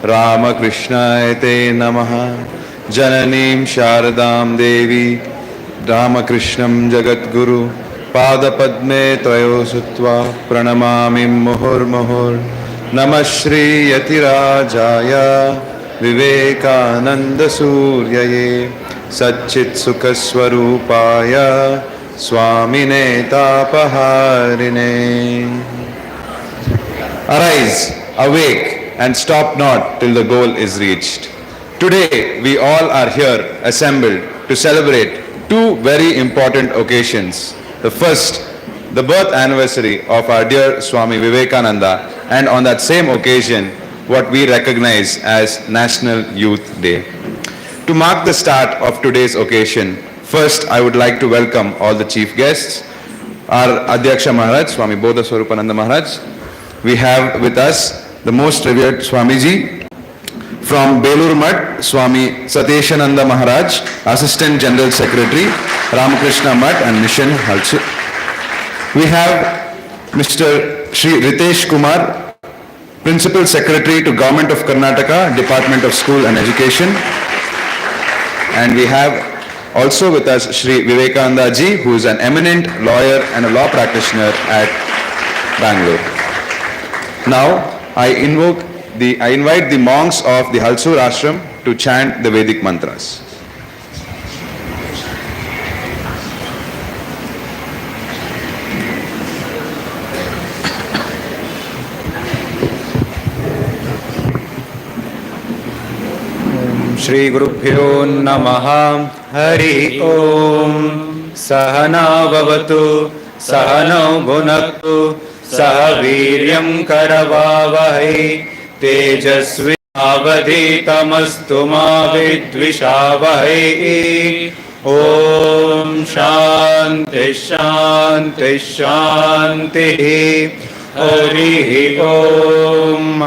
Ramakrishna te namaha. Jananim Sharadam Devi Ramakrishnam Jagadguru Pada Padme Tvayo Sutva Pranamamim Muhur Muhur. Namah Shri Yatirajaya Vivekananda Suryaye Satchit Sukhaswarupaya Swamine Tapaharine. Arise, awake, and stop not till the goal is reached. Today, we all are here assembled to celebrate two very important occasions. The first, the birth anniversary of our dear Swami Vivekananda, and on that same occasion, what we recognize as National Youth Day. To mark the start of today's occasion, first I would like to welcome all the chief guests, our Adhyaksha Maharaj, Swami Bodha Swarupananda Maharaj. We have with us the most revered Swamiji from Belur Mutt, Swami Sateshananda Maharaj, Assistant General Secretary, Ramakrishna Mutt and Mission Halasuru. We have Mr. Shri Ritesh Kumar, Principal Secretary to Government of Karnataka, Department of School and Education. And we have also with us Shri Vivekananda ji, who is an eminent lawyer and a law practitioner at Bangalore. Now, I invite the monks of the Halasuru Ashram to chant the Vedic mantras. Shri Gurubhyo Namaha. Hari Om. Sahana Bhavatu Sahana Bhunaktu Saha Viryam Karavavahai Tejasvi Avadhitamastu ma vidvishavahai. Om Shanti Shanti Shanti. Hari Om.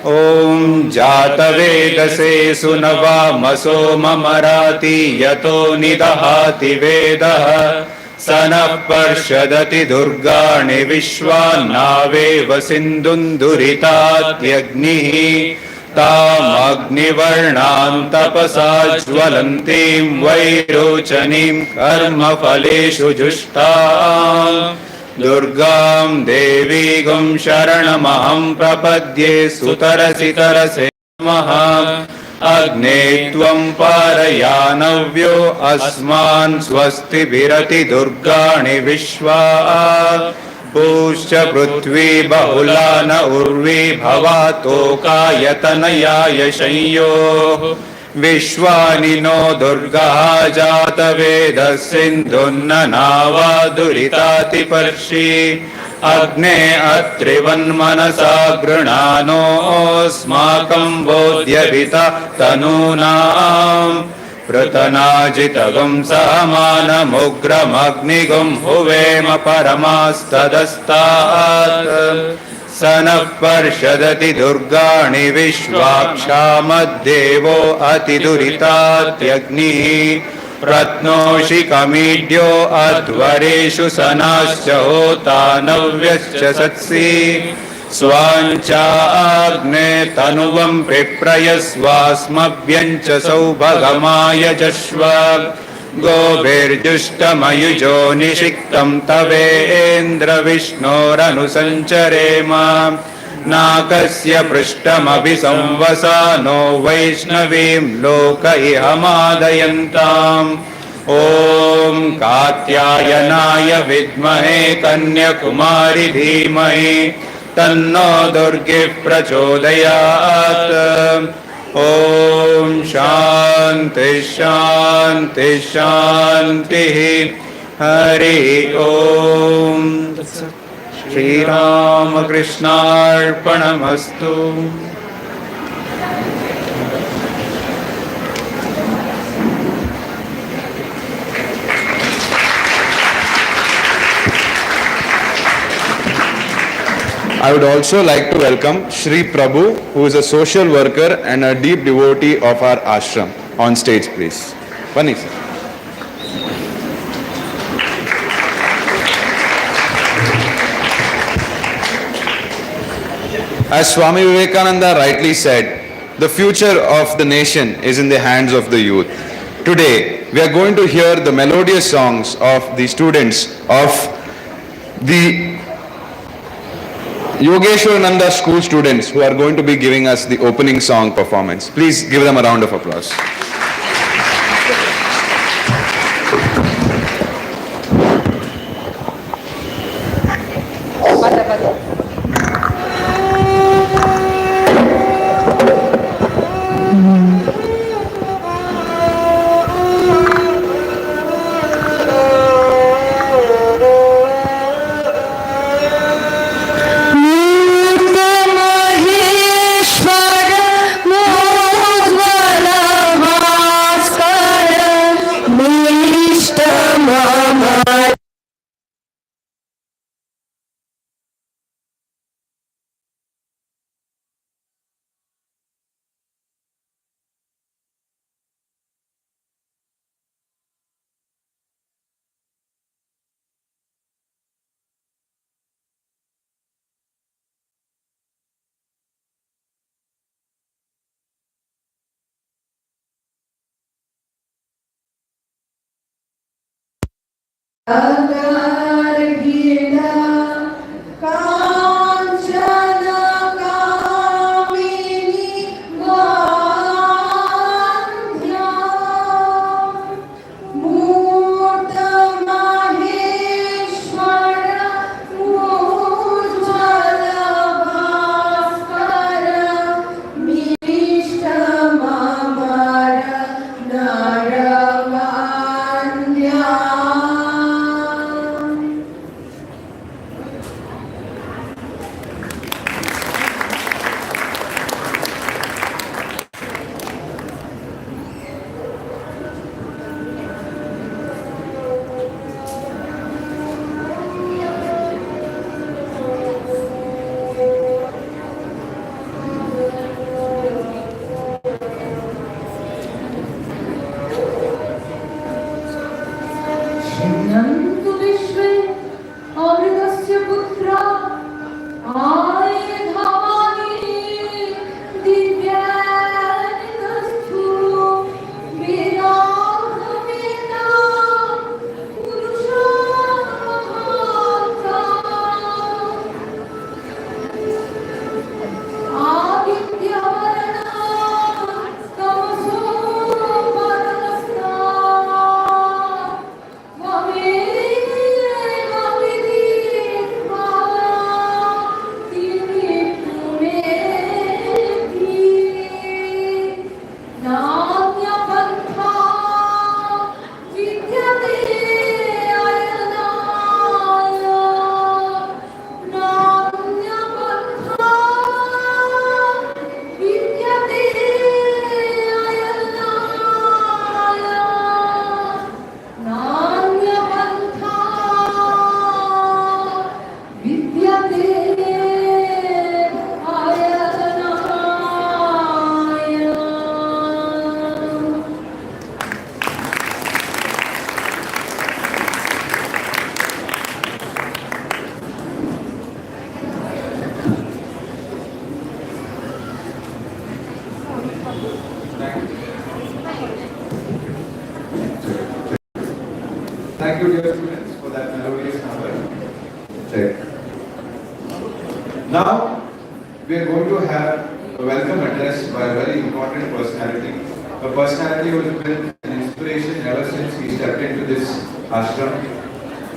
Om Jatavedase Sunavamaso Mamarati Yato Nidahati Vedaha Sanah Parshadati Durgani Vishwanaveva Sindunduritatyagnihi Tam Agnivarnam Tapasa Jvalantim Vairochanim Karma Faleshu Jushtam Durgam Devi Gum Sharanamaham Prapadye Sutarasi Tarase Namaha. Agne Tvam Parayanavyo Asman Swasti Virati Durgani Vishwa Pushya Prithvi Bahulana Urvi Bhavato Yatanaya Yashayo Vishwani no Durga Jata Veda Sindhunna Nava Duritati Parshi Agne Atrivan Manasa Grunano Smakam Bodhyavita Tanunam Pratanajitagam Samana Mugram Agnigam Huvema Paramastadastat Sanah Parshadati Durgani Vishwakshamaddevo Atiduritatyagnihi Ratnoshi Kamidyo Advareshu Sanascha Hotanavyascha Satsi Swancha Agne Tanuvam Piprayasvasmabhyancha Saubhagamaya Jashva Gobirjushtamayujo Nishiktam Tavendra Vishnoranusancharema Nakasya Prishtamabhisamvasano Vaishnavim Loka Ihamadayantam. Om Katyayanaya Vidmahe Kanyakumari Dhimahi Tanno Durgi Prachodayat. Om Shanti Shanti Shanti. Hari Om. Shri Ramakrishna Arpanamastu. I would also like to welcome Shri Prabhu, who is a social worker and a deep devotee of our ashram, on stage, please. Bunny, sir. As Swami Vivekananda rightly said, the future of the nation is in the hands of the youth. Today, we are going to hear the melodious songs of the students of the Yogeshwarananda school students who are going to be giving us the opening song performance. Please give them a round of applause. Thank you, dear students, for that melodious number. Check. Now, we are going to have a welcome address by a very important personality. A personality who has been an inspiration ever since he stepped into this ashram.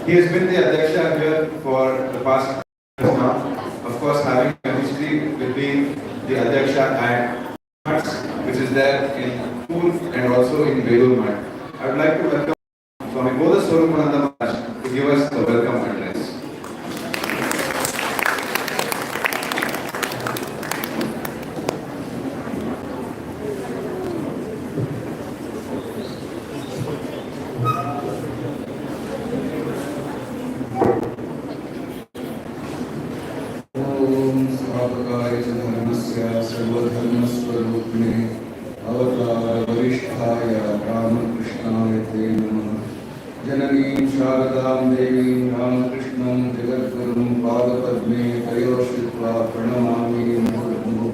He has been the Adyaksha here for the past years now. Of course, having a history with being the Adyaksha and which is there in Pool and also in Belur Math. I would like to welcome Swami Halasuru to give us the welcome address. Om Svabhakaya Dharmasya Sarvadharmasvarupne Avatar Varishtaya Ramakrishna Te Namah जननीं शारदां देवीं रामकृष्णं जगद्गुरुं पादपद्मे तयोश्रित्वा प्रणमामि मुहुर्मुहुः।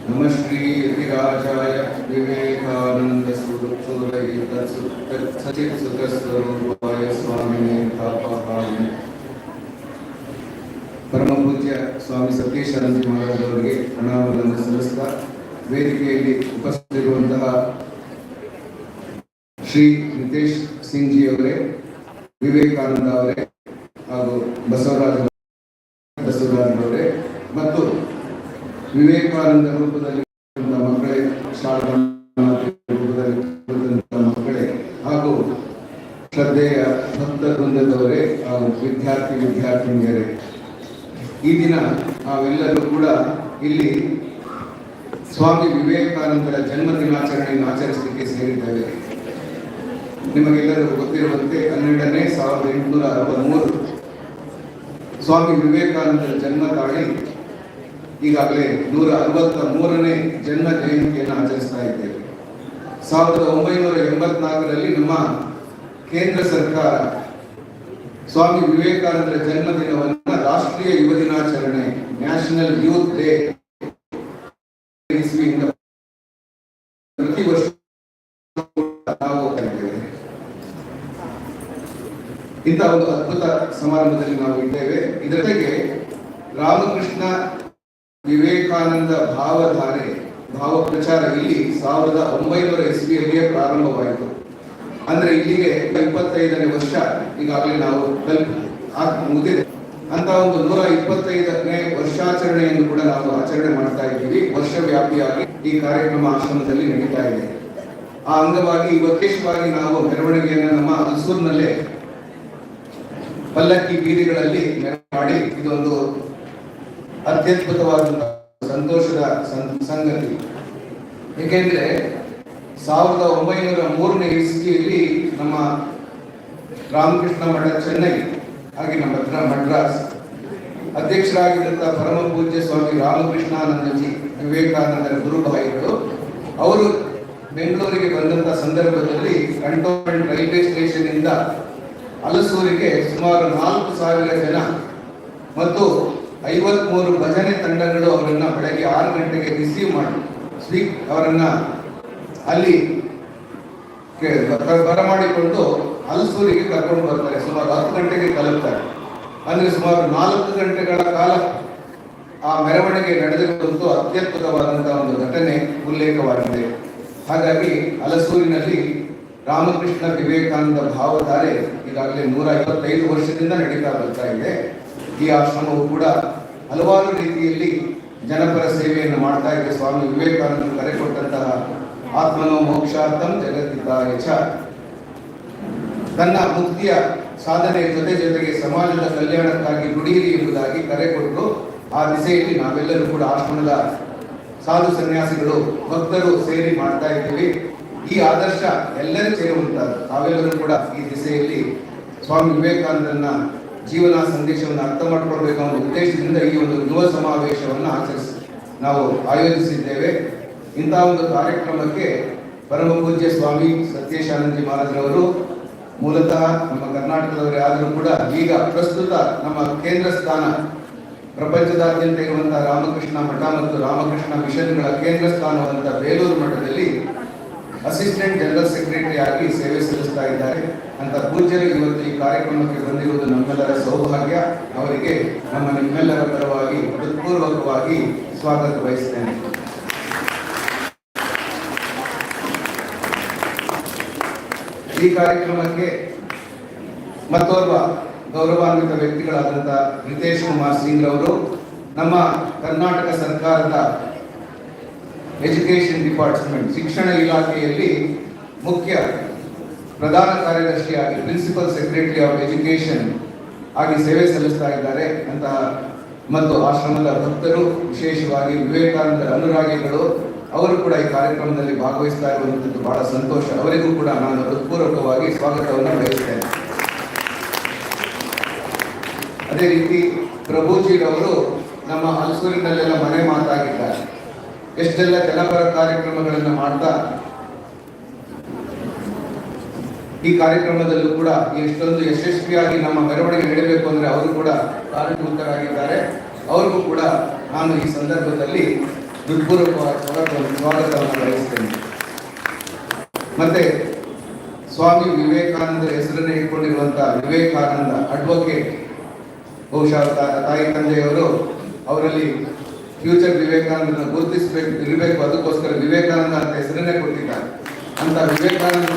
नमः श्री यतिराजाय विवेकानन्दसूरसूरये तत्सचित्सुखस्वरूपाय स्वामिने तापहारिणे ಪರಮ ಪೂಜ್ಯ ಸ್ವಾಮಿ ಸತೀಶಾನಂದ ಮಹಾರಾಜ್ ಅವರಿಗೆ ಪ್ರಣಾಮಗಳನ್ನು ಸಲ್ಲಿಸ್ತಾ ವೇದಿಕೆಯಲ್ಲಿ ಉಪಸ್ಥಿತಿರುವಂತಹ ಶ್ರೀ ನಿತೇಶ್ ಸಿಂಗ್ ಜಿ ಅವರೇ, ವಿವೇಕಾನಂದ ಅವರೇ ಹಾಗೂ ಬಸವರಾಜ್ ಅವರೇ ಮತ್ತು ವಿವೇಕಾನಂದ ರೂಪದಲ್ಲಿ ಮಕ್ಕಳೇ, ಶಾಲಾ ರೂಪದಲ್ಲಿ ಮಕ್ಕಳೇ ಹಾಗೂ ಶ್ರದ್ಧೆಯ ಭಕ್ತ ವೃಂದದವರೇ ಹಾಗೂ ವಿದ್ಯಾರ್ಥಿನಿಯರೇ, ಈ ದಿನ ನಾವೆಲ್ಲರೂ ಕೂಡ ಇಲ್ಲಿ ಸ್ವಾಮಿ ವಿವೇಕಾನಂದರ ಜನ್ಮ ದಿನಾಚರಣೆಯನ್ನು ಆಚರಿಸಲಿಕ್ಕೆ ಸೇರಿದ್ದೇವೆ. ನಿಮಗೆಲ್ಲರಿಗೂ ಗೊತ್ತಿರುವಂತೆ 1863 ಸ್ವಾಮಿ ವಿವೇಕಾನಂದರ ಜನ್ಮ ತಾಳಿ ಈಗಾಗಲೇ 163ನೇ ಜನ್ಮ ಜಯಂತಿಯನ್ನು ಆಚರಿಸ್ತಾ ಇದ್ದೇವೆ. 1984ರಲ್ಲಿ ನಮ್ಮ ಕೇಂದ್ರ ಸರ್ಕಾರ ಸ್ವಾಮಿ ವಿವೇಕಾನಂದರ ಜನ್ಮದಿನವನ್ನು ರಾಷ್ಟ್ರೀಯ ಯುವ ದಿನಾಚರಣೆ, ನ್ಯಾಷನಲ್ ಯೂತ್ ಡೇ ಪ್ರತಿ ವರ್ಷ ನಾವು ಕರೆಯುತ್ತೇವೆ. ಇಂತಹ ಒಂದು ಅದ್ಭುತ ಸಮಾರಂಭದಲ್ಲಿ ನಾವು ಇದ್ದೇವೆ. ಇದರೊಂದಿಗೆ ರಾಮಕೃಷ್ಣ ವಿವೇಕಾನಂದ ಭಾವಧಾರೆ, ಭಾವ ಪ್ರಚಾರ ಇಲ್ಲಿ 1900 ಇಸ್ವಿಯಲ್ಲಿಯೇ ಪ್ರಾರಂಭವಾಯಿತು. ಅಂದ್ರೆ ಇಲ್ಲಿಗೆ 25ನೇ ವರ್ಷ ಈಗಾಗಲೇ ನಾವು ಮುಗಿದಿದೆ. ಅಂತ ಒಂದು 125ನೇ ವರ್ಷಾಚರಣೆಯನ್ನು ಕೂಡ ನಾವು ಆಚರಣೆ ಮಾಡ್ತಾ ಇದ್ದೀವಿ. ವರ್ಷವ್ಯಾಪಿಯಾಗಿ ಈ ಕಾರ್ಯಕ್ರಮ ಆಶ್ರಮದಲ್ಲಿ ನಡೀತಾ ಇದೆ. ಆ ಅಂಗವಾಗಿ ವಿಶೇಷವಾಗಿ ನಾವು ಮೆರವಣಿಗೆಯನ್ನು ನಮ್ಮ ಹಲಸೂರಿನಲ್ಲೇ ಪಲ್ಲಕ್ಕಿ ಬೀದಿಗಳಲ್ಲಿ ಮಾಡಿ ಇದೊಂದು ಅತ್ಯದ್ಭುತವಾದಂತಹ ಸಂತೋಷದ ಸಂಗತಿ. ಏಕೆಂದ್ರೆ 1903ನೇ ಇಸ್ವಿಯಲ್ಲಿ ನಮ್ಮ ರಾಮಕೃಷ್ಣ ಮಠ ಚೆನ್ನೈ ಹಾಗೆ ನಮ್ಮ ಮಡ್ರಾಸ್ ಅಧ್ಯಕ್ಷರಾಗಿದ್ದಂತಹ ಪರಮ ಪೂಜ್ಯ ಸ್ವಾಮಿ ರಾಮಕೃಷ್ಣಾನಂದಜಿ ವಿವೇಕಾನಂದರ ಗುರುಭಾಯಿಗಳು ಅವರು ಬೆಂಗಳೂರಿಗೆ ಬಂದಂತಹ ಸಂದರ್ಭದಲ್ಲಿ ಕಂಟೋನ್ಮೆಂಟ್ ರೈಲ್ವೆ ಸ್ಟೇಷನ್ ಇಂದ ಹಲಸೂರಿಗೆ ಸುಮಾರು 4,000 ಜನ ಮತ್ತು 53 ಭಜನೆ ತಂಡಗಳು ಅವರನ್ನ ಬೆಳಗ್ಗೆ 6 ಗಂಟೆಗೆ ರಿಸೀವ್ ಮಾಡಿ ಅವರನ್ನ ಅಲ್ಲಿ ಬರಮಾಡಿಕೊಂಡು ಹಲಸೂರಿಗೆ ಕರ್ಕೊಂಡು ಬರ್ತಾರೆ. ಸುಮಾರು 10 ಗಂಟೆಗೆ ತಲುಪ್ತಾರೆ. ಅಂದ್ರೆ ಸುಮಾರು 4 ಗಂಟೆಗಳ ಕಾಲ ಆ ಮೆರವಣಿಗೆ ನಡೆದಿರುವಂತೂ ಅತ್ಯದ್ಭುತವಾದಂತಹ ಒಂದು ಘಟನೆ ಉಲ್ಲೇಖವಾಗಿದೆ. ಹಾಗಾಗಿ ಹಲಸೂರಿನಲ್ಲಿ ರಾಮಕೃಷ್ಣ ವಿವೇಕಾನಂದ ಭಾವಧಾರೆ ಈಗಾಗಲೇ 155 ವರ್ಷದಿಂದ ನಡೀತಾ ಬರ್ತಾ ಇದೆ. ಈ ಆಶ್ರಮವು ಕೂಡ ಹಲವಾರು ರೀತಿಯಲ್ಲಿ ಜನಪರ ಸೇವೆಯನ್ನು ಮಾಡ್ತಾ ಇದೆ. ಸ್ವಾಮಿ ವಿವೇಕಾನಂದರು ಕರೆ ಕೊಟ್ಟಂತಹ ಆತ್ಮನೋ ಮೋಕ್ಷಾರ್ಥಂ ಜಗತ್ತಿತಾಯ ಚ, ತನ್ನ ಮುಕ್ತಿಯ ಸಾಧನೆಯ ಜೊತೆಗೆ ಸಮಾಜದ ಕಲ್ಯಾಣಕ್ಕಾಗಿ ದುಡಿಯಿರಿ ಎಂಬುದಾಗಿ ಕರೆ ಕೊಟ್ಟು ಆ ದಿಸೆಯಲ್ಲಿ ನಾವೆಲ್ಲರೂ ಕೂಡ ಆಶ್ರಮದ ಸಾಧು ಸನ್ಯಾಸಿಗಳು ಭಕ್ತರು ಸೇರಿ ಮಾಡ್ತಾ ಇದ್ದೀವಿ. ಈ ಆದರ್ಶ ಎಲ್ಲರೂ ಸೇರುವಂತದ್ದು. ನಾವೆಲ್ಲರೂ ಕೂಡ ಈ ದಿಸೆಯಲ್ಲಿ ಸ್ವಾಮಿ ವಿವೇಕಾನಂದರನ್ನ ಜೀವನ ಸಂದೇಶವನ್ನು ಅರ್ಥ ಮಾಡಿಕೊಳ್ಬೇಕು ಅನ್ನೋ ಉದ್ದೇಶದಿಂದ ಈ ಒಂದು ಯುವ ಸಮಾವೇಶವನ್ನು ನಾವು ಆಯೋಜಿಸಿದ್ದೇವೆ. ಇಂತಹ ಒಂದು ಕಾರ್ಯಕ್ರಮಕ್ಕೆ ಪರಮ ಪೂಜ್ಯ ಸ್ವಾಮಿ ಸತ್ಯೇಶಾನಂದಜಿ ಮಹಾರಾಜರವರು ಮೂಲತಃ ನಮ್ಮ ಕರ್ನಾಟಕದವರೇ ಆದರೂ ಕೂಡ ಈಗ ಪ್ರಸ್ತುತ ನಮ್ಮ ಕೇಂದ್ರ ಸ್ಥಾನ ಪ್ರಪಂಚದಾದ್ಯಂತ ಇರುವಂತಹ ರಾಮಕೃಷ್ಣ ಮಠ ಮತ್ತು ರಾಮಕೃಷ್ಣ ಮಿಷನ್ಗಳ ಕೇಂದ್ರ ಸ್ಥಾನವಾದಂತಹ ಬೇಲೂರು ಮಠದಲ್ಲಿ ಅಸಿಸ್ಟೆಂಟ್ ಜನರಲ್ ಸೆಕ್ರೆಟರಿ ಆಗಿ ಸೇವೆ ಸಲ್ಲಿಸ್ತಾ ಇದ್ದಾರೆ. ಅಂತ ಪೂಜ್ಯರು ಇವತ್ತು ಈ ಕಾರ್ಯಕ್ರಮಕ್ಕೆ ಬಂದಿರುವುದು ನಮ್ಮೆಲ್ಲರ ಸೌಭಾಗ್ಯ. ಅವರಿಗೆ ನಿಮ್ಮೆಲ್ಲರ ಪರವಾಗಿ ಹೃತ್ಪೂರ್ವಕವಾಗಿ ಸ್ವಾಗತ ಬಯಸ್ತೇನೆ. ಈ ಕಾರ್ಯಕ್ರಮಕ್ಕೆ ಮತ್ತೋರ್ವ ಗೌರವಾನ್ವಿತ ವ್ಯಕ್ತಿಗಳಾದಂತಹ ನಿತೇಶ್ ಕುಮಾರ್ ಸಿಂಗ್ ಅವರು ನಮ್ಮ ಕರ್ನಾಟಕ ಸರ್ಕಾರದ ಎಜುಕೇಶನ್ ಡಿಪಾರ್ಟ್ಮೆಂಟ್ ಶಿಕ್ಷಣ ಇಲಾಖೆಯಲ್ಲಿ ಮುಖ್ಯ ಪ್ರಧಾನ ಕಾರ್ಯದರ್ಶಿಯಾಗಿ ಪ್ರಿನ್ಸಿಪಲ್ ಸೆಕ್ರೆಟರಿ ಆಫ್ ಎಜುಕೇಶನ್ ಆಗಿ ಸೇವೆ ಸಲ್ಲಿಸ್ತಾ ಇದ್ದಾರೆ ಅಂತಹ ಮತ್ತು ಆಶ್ರಮದ ಭಕ್ತರು, ವಿಶೇಷವಾಗಿ ವಿವೇಕಾನಂದರ ಅನುರಾಗಿಗಳು ಅವರು ಕೂಡ ಈ ಕಾರ್ಯಕ್ರಮದಲ್ಲಿ ಭಾಗವಹಿಸ್ತಾ ಇರುವಂತದ್ದು ಬಹಳ ಸಂತೋಷ. ಅವರಿಗೂ ಕೂಡ ನಾನು ಹೃತ್ಪೂರ್ವಕವಾಗಿ ಸ್ವಾಗತವನ್ನು ಬಯಸ್ತೇನೆ. ಅದೇ ರೀತಿ ಪ್ರಭುಜಿರವರು ನಮ್ಮ ಹಲಸೂರಿನಲ್ಲೆಲ್ಲ ಮನೆ ಮಾತಾಗಿದ್ದಾರೆ. ಎಷ್ಟೆಲ್ಲ ಜನಪರ ಕಾರ್ಯಕ್ರಮಗಳನ್ನು ಮಾಡ್ತಾ ಈ ಕಾರ್ಯಕ್ರಮದಲ್ಲೂ ಕೂಡ ಎಷ್ಟೊಂದು ಯಶಸ್ವಿಯಾಗಿ ನಮ್ಮ ಮೆರವಣಿಗೆ ನಡೆಯಬೇಕು ಅಂದರೆ ಅವರು ಕೂಡ ಕಾರಣಭೂತರಾಗಿದ್ದಾರೆ. ಅವ್ರಿಗೂ ಕೂಡ ನಾನು ಈ ಸಂದರ್ಭದಲ್ಲಿ ಹೃತ್ಪೂರ್ವಕವಾದ ಸ್ವಾಗತವನ್ನು ಬಯಸ್ತೇನೆ. ಮತ್ತೆ ಸ್ವಾಮಿ ವಿವೇಕಾನಂದರ ಹೆಸರನ್ನೇ ಇಟ್ಕೊಂಡಿರುವಂತಹ ವಿವೇಕಾನಂದ ಅಡ್ವೊಕೇಟ್, ಬಹುಶಃ ತಾಯಿ ತಂದೆಯವರು ಅವರಲ್ಲಿ ಫ್ಯೂಚರ್ ವಿವೇಕಾನಂದನ ಗುರುತಿಸಬೇಕು ಇರಬೇಕು, ಅದಕ್ಕೋಸ್ಕರ ವಿವೇಕಾನಂದ ಅಂತ ಹೆಸರನ್ನೇ ಕೊಟ್ಟಿದ್ದಾರೆ. ಅಂತ ವಿವೇಕಾನಂದ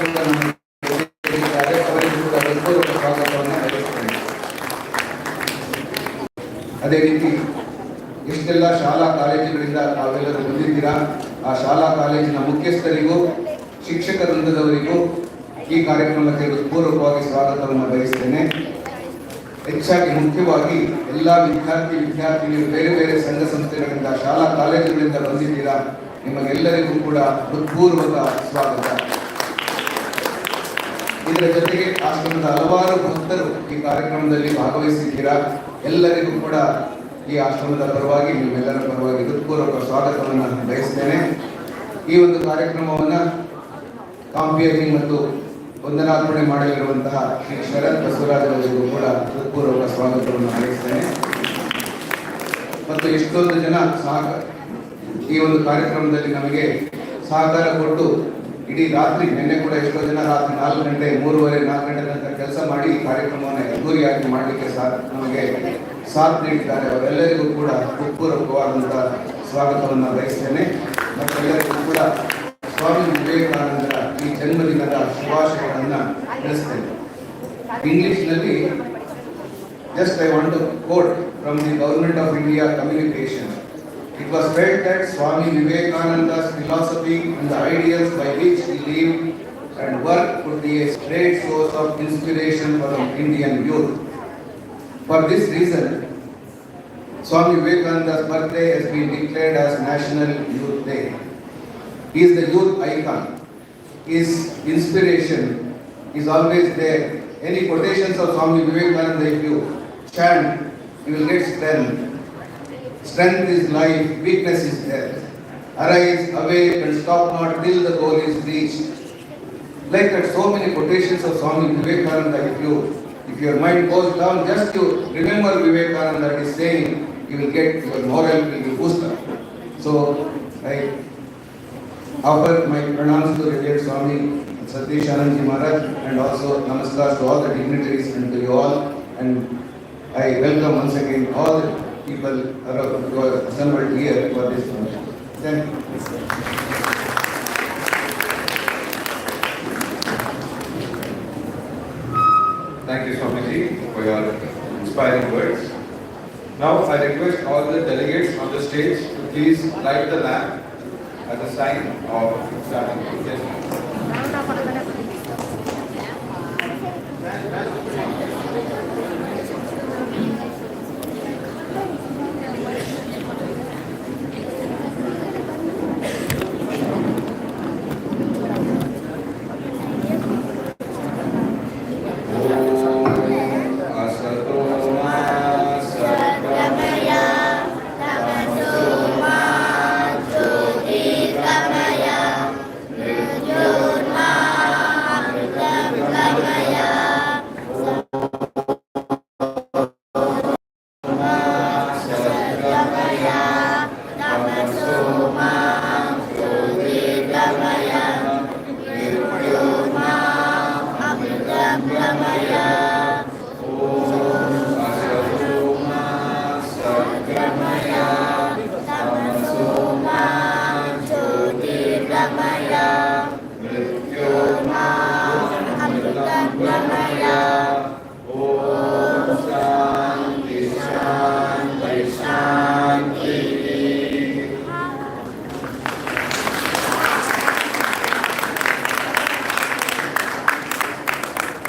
ಅವರಿಗೂ ಕೂಡ ಹೃತ್ಪೂರ್ವಕ ಸ್ವಾಗತವನ್ನು ಬಯಸ್ತೇನೆ. ಅದೇ ರೀತಿ ಇಷ್ಟೆಲ್ಲ ಶಾಲಾ ಕಾಲೇಜುಗಳಿಂದ ತಾವೆಲ್ಲರೂ ಬಂದಿದ್ದೀರಾ. ಆ ಶಾಲಾ ಕಾಲೇಜಿನ ಮುಖ್ಯಸ್ಥರಿಗೂ ಶಿಕ್ಷಕ ವೃಂದದವರಿಗೂ ಈ ಕಾರ್ಯಕ್ರಮಕ್ಕೆ ಹೃತ್ಪೂರ್ವಕವಾಗಿ ಸ್ವಾಗತವನ್ನು ಬಯಸ್ತೇನೆ. ಹೆಚ್ಚಾಗಿ ಮುಖ್ಯವಾಗಿ ಎಲ್ಲ ವಿದ್ಯಾರ್ಥಿನಿಯರು ಬೇರೆ ಬೇರೆ ಸಂಘ ಸಂಸ್ಥೆಗಳಿಂದ ಶಾಲಾ ಕಾಲೇಜುಗಳಿಂದ ಬಂದಿದ್ದೀರಾ. ನಿಮಗೆಲ್ಲರಿಗೂ ಕೂಡ ಹೃತ್ಪೂರ್ವಕ ಸ್ವಾಗತ. ಇದರ ಜೊತೆಗೆ ಆಶ್ರಮದ ಹಲವಾರು ಭಕ್ತರು ಈ ಕಾರ್ಯಕ್ರಮದಲ್ಲಿ ಭಾಗವಹಿಸಿದ್ದೀರಾ. ಎಲ್ಲರಿಗೂ ಕೂಡ ಈ ಆಶ್ರಮದ ಪರವಾಗಿ ನಿಮ್ಮೆಲ್ಲರ ಪರವಾಗಿ ಹೃತ್ಪೂರ್ವಕ ಸ್ವಾಗತವನ್ನು ಬಯಸ್ತೇನೆ. ಈ ಒಂದು ಕಾರ್ಯಕ್ರಮವನ್ನು ಕಾಂಪಿಯಾಗಿ ಮತ್ತು ವಂದನಾರ್ಪಣೆ ಮಾಡಲಿರುವಂತಹ ಶ್ರೀ ಶರತ್ ಬಸವರಾಜ್ ಅವರಿಗೂ ಕೂಡ ಹೃತ್ಪೂರ್ವಕ ಸ್ವಾಗತವನ್ನು ಬಯಸ್ತೇನೆ. ಮತ್ತು ಎಷ್ಟೊಂದು ಜನ ಈ ಒಂದು ಕಾರ್ಯಕ್ರಮದಲ್ಲಿ ನಮಗೆ ಸಹಕಾರ ಕೊಟ್ಟು ಇಡೀ ರಾತ್ರಿ, ನಿನ್ನೆ ಕೂಡ ಎಷ್ಟೋ ಜನ ರಾತ್ರಿ 4 ಗಂಟೆ 3:30 4 ಗಂಟೆ ತನಕ ಕೆಲಸ ಮಾಡಿ ಈ ಕಾರ್ಯಕ್ರಮವನ್ನು ಅದ್ದೂರಿಯಾಗಿ ಮಾಡಲಿಕ್ಕೆ ನಮಗೆ ಸಾಥ್ ನೀಡಿದ್ದಾರೆ. ಅವರೆಲ್ಲರಿಗೂ ಕೂಡ ಹೃತ್ಪೂರ್ವಕವಾದಂತಹ ಸ್ವಾಗತವನ್ನು ಬಯಸ್ತೇನೆ. ಮತ್ತೆಲ್ಲರಿಗೂ ಕೂಡ ಸ್ವಾಮಿ ವಿವೇಕಾನಂದರ ಈ ಜನ್ಮದಿನದ ಶುಭಾಶಯಗಳನ್ನು ತಿಳಿಸ್ತೇನೆ. ಇಂಗ್ಲಿಷ್ನಲ್ಲಿ just I want to quote from the Government of India communication. It was felt that Swami Vivekananda's philosophy and the ideals by which he lived and worked could be a great source of inspiration for the Indian youth. For this reason, Swami Vivekananda's birthday has been declared as National Youth Day. He is the youth icon. His inspiration is always there. Any quotations of Swami Vivekananda, if you chant, you will get strength. Strength is life, weakness is death. Arise, awake, and stop not till the goal is reached. Like that, so many quotations of Swami Vivekananda. If your mind goes down, just to remember Vivekananda is saying, you will get your morale will be boosted. So I offer my pranams to revered Swami Satish Anandji Maharaj, and also namaskar to all the dignitaries and to you all. And I welcome once again all the people who are assembled here for this function. Thank you. Thank you, Swamiji, for your inspiring words. Now I request all the delegates on the stage to please light the lamp as a sign of starting. Yes.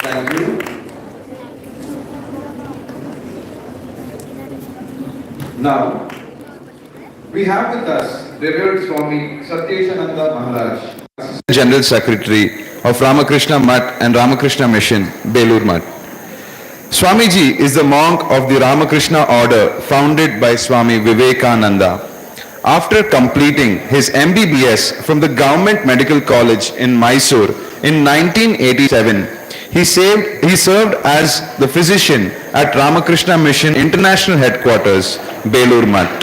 Thank you. Now, we have with us Revered Swami Satyeshananda Maharaj, General Secretary of Ramakrishna Mutt and Ramakrishna Mission, Belur Mutt. Swamiji is the monk of the Ramakrishna order founded by Swami Vivekananda. After completing his MBBS from the Government Medical College in Mysore in 1987, He served as the physician at Ramakrishna Mission International Headquarters, Belur Math.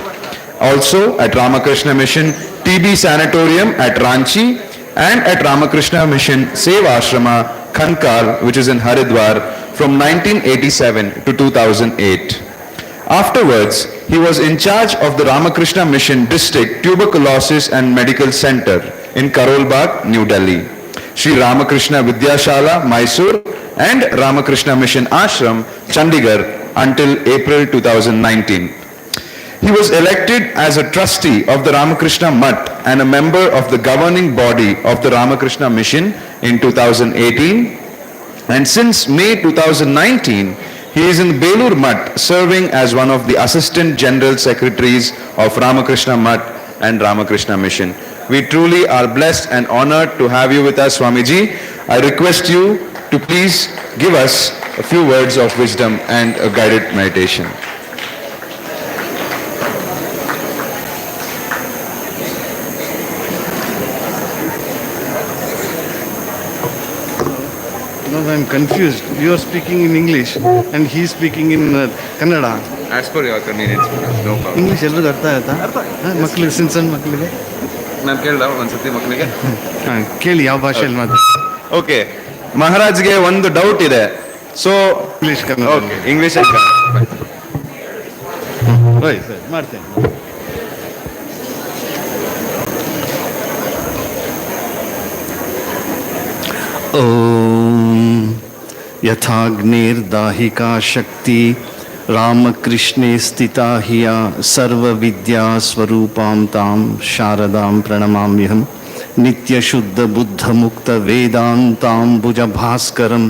Also at Ramakrishna Mission TB Sanatorium at Ranchi and at Ramakrishna Mission Save Ashrama, Khankar, which is in Haridwar, from 1987 to 2008. Afterwards, he was in charge of the Ramakrishna Mission District Tuberculosis and Medical Center in Karol Bagh, New Delhi, Sri Ramakrishna Vidyashala, Mysore, and Ramakrishna Mission Ashram, Chandigarh, until April 2019. He was elected as a trustee of the Ramakrishna Math and a member of the governing body of the Ramakrishna Mission in 2018. And since May 2019, he is in Belur Math serving as one of the Assistant General Secretaries of Ramakrishna Math and Ramakrishna Mission. We truly are blessed and honored to have you with us, Swamiji. I request you to please give us a few words of wisdom and a guided meditation. No, I'm confused. You are speaking in English and he is speaking in Kannada. As per your convenience, no problem. English ಎಲ್ರಿಗೂ ಅರ್ಥ ಆಯ್ತಾ ಮಕ್ಕಳಿಗೆ ಸಣ್ಣ ಮಕ್ಕಳಿಗೆ ನಾನು ಕೇಳ್ದ ಒಂದ್ಸತಿ ಮಕ್ಕಳಿಗೆ ಹಾಂ ಕೇಳಿ ಯಾವ ಭಾಷೆಯಲ್ಲಿ ಮಾತು ಓಕೆ ಮಹಾರಾಜ್ಗೆ ಒಂದು ಡೌಟ್ ಇದೆ so English Kannada okay English ಸರಿ ಮಾಡ್ತೇನೆ ಓಂ ಯಥಾಗ್ನೇರ್ದಾಹಿಕಾ ಶಕ್ತಿ ರಾಮಕೃಷ್ಣೇ ಸ್ಥಿತಾ ಹಿಯ ಸರ್ವವಿದ್ಯಾ ಸ್ವರೂಪಾಂ ತಾಂ ಶಾರದಾಂ ಪ್ರಣಮಾಮ್ಯಹಂ ನಿತ್ಯಶುದ್ಧ ಬುದ್ಧ ಮುಕ್ತ ವೇದಾಂತಾಂಬುಜ ಭಾಸ್ಕರಂ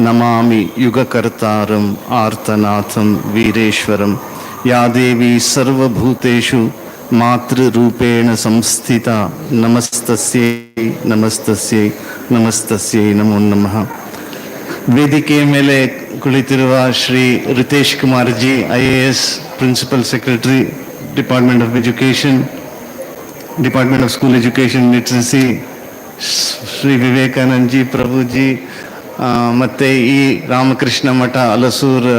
ನಮಾಮಿ ಯುಗಕರ್ತಾರಂ ಆರ್ತನಾಥಂ ವೀರೇಶ್ವರಂ ಯಾ ದೇವಿ ಸರ್ವಭೂತೇಷು ಮಾತೃರೂಪೇಣ ಸಂಸ್ಥಿತಾ ನಮಸ್ತಸ್ಯೈ ನಮಸ್ತಸ್ಯೈ ನಮಸ್ತಸ್ಯೈ ನಮೋ ನಮಃ. ವೇದಿಕೆಯ ಮೇಲೆ ಕುಳಿತಿರುವ Shri Ritesh Kumar ji, IAS principal secretary, department of education, department of school education, literacy, Shri Vivekanand ji Prabhuji, ಮತ್ತು ಈ ರಾಮಕೃಷ್ಣ ಮಠ ಹಲಸೂರು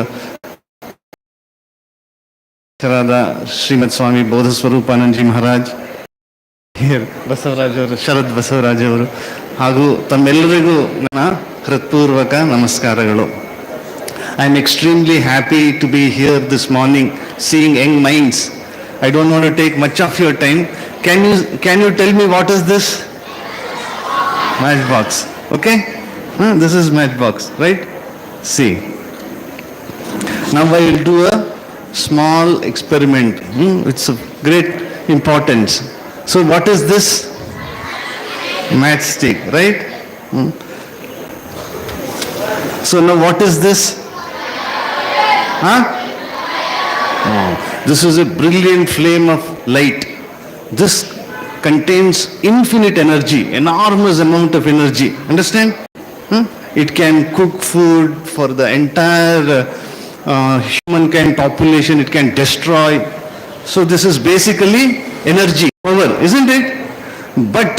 ಶ್ರೀಮದ್ ಸ್ವಾಮಿ ಬೋಧ ಸ್ವರೂಪಾನಂದಜಿ ಮಹಾರಾಜ್, ಬಸವರಾಜ್ ಅವರು, ಶರದ್ ಬಸವರಾಜ್ ಅವರು, ಹಾಗೂ ತಮ್ಮೆಲ್ಲರಿಗೂ ನನ್ನ ಹೃತ್ಪೂರ್ವಕ ನಮಸ್ಕಾರಗಳು. I am extremely happy to be here this morning seeing young minds. I don't want to take much of your time. Can you tell me what is this? Match box. Okay, this is match box, right? See, now I will do a small experiment. It's of great importance. So what is this? Matchstick, right? So now what is this? Huh? Oh, this is a brilliant flame of light. This contains infinite energy, enormous amount of energy. Understand? It can cook food for the entire humankind population. It can destroy. So this is basically energy, power, isn't it? But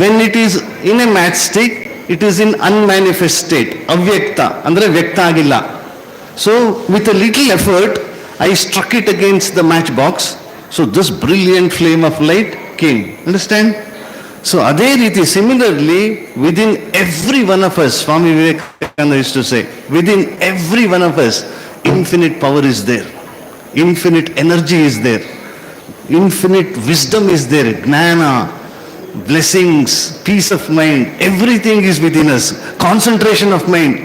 when it is in a matchstick, it is in unmanifest state, avyakta, andre vyakta agilla. So with a little effort, I struck it against the matchbox. So this brilliant flame of light came. Understand? So ಅದೇ ರೀತಿ similarly within every one of us, Swami Vivekananda used to say, within every one of us infinite power is there, infinite energy is there, infinite wisdom is there, gnana, blessings, peace of mind, everything is within us. Concentration of mind.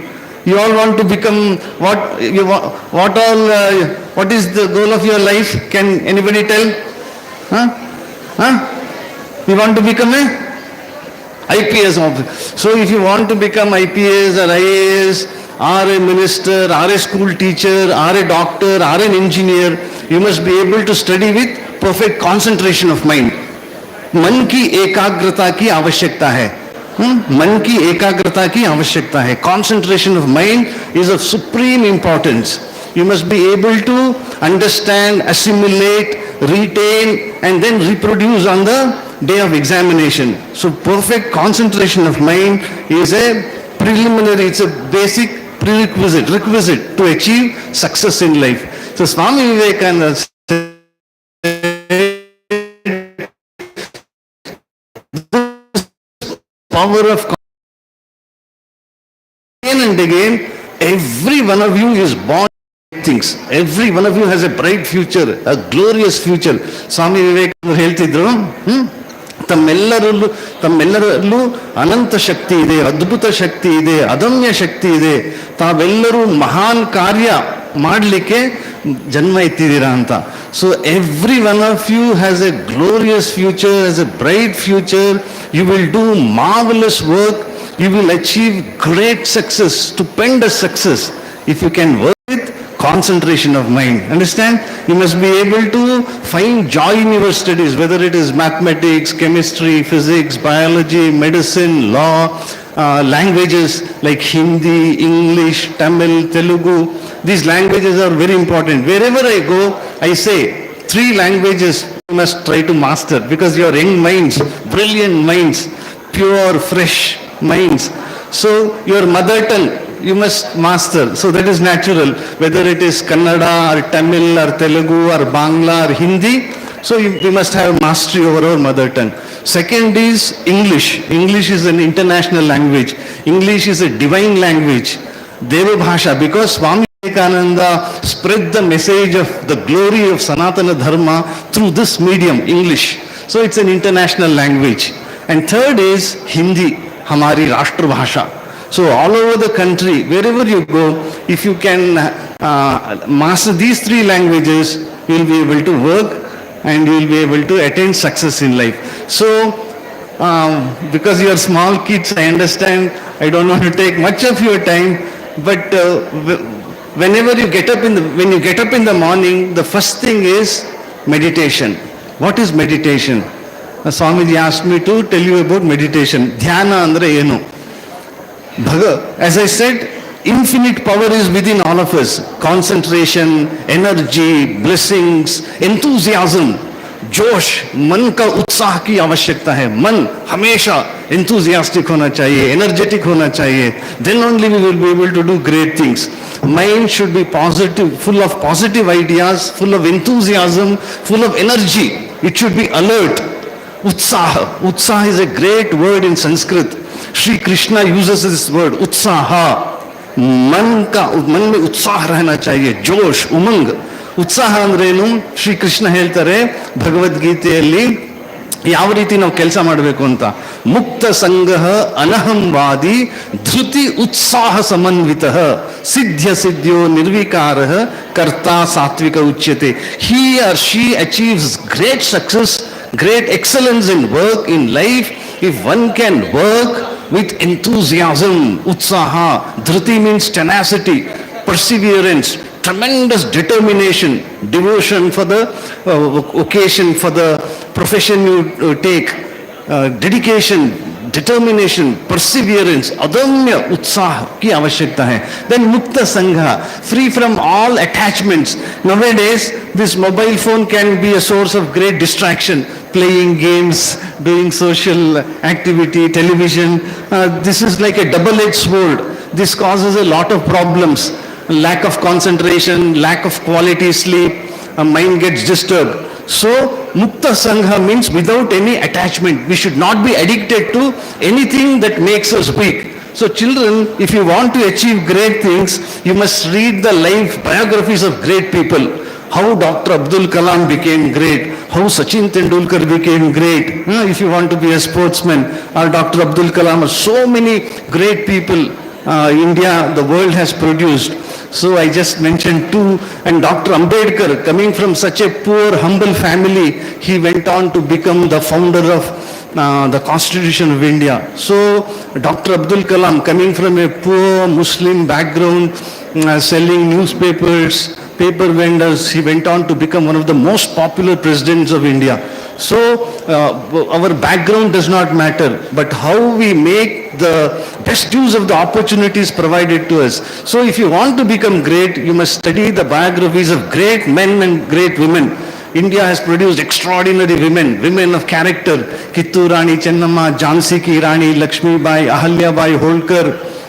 You all want to become what is the goal of your life? Can anybody tell? You want to become a IPS officer. So if you want to become IPS or IAS or a minister or a school teacher or a doctor or an engineer, you must be able to study with perfect concentration of mind. मन की एकाग्रता की आवश्यकता है. मन की एकाग्रता की आवश्यकता है. Concentration of mind is of supreme importance. You must be able to understand, assimilate, retain and then reproduce on the day of examination. So perfect concentration of mind is a preliminary, it's a basic requisite to achieve success in life. So Swami Vivekananda said, power of again and again, every one of you is born things. Every one of you has a bright future, a glorious future. Swami Vivekananda ಹೇಳ್ತಿದ್ರು ತಮ್ಮೆಲ್ಲರಲ್ಲೂ ಅನಂತ ಶಕ್ತಿ ಇದೆ, ಅದ್ಭುತ ಶಕ್ತಿ ಇದೆ, ಅದಮ್ಯ ಶಕ್ತಿ ಇದೆ. ತಾವೆಲ್ಲರೂ ಮಹಾನ್ ಕಾರ್ಯ ಮಾಡಲಿಕ್ಕೆ ಜನ್ಮ ಎತ್ತಿದ್ದೀರಾ ಅಂತ. So every one of you has a glorious future, has a bright future. You will do marvellous work. You will achieve great success, stupendous success, if you can work with concentration of mind. Understand? You must be able to find joy in your studies, whether it is mathematics, chemistry, physics, biology, medicine, law, languages like Hindi, English, Tamil, Telugu. These languages are very important. Wherever I go, I say 3 languages you must try to master, because your young minds, brilliant minds, pure, fresh minds. So your mother tongue you must master. So that is natural, whether it is Kannada or Tamil or Telugu or Bangla or Hindi. So we must have mastery over our mother tongue. Second is English. English is an international language. English is a divine language, Deva Bhasha, because Swami Vivekananda spread the message of the glory of Sanatana Dharma through this medium, English. So it's an international language. And third is Hindi, हमारी राष्ट्रभाषा. So all over the country, wherever you go, if you can master these 3 languages, you will be able to work and you will be able to attain success in life. So because you are small kids, I understand, I don't want to take much of your time, but whenever you get up when you get up in the morning, the first thing is meditation. What is meditation? Swamiji asked me to tell you about meditation. Dhyana andre enu? As I said, infinite power is within all of us. Concentration, energy, blessings, enthusiasm, जोश, मन का उत्साह की आवश्यकता है. मन हमेशा enthusiastic होना चाहिए, energetic होना चाहिए. Then only we will be able to do great things. Mind should be positive, full of positive ideas, full of enthusiasm, full of energy. It should be alert. Utsaha. Utsaha is a great word in Sanskrit. Shri Krishna uses this word, Utsaha. मन में उत्साह रहना चाहिए, जोश, उमंग. ಉತ್ಸಾಹ ಅಂದ್ರೇನು? ಶ್ರೀ ಕೃಷ್ಣ ಹೇಳ್ತಾರೆ ಭಗವದ್ಗೀತೆಯಲ್ಲಿ ಯಾವ ರೀತಿ ನಾವು ಕೆಲಸ ಮಾಡಬೇಕು ಅಂತ. ಮುಕ್ತ ಸಂಗಃ ಅನಹಂವಾದಿ ಧೃತಿ ಉತ್ಸಾಹ ಸಮನ್ವಿತ ಸಿದ್ಧ್ಯ ಸಿದ್ಧ್ಯೋ ನಿರ್ವಿಕಾರ ಕರ್ತಾ ಸಾತ್ವಿಕ ಉಚ್ಯತೆ. He or she achieves great success, great excellence in work, in life, if one can work with enthusiasm, utsaha. Dhriti means tenacity, perseverance, tremendous determination, devotion for the occasion, for the profession you take, dedication, determination, perseverance, adamya utsaha ki avashyakta hai. Then mukta sangha, free from all attachments. Nowadays this mobile phone can be a source of great distraction. Playing games, doing social activity, television, this is like a double-edged sword. This causes a lot of problems. Lack of concentration, lack of quality sleep, mind gets disturbed. So Mukta Sangha means without any attachment. We should not be addicted to anything that makes us weak. So children, if you want to achieve great things, you must read the life biographies of great people. How Dr. Abdul Kalam became great, how Sachin Tendulkar became great. If you want to be a sportsman, or Dr. Abdul Kalam, so many great people India, the world has produced. So I just mentioned 2. And Dr. Ambedkar, coming from such a poor, humble family, he went on to become the founder of the Constitution of India. So Dr. Abdul Kalam, coming from a poor Muslim background, selling newspapers, paper vendors, he went on to become one of the most popular presidents of India. So our background does not matter, but how we make the best use of the opportunities provided to us. So if you want to become great, you must study the biographies of great men and great women. India has produced extraordinary women of character. Kittur Rani Chennamma, Jhansi Ki Rani, Lakshmi Bai, Ahalya Bai Holkar,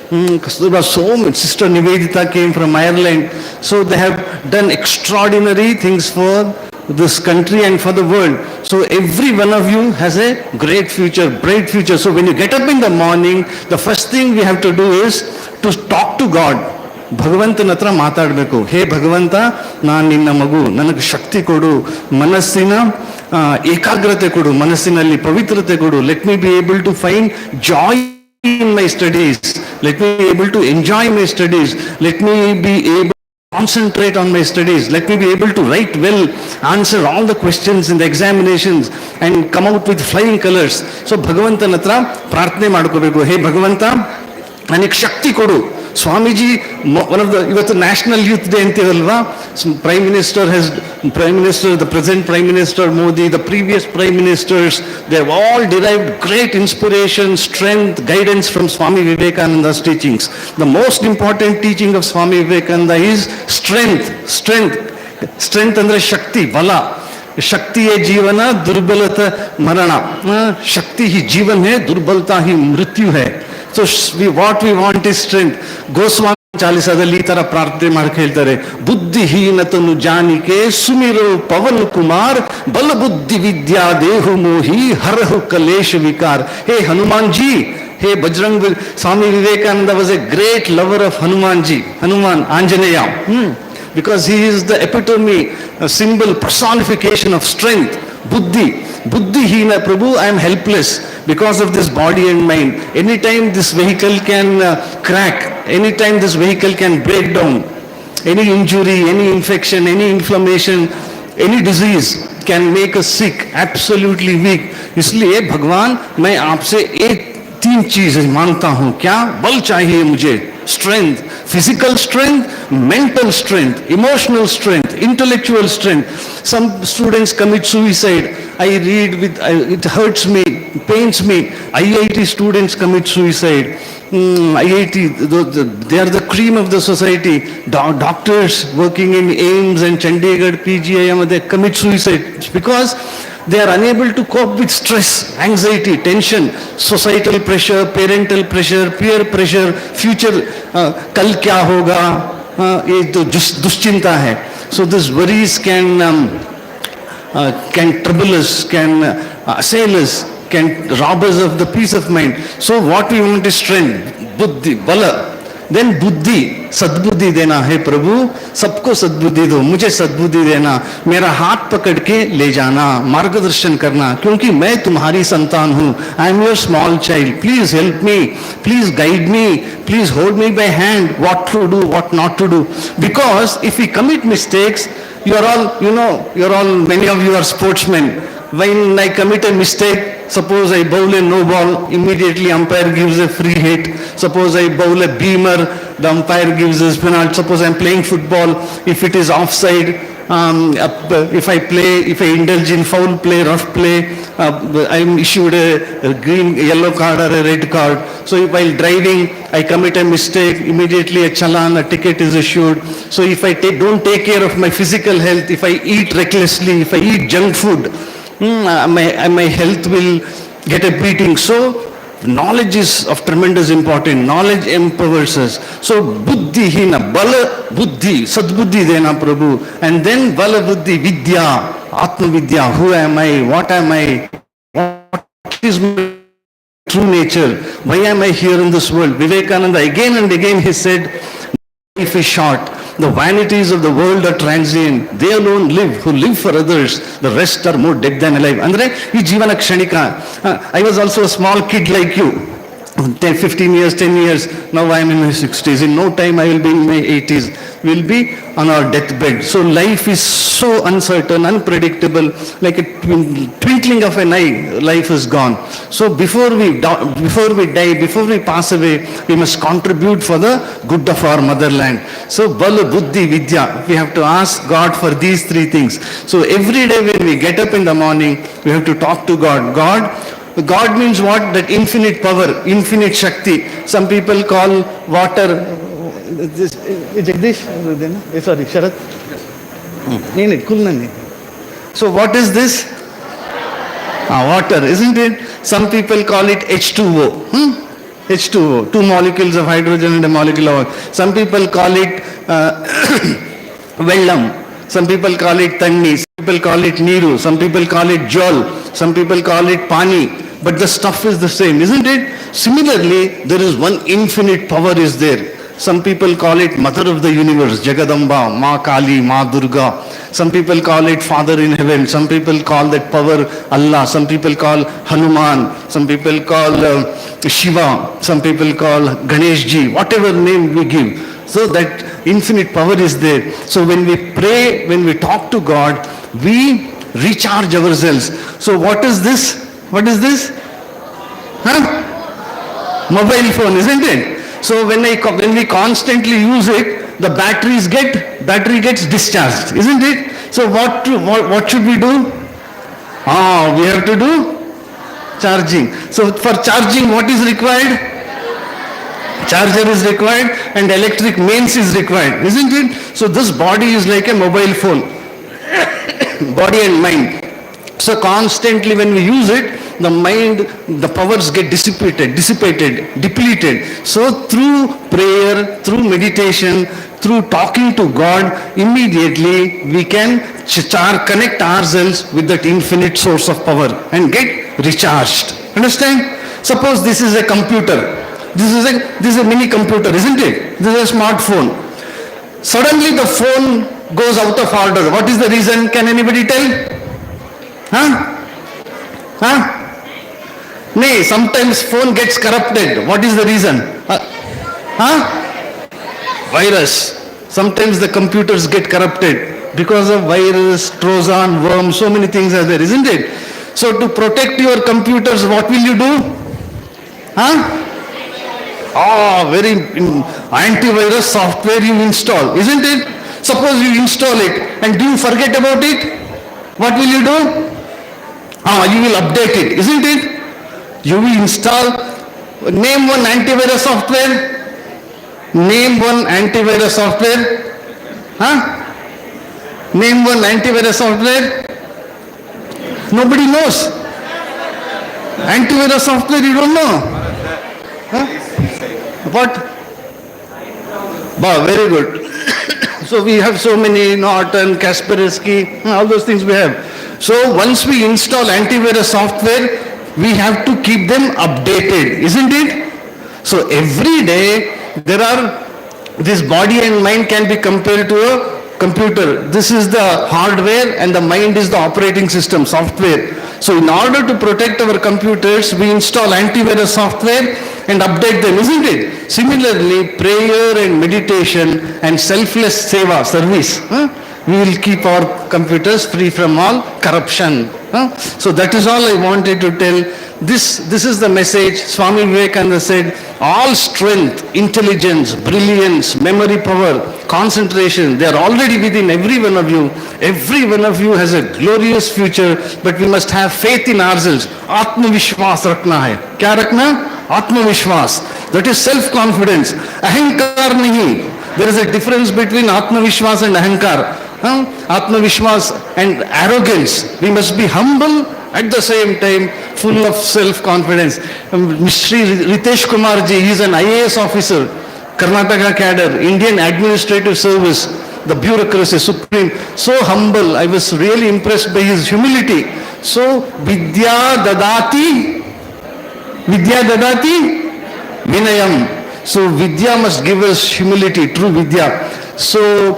Kasturba, so much. Sister Nivedita came from Ireland. So they have done extraordinary things for this country and for the world. So every one of you has a great future, bright future. So when you get up in the morning, the first thing we have to do is to talk to God. ಭಗವಂತನ ಹತ್ರ ಮಾತಾಡಬೇಕು. ಹೇ ಭಗವಂತ, ನಾನು ನಿನ್ನ ಮಗು, ನನಗೆ ಶಕ್ತಿ ಕೊಡು, ಮನಸ್ಸಿನ ಏಕಾಗ್ರತೆ ಕೊಡು, ಮನಸ್ಸಿನಲ್ಲಿ ಪವಿತ್ರತೆ ಕೊಡು. Let me be able to find joy in my studies. Let me be able to enjoy my studies. Let me be able to concentrate on my studies. Let me be able to write well, answer all the questions in the examinations and come out with flying colors. So Bhagavantana hatra ಪ್ರಾರ್ಥನೆ ಮಾಡ್ಕೋಬೇಕು. ಹೇ ಭಗವಂತ, ನನಗೆ ಶಕ್ತಿ ಕೊಡು. Swamiji, one of the, ಇವತ್ತು national youth day ಅಂತೀವಲ್ವಾ, the present Prime Minister Modi, the previous Prime Ministers, they have all derived great inspiration, strength, guidance from Swami Vivekananda's teachings. The most important teaching of Swami Vivekananda is strength. Strength ಅಂದ್ರೆ ಶಕ್ತಿ, ಬಲ. शक्ति है जीवन, दुर्बलता मरण. शक्ति ही जीवन है, दुर्बलता ही मृत्यु है. So what we want is strength. Goswami ಚಾಲಿಸಾದಲ್ಲಿ ಈ ತರ ಪ್ರಾರ್ಥನೆ ಮಾಡಿ ಹೇಳ್ತಾರೆ, ಬುದ್ಧಿಹೀನತನು ಜಾನಿಕೆ ಸುಮಿರೋ ಪವನ್ ಕುಮಾರ್ ಬಲ ಬುದ್ಧಿ ವಿದ್ಯಾ ದೇಹು ಮೋಹಿ ಹರಹು ಕಲೇಶ ವಿಕಾರ. ಹೇ Hanuman ji, hey Bajrang, Swami Vivekananda was a great lover of Hanumanji, Hanuman, Anjaneya, because he is the epitome, a symbol, personification of strength. Buddhihina Prabhu, I am helpless because of this body and mind. Anytime this vehicle can crack, anytime this vehicle can break down. Any injury, any infection, any inflammation, any disease can make us sick, absolutely weak. इसलिए भगवान, मैं आपसे तीन चीज मांगता हूं. क्या? बल चाहिए मुझे, strength, physical strength, mental strength, emotional strength, intellectual strength. Some students commit suicide. I read it hurts me, pains me. IIT students commit suicide. IIT, they are the cream of the society. Doctors working in AIIMS and Chandigarh, PGIM, they commit suicide because they are unable to cope with stress, anxiety, tension, societal pressure, parental pressure, peer pressure, future, kal kya hoga, ye to duschinta hai. So these worries can trouble us, can assail us, can rob us of the peace of mind. So what we want is strength, buddhi, bala. Then buddhi, सद्बुद्धि देना. है प्रभु, सबको सद्बुद्धि दो, मुझे सद्बुद्धि देना, मेरा हाथ पकड़ के ले जाना, मार्गदर्शन करना, क्योंकि मैं तुम्हारी संतान हूँ. I am your small child, please help me, please guide me, please hold me by hand, what to do, what not to do. Because if we commit mistakes, you are all, many of you are sportsmen. When I commit a mistake, suppose I bowl a no ball, immediately umpire gives a free hit. Suppose I bowl a beamer, the umpire gives a penalty. Suppose I am playing football, if it is offside, if I indulge in foul play, rough play, I am issued a green, yellow card or a red card. So if while driving I commit a mistake, immediately a challan, a ticket is issued. So if I don't take care of my physical health, if I eat recklessly, if I eat junk food, my health will get a beating. So knowledge is of tremendous importance. Knowledge empowers us. So buddhi hina, bala buddhi, sadbuddhi dena Prabhu. And then bala buddhi vidya, atma vidya. Who am I? What am I? What is my true nature? Why am I here in this world? Vivekananda again and again he said, life is short. The vanities of the world are transient. They alone live who live for others. The rest are more dead than alive. Andre, ee jeevana kshanika. I was also a small kid like you. 15 years, 10 years. Now I am in my 60s. In no time I will be in my 80s. We will be on our deathbed. So life is so uncertain, unpredictable. Like a twinkling of an eye, life is gone. So before we die, before we pass away, we must contribute for the good of our motherland. So bala buddhi vidya. We have to ask God for these three things. So every day when we get up in the morning, we have to talk to God. God means what? That infinite power, infinite Shakti. Some people call water, Jagdish, sorry, Sharat. So what is this? Water, isn't it? Some people call it H2O. H2O, two molecules of hydrogen and a molecule of oxygen. Some people call it Vellam. Some people call it Tanni. Some people call it Niru. Some people call it Jol. Some people call it Pani. But the stuff is the same, isn't it? Similarly, there is one infinite power is there. Some people call it Mother of the Universe, Jagadamba, Ma Kali, Ma Durga. Some people call it Father in Heaven. Some people call that power Allah. Some people call Hanuman. Some people call Shiva. Some people call Ganeshji. Whatever name we give. So that infinite power is there. So when we pray, when we talk to God, we recharge ourselves. So what is this? What is this? Huh? Mobile phone, isn't it? So when we constantly use it, the battery gets discharged, isn't it? So what should we do? We have to do charging. So for charging, what is required? Charger is required and electric mains is required, isn't it? So this body is like a mobile phone, body and mind. So constantly when we use it, the mind, the powers get dissipated, depleted. So through prayer, through meditation, through talking to God, immediately we can connect ourselves with that infinite source of power and get recharged. Understand? Suppose this is a computer. This is a mini computer, isn't it? This is a smartphone. Suddenly the phone goes out of order. What is the reason? Can anybody tell? Nay, sometimes phone gets corrupted. What is the reason? Virus. Sometimes the computers get corrupted because of virus, Trojan, worm, so many things are there, isn't it? So to protect your computers, what will you do? Very antivirus software you install, isn't it? Suppose you install it and do you forget about it? What will you do? You will update it, isn't it? You will install, name one antivirus software. Name one antivirus software. Name one antivirus software. Nobody knows. Antivirus software you don't know. What? Very good. So we have so many, Norton, Kaspersky, all those things we have. So once we install antivirus software, we have to keep them updated, isn't it? So every day this body and mind can be compared to a computer. This is the hardware and the mind is the operating system, software. So in order to protect our computers, we install antivirus software and update them, isn't it? Similarly, prayer and meditation and selfless seva, service, we will keep our computers free from all corruption. So that is all I wanted to tell. This is the message. Swami Vivekananda said, all strength, intelligence, brilliance, memory power, concentration, they are already within every one of you. Every one of you has a glorious future, but we must have faith in ourselves. Atmavishwas rakhna hai. Kya rakhna? Atmavishwas. That is self-confidence. Ahankar nahi. There is a difference between Atmavishwas and Ahankar. Atmavishwas and arrogance. We must be humble at the same time full of self-confidence. Shri Ritesh Kumar ji, he is an IAS officer, Karnataka cadre, Indian Administrative Service, the bureaucracy, supreme, so humble. I was really impressed by his humility. So, Vidya Dadati, Vinayam. So, Vidya must give us humility, true Vidya. So,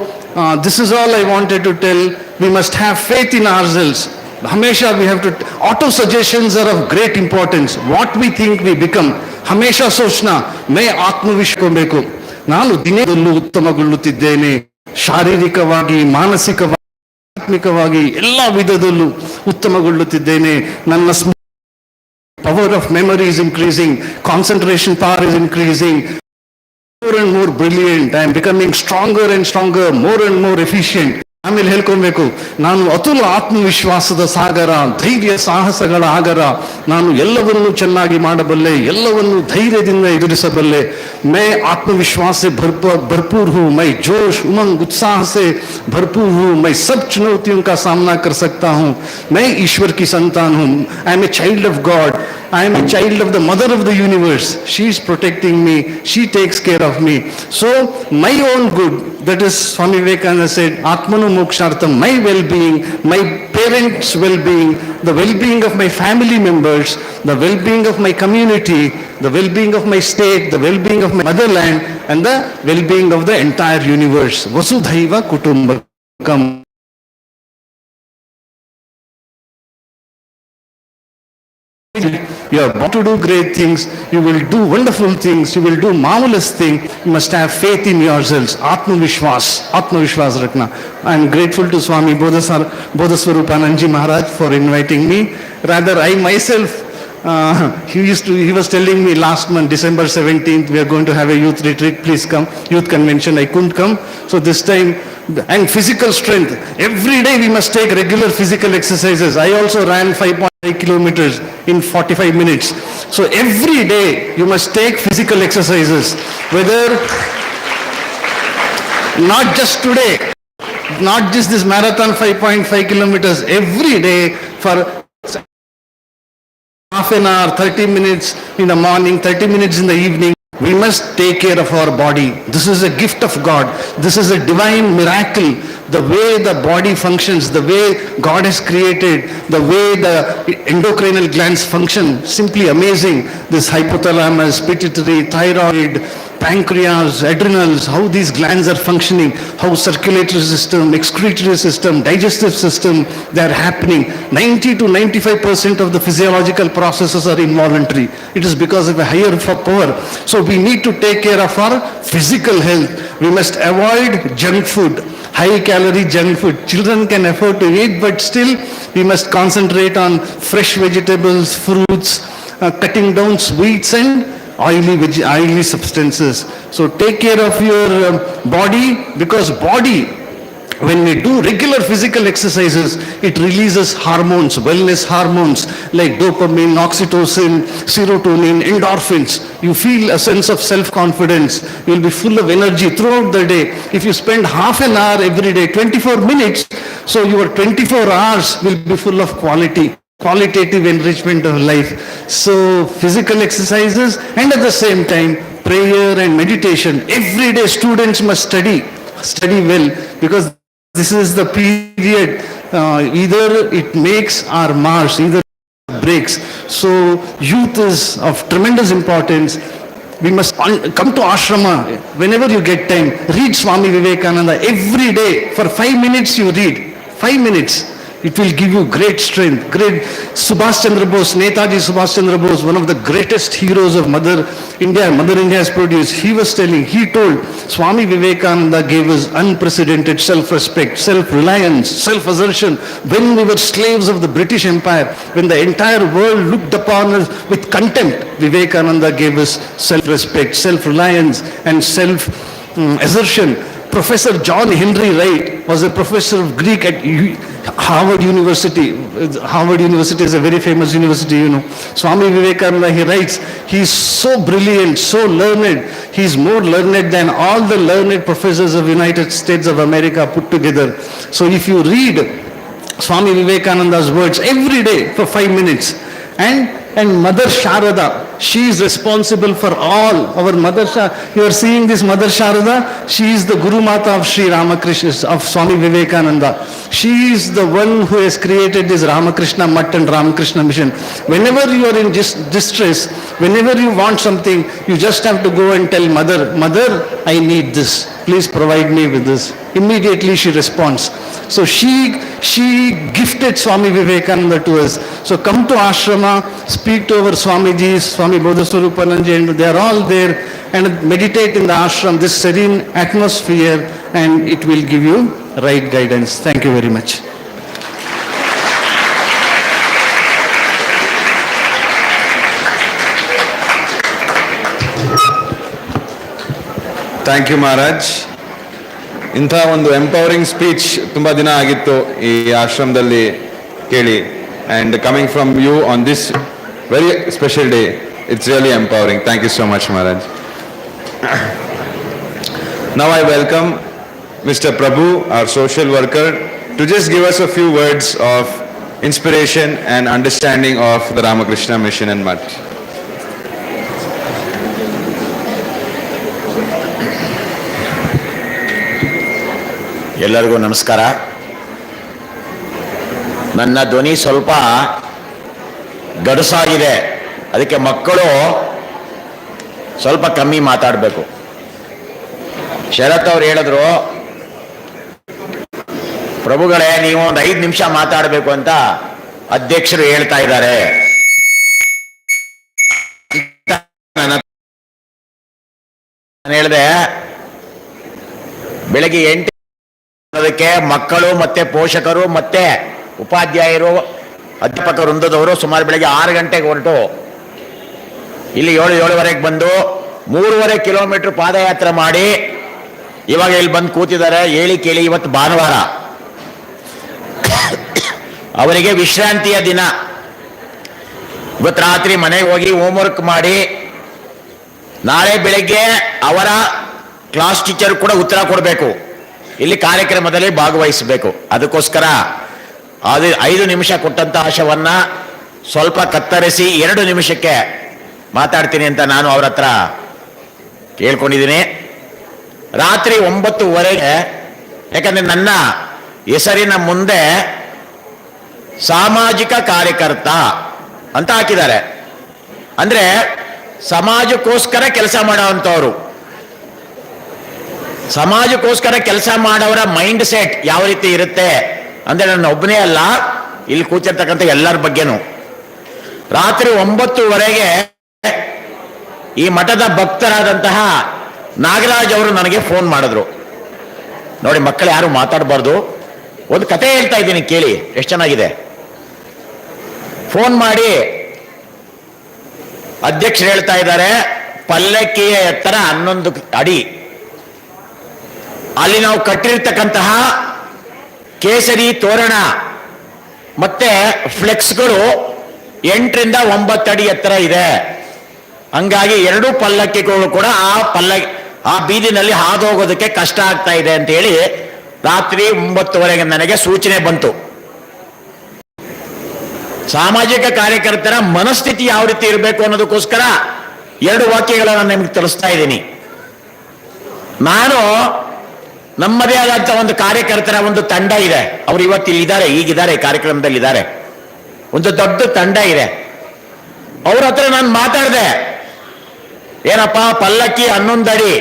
this is all I wanted to tell. We must have faith in ourselves. Hamesha we have to, auto suggestions are of great importance. What we think we become. Hamesha sochna, मैं आत्मविश्वास ಬೇಕು. ನಾನು ದಿನದಲ್ಲೂ ಉತ್ತಮಗೊಳ್ಳುತ್ತಿದ್ದೇನೆ. ಶಾರೀರಿಕವಾಗಿ, ಮಾನಸಿಕವಾಗಿ, ಆತ್ಮಿಕವಾಗಿ ಎಲ್ಲ ವಿಧದಲ್ಲೂ ಉತ್ತಮಗೊಳ್ಳುತ್ತಿದ್ದೇನೆ. ನನ್ನ power of memory is increasing, concentration power is increasing, more and more brilliant, I am becoming stronger and stronger, more and more efficient. ಆಮೇಲೆ ಹೇಳ್ಕೊಬೇಕು, ನಾನು ಅತುಲ ಆತ್ಮವಿಶ್ವಾಸದ ಸಾಗರ, ಧೈರ್ಯ ಸಾಹಸಗಳ ಆಗರ, ನಾನು ಎಲ್ಲವನ್ನೂ ಚೆನ್ನಾಗಿ ಮಾಡಬಲ್ಲೆ, ಎಲ್ಲವನ್ನೂ ಧೈರ್ಯದಿಂದ ಎದುರಿಸಬಲ್ಲೆ. मैं आत्मविश्वास से भरपूर हूँ, मैं जोश उमंग उत्साह से भरपूर हूँ, मैं सब चुनौतियों का सामना कर सकता हूँ, मैं ईश्वर की संतान हूँ, I am a child of God. I am a child of the mother of the universe. She is protecting me. She takes care of me. So my own good, that is Swami Vivekananda said, Atmanu Mokshartham, my well-being, my parents' well-being, the well-being of my family members, the well-being of my community, the well-being of my state, the well-being of my motherland, and the well-being of the entire universe. Vasudhaiva Kutumbakam. You are born to do great things, you will do wonderful things, you will do marvelous things. You must have faith in yourselves. Atmavishwas Rakna. I am grateful to Swami Bodhaswarupananji Maharaj for inviting me. Rather, I myself, he was telling me last month, December 17th, we are going to have a youth retreat, please come, youth convention. I couldn't come. So this time, and physical strength. Every day we must take regular physical exercises. I also ran 5.5 kilometers in 45 minutes. So every day you must take physical exercises. Whether, not just today, not just this marathon 5.5 kilometers, every day for half an hour, 30 minutes in the morning, 30 minutes in the evening. We must take care of our body. This is a gift of God. This is a divine miracle. The way the body functions, the way God has created, the way the endocrinal glands function, simply amazing. This hypothalamus, pituitary, thyroid, pancreas, adrenals, how these glands are functioning, how circulatory system, excretory system, digestive system, they are happening. 90 to 95% of the physiological processes are involuntary. It is because of a higher power. So we need to take care of our physical health. We must avoid junk food, high calorie junk food. Children can afford to eat, but still we must concentrate on fresh vegetables, fruits, cutting down sweets and oily substances. So take care of your body, because body, when we do regular physical exercises, it releases hormones, wellness hormones like dopamine, oxytocin, serotonin, endorphins. You feel a sense of self-confidence. You will be full of energy throughout the day. If you spend half an hour every day, 24 minutes, so your 24 hours will be full of qualitative enrichment of life. So physical exercises, and at the same time prayer and meditation. Every day students must study well, because this is the period, either it makes or mars, either it breaks. So youth is of tremendous importance. We must come to ashrama whenever you get time. Read Swami Vivekananda every day. For 5 minutes you read. 5 minutes. It will give you great strength. Great. Subhash Chandra Bose, Netaji Subhash Chandra Bose, one of the greatest heroes of Mother India has produced. He told, Swami Vivekananda gave us unprecedented self-respect, self-reliance, self-assertion. When we were slaves of the British Empire, when the entire world looked upon us with contempt, Vivekananda gave us self-respect, self-reliance and self-assertion. Professor John Henry Wright was a professor of Greek at Harvard University. Harvard University is a very famous university, you know. Swami Vivekananda, he writes, he is so brilliant, so learned. He is more learned than all the learned professors of United States of America put together. So if you read Swami Vivekananda's words every day for 5 minutes, and Mother Sharada, she is responsible for all. Our Mother Sharada, you are seeing this Mother Sharada, she is the Guru Mata of Sri Ramakrishna, of Swami Vivekananda. She is the one who has created this Ramakrishna Mat and Ramakrishna Mission. Whenever you are in distress, whenever you want something, you just have to go and tell Mother, I need this. Please provide me with this. Immediately she responds. So she gifted Swami Vivekananda to us. So come to ashrama, speak to our Swamijis, Swami Bodhaswarupananji, and they are all there, and meditate in the ashram, this serene atmosphere, and it will give you right guidance. Thank you very much. Thank you Maharaj. ಇಂಥ ಒಂದು empowering speech ತುಂಬ ದಿನ ಆಗಿತ್ತು ಈ ಆಶ್ರಮದಲ್ಲಿ ಕೇಳಿ, and coming from you on this very special day, it's really empowering. Thank you so much Maharaj. Now I welcome Mr. Prabhu, our social worker, to just give us a few words of inspiration and understanding of the Ramakrishna mission and much. ಎಲ್ಲರಿಗೂ ನಮಸ್ಕಾರ. ನನ್ನ ಧ್ವನಿ ಸ್ವಲ್ಪ ಗಡುಸಾಗಿದೆ, ಅದಕ್ಕೆ ಮಕ್ಕಳು ಸ್ವಲ್ಪ ಕಮ್ಮಿ ಮಾತಾಡಬೇಕು. ಶರತ್ ಅವ್ರು ಹೇಳಿದ್ರು, ಪ್ರಭುಗಳೇ ನೀವು ಒಂದು 5 ನಿಮಿಷ ಮಾತಾಡಬೇಕು ಅಂತ ಅಧ್ಯಕ್ಷರು ಹೇಳ್ತಾ ಇದ್ದಾರೆ. ನಾನು ಹೇಳಿದೆ, ಬೆಳಗ್ಗೆ 8 ಅದಕ್ಕೆ ಮಕ್ಕಳು ಮತ್ತೆ ಪೋಷಕರು ಮತ್ತೆ ಉಪಾಧ್ಯಾಯರು ಅಧ್ಯಾಪಕ ವೃಂದದವರು ಸುಮಾರು ಬೆಳಗ್ಗೆ 6 ಗಂಟೆಗೆ ಹೊರಟು ಇಲ್ಲಿ 7-7:30 ಬಂದು 3.5 ಕಿಲೋಮೀಟರ್ ಪಾದಯಾತ್ರೆ ಮಾಡಿ ಇವಾಗ ಇಲ್ಲಿ ಬಂದು ಕೂತಿದ್ದಾರೆ. ಹೇಳಿ ಕೇಳಿ, ಇವತ್ತು ಭಾನುವಾರ, ಅವರಿಗೆ ವಿಶ್ರಾಂತಿಯ ದಿನ. ಇವತ್ತು ರಾತ್ರಿ ಮನೆಗೆ ಹೋಗಿ ಹೋಮ್ವರ್ಕ್ ಮಾಡಿ ನಾಳೆ ಬೆಳಗ್ಗೆ ಅವರ ಕ್ಲಾಸ್ ಟೀಚರ್ ಕೂಡ ಉತ್ತರ ಕೊಡಬೇಕು, ಇಲ್ಲಿ ಕಾರ್ಯಕ್ರಮದಲ್ಲಿ ಭಾಗವಹಿಸಬೇಕು. ಅದಕ್ಕೋಸ್ಕರ 5 ನಿಮಿಷ ಕೊಟ್ಟಂತ ಆಶವನ್ನ ಸ್ವಲ್ಪ ಕತ್ತರಿಸಿ 2 ನಿಮಿಷಕ್ಕೆ ಮಾತಾಡ್ತೀನಿ ಅಂತ ನಾನು ಅವ್ರ ಹತ್ರ ಕೇಳ್ಕೊಂಡಿದ್ದೀನಿ. ರಾತ್ರಿ 9:30, ಯಾಕಂದ್ರೆ ನನ್ನ ಹೆಸರಿನ ಮುಂದೆ ಸಾಮಾಜಿಕ ಕಾರ್ಯಕರ್ತ ಅಂತ ಹಾಕಿದ್ದಾರೆ. ಅಂದ್ರೆ ಸಮಾಜಕ್ಕೋಸ್ಕರ ಕೆಲಸ ಮಾಡೋವಂಥವ್ರು. ಸಮಾಜಕ್ಕೋಸ್ಕರ ಕೆಲಸ ಮಾಡೋರ ಮೈಂಡ್ ಸೆಟ್ ಯಾವ ರೀತಿ ಇರುತ್ತೆ ಅಂದ್ರೆ, ನನ್ನ ಒಬ್ಬನೇ ಅಲ್ಲ, ಇಲ್ಲಿ ಕೂತಿರ್ತಕ್ಕಂಥ ಎಲ್ಲರ ಬಗ್ಗೆನೂ. ರಾತ್ರಿ 9:30 ಈ ಮಠದ ಭಕ್ತರಾದಂತಹ ನಾಗರಾಜ್ ಅವರು ನನಗೆ ಫೋನ್ ಮಾಡಿದ್ರು. ನೋಡಿ ಮಕ್ಕಳು ಯಾರು ಮಾತಾಡಬಾರ್ದು, ಒಂದು ಕತೆ ಹೇಳ್ತಾ ಇದ್ದೀನಿ ಕೇಳಿ, ಎಷ್ಟು ಚೆನ್ನಾಗಿದೆ. ಫೋನ್ ಮಾಡಿ ಅಧ್ಯಕ್ಷರು ಹೇಳ್ತಾ ಇದ್ದಾರೆ, ಪಲ್ಲಕ್ಕಿಯ ಎತ್ತರ 11 ಅಡಿ, ಅಲ್ಲಿ ನಾವು ಕಟ್ಟಿರ್ತಕ್ಕಂತಹ ಕೇಸರಿ ತೋರಣ ಮತ್ತೆ ಫ್ಲೆಕ್ಸ್ಗಳು 8ರಿಂದ 9 ಅಡಿ ಎತ್ತರ ಇದೆ. ಹಂಗಾಗಿ 2 ಪಲ್ಲಕ್ಕಿಗಳು ಕೂಡ ಆ ಬೀದಿನಲ್ಲಿ ಹಾದೋಗೋದಕ್ಕೆ ಕಷ್ಟ ಆಗ್ತಾ ಇದೆ ಅಂತ ಹೇಳಿ ರಾತ್ರಿ 9:30 ನನಗೆ ಸೂಚನೆ ಬಂತು. ಸಾಮಾಜಿಕ ಕಾರ್ಯಕರ್ತರ ಮನಸ್ಥಿತಿ ಯಾವ ರೀತಿ ಇರಬೇಕು ಅನ್ನೋದಕ್ಕೋಸ್ಕರ 2 ವಾಕ್ಯಗಳನ್ನು ನಿಮಗೆ ತಿಳಿಸ್ತಾ ಇದ್ದೀನಿ. ನಾನು ನಮ್ಮದೇ ಆದಂತ ಒಂದು ಕಾರ್ಯಕರ್ತರ ಒಂದು ತಂಡ ಇದೆ. ಅವರು ಇವತ್ತು ಇಲ್ಲಿದ್ದಾರೆ, ಈಗಿದ್ದಾರೆ, ಕಾರ್ಯಕ್ರಮದಲ್ಲಿ ಇದ್ದಾರೆ. ಒಂದು ದೊಡ್ಡ ತಂಡ ಇದೆ. ಅವ್ರ ಹತ್ರ ನಾನು ಮಾತಾಡಿದೆ, ಏನಪ್ಪ ಪಲ್ಲಕ್ಕಿ 11 ಅಡಿ,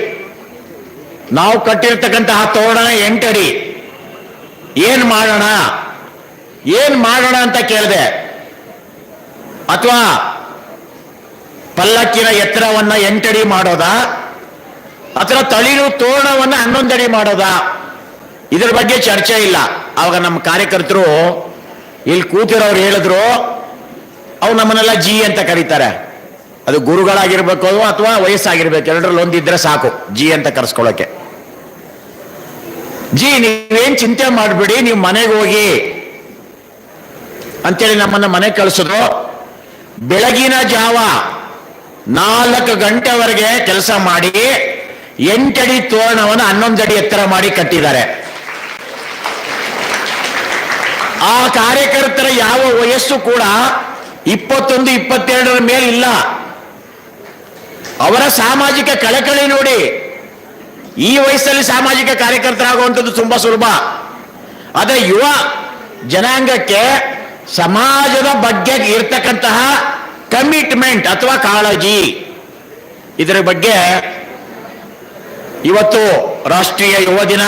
ನಾವು ಕಟ್ಟಿರ್ತಕ್ಕಂತಹ ತೋರಣ 8 ಅಡಿ, ಏನ್ ಮಾಡೋಣ ಅಂತ ಕೇಳಿದೆ. ಅಥವಾ ಪಲ್ಲಕ್ಕಿನ ಎತ್ತರವನ್ನ 8 ಅಡಿ ಮಾಡೋದಾ, ಅಥವಾ ತಳಿರು ತೋರಣವನ್ನ 11 ಅಡಿ ಮಾಡೋದಾ, ಇದ್ರ ಬಗ್ಗೆ ಚರ್ಚೆ ಇಲ್ಲ. ಆವಾಗ ನಮ್ಮ ಕಾರ್ಯಕರ್ತರು ಇಲ್ಲಿ ಕೂತಿರೋರು ಹೇಳಿದ್ರು, ಅವು ನಮ್ಮನ್ನೆಲ್ಲ ಜಿ ಅಂತ ಕರೀತಾರೆ. ಅದು ಗುರುಗಳಾಗಿರ್ಬೇಕು ಅಥವಾ ವಯಸ್ಸಾಗಿರ್ಬೇಕು, ಎರಡರಲ್ಲಿ ಒಂದಿದ್ರೆ ಸಾಕು ಜಿ ಅಂತ ಕರೆಸ್ಕೊಳ್ಳೋಕೆ. ಜಿ ನೀವೇನ್ ಚಿಂತೆ ಮಾಡ್ಬಿಡಿ, ನೀವು ಮನೆಗೆ ಹೋಗಿ ಅಂತೇಳಿ ನಮ್ಮನ್ನ ಮನೆಗೆ ಕಳಿಸಿದ್ರು. ಬೆಳಗಿನ ಜಾವ 4 ಗಂಟೆವರೆಗೆ ಕೆಲಸ ಮಾಡಿ 8 ಅಡಿ ತೋರಣವನ್ನು 11 ಅಡಿ ಎತ್ತರ ಮಾಡಿ ಕಟ್ಟಿದ್ದಾರೆ. ಆ ಕಾರ್ಯಕರ್ತರ ಯಾವ ವಯಸ್ಸು ಕೂಡ 21-22 ಮೇಲೆ ಇಲ್ಲ. ಅವರ ಸಾಮಾಜಿಕ ಕಳಕಳಿ ನೋಡಿ. ಈ ವಯಸ್ಸಲ್ಲಿ ಸಾಮಾಜಿಕ ಕಾರ್ಯಕರ್ತರಾಗುವಂಥದ್ದು ತುಂಬಾ ಸುಲಭ. ಆದರೆ ಯುವ ಜನಾಂಗಕ್ಕೆ ಸಮಾಜದ ಬಗ್ಗೆ ಇರ್ತಕ್ಕಂತಹ ಕಮಿಟ್ಮೆಂಟ್ ಅಥವಾ ಕಾಳಜಿ, ಇದರ ಬಗ್ಗೆ ಇವತ್ತು ರಾಷ್ಟ್ರೀಯ ಯುವ ದಿನ,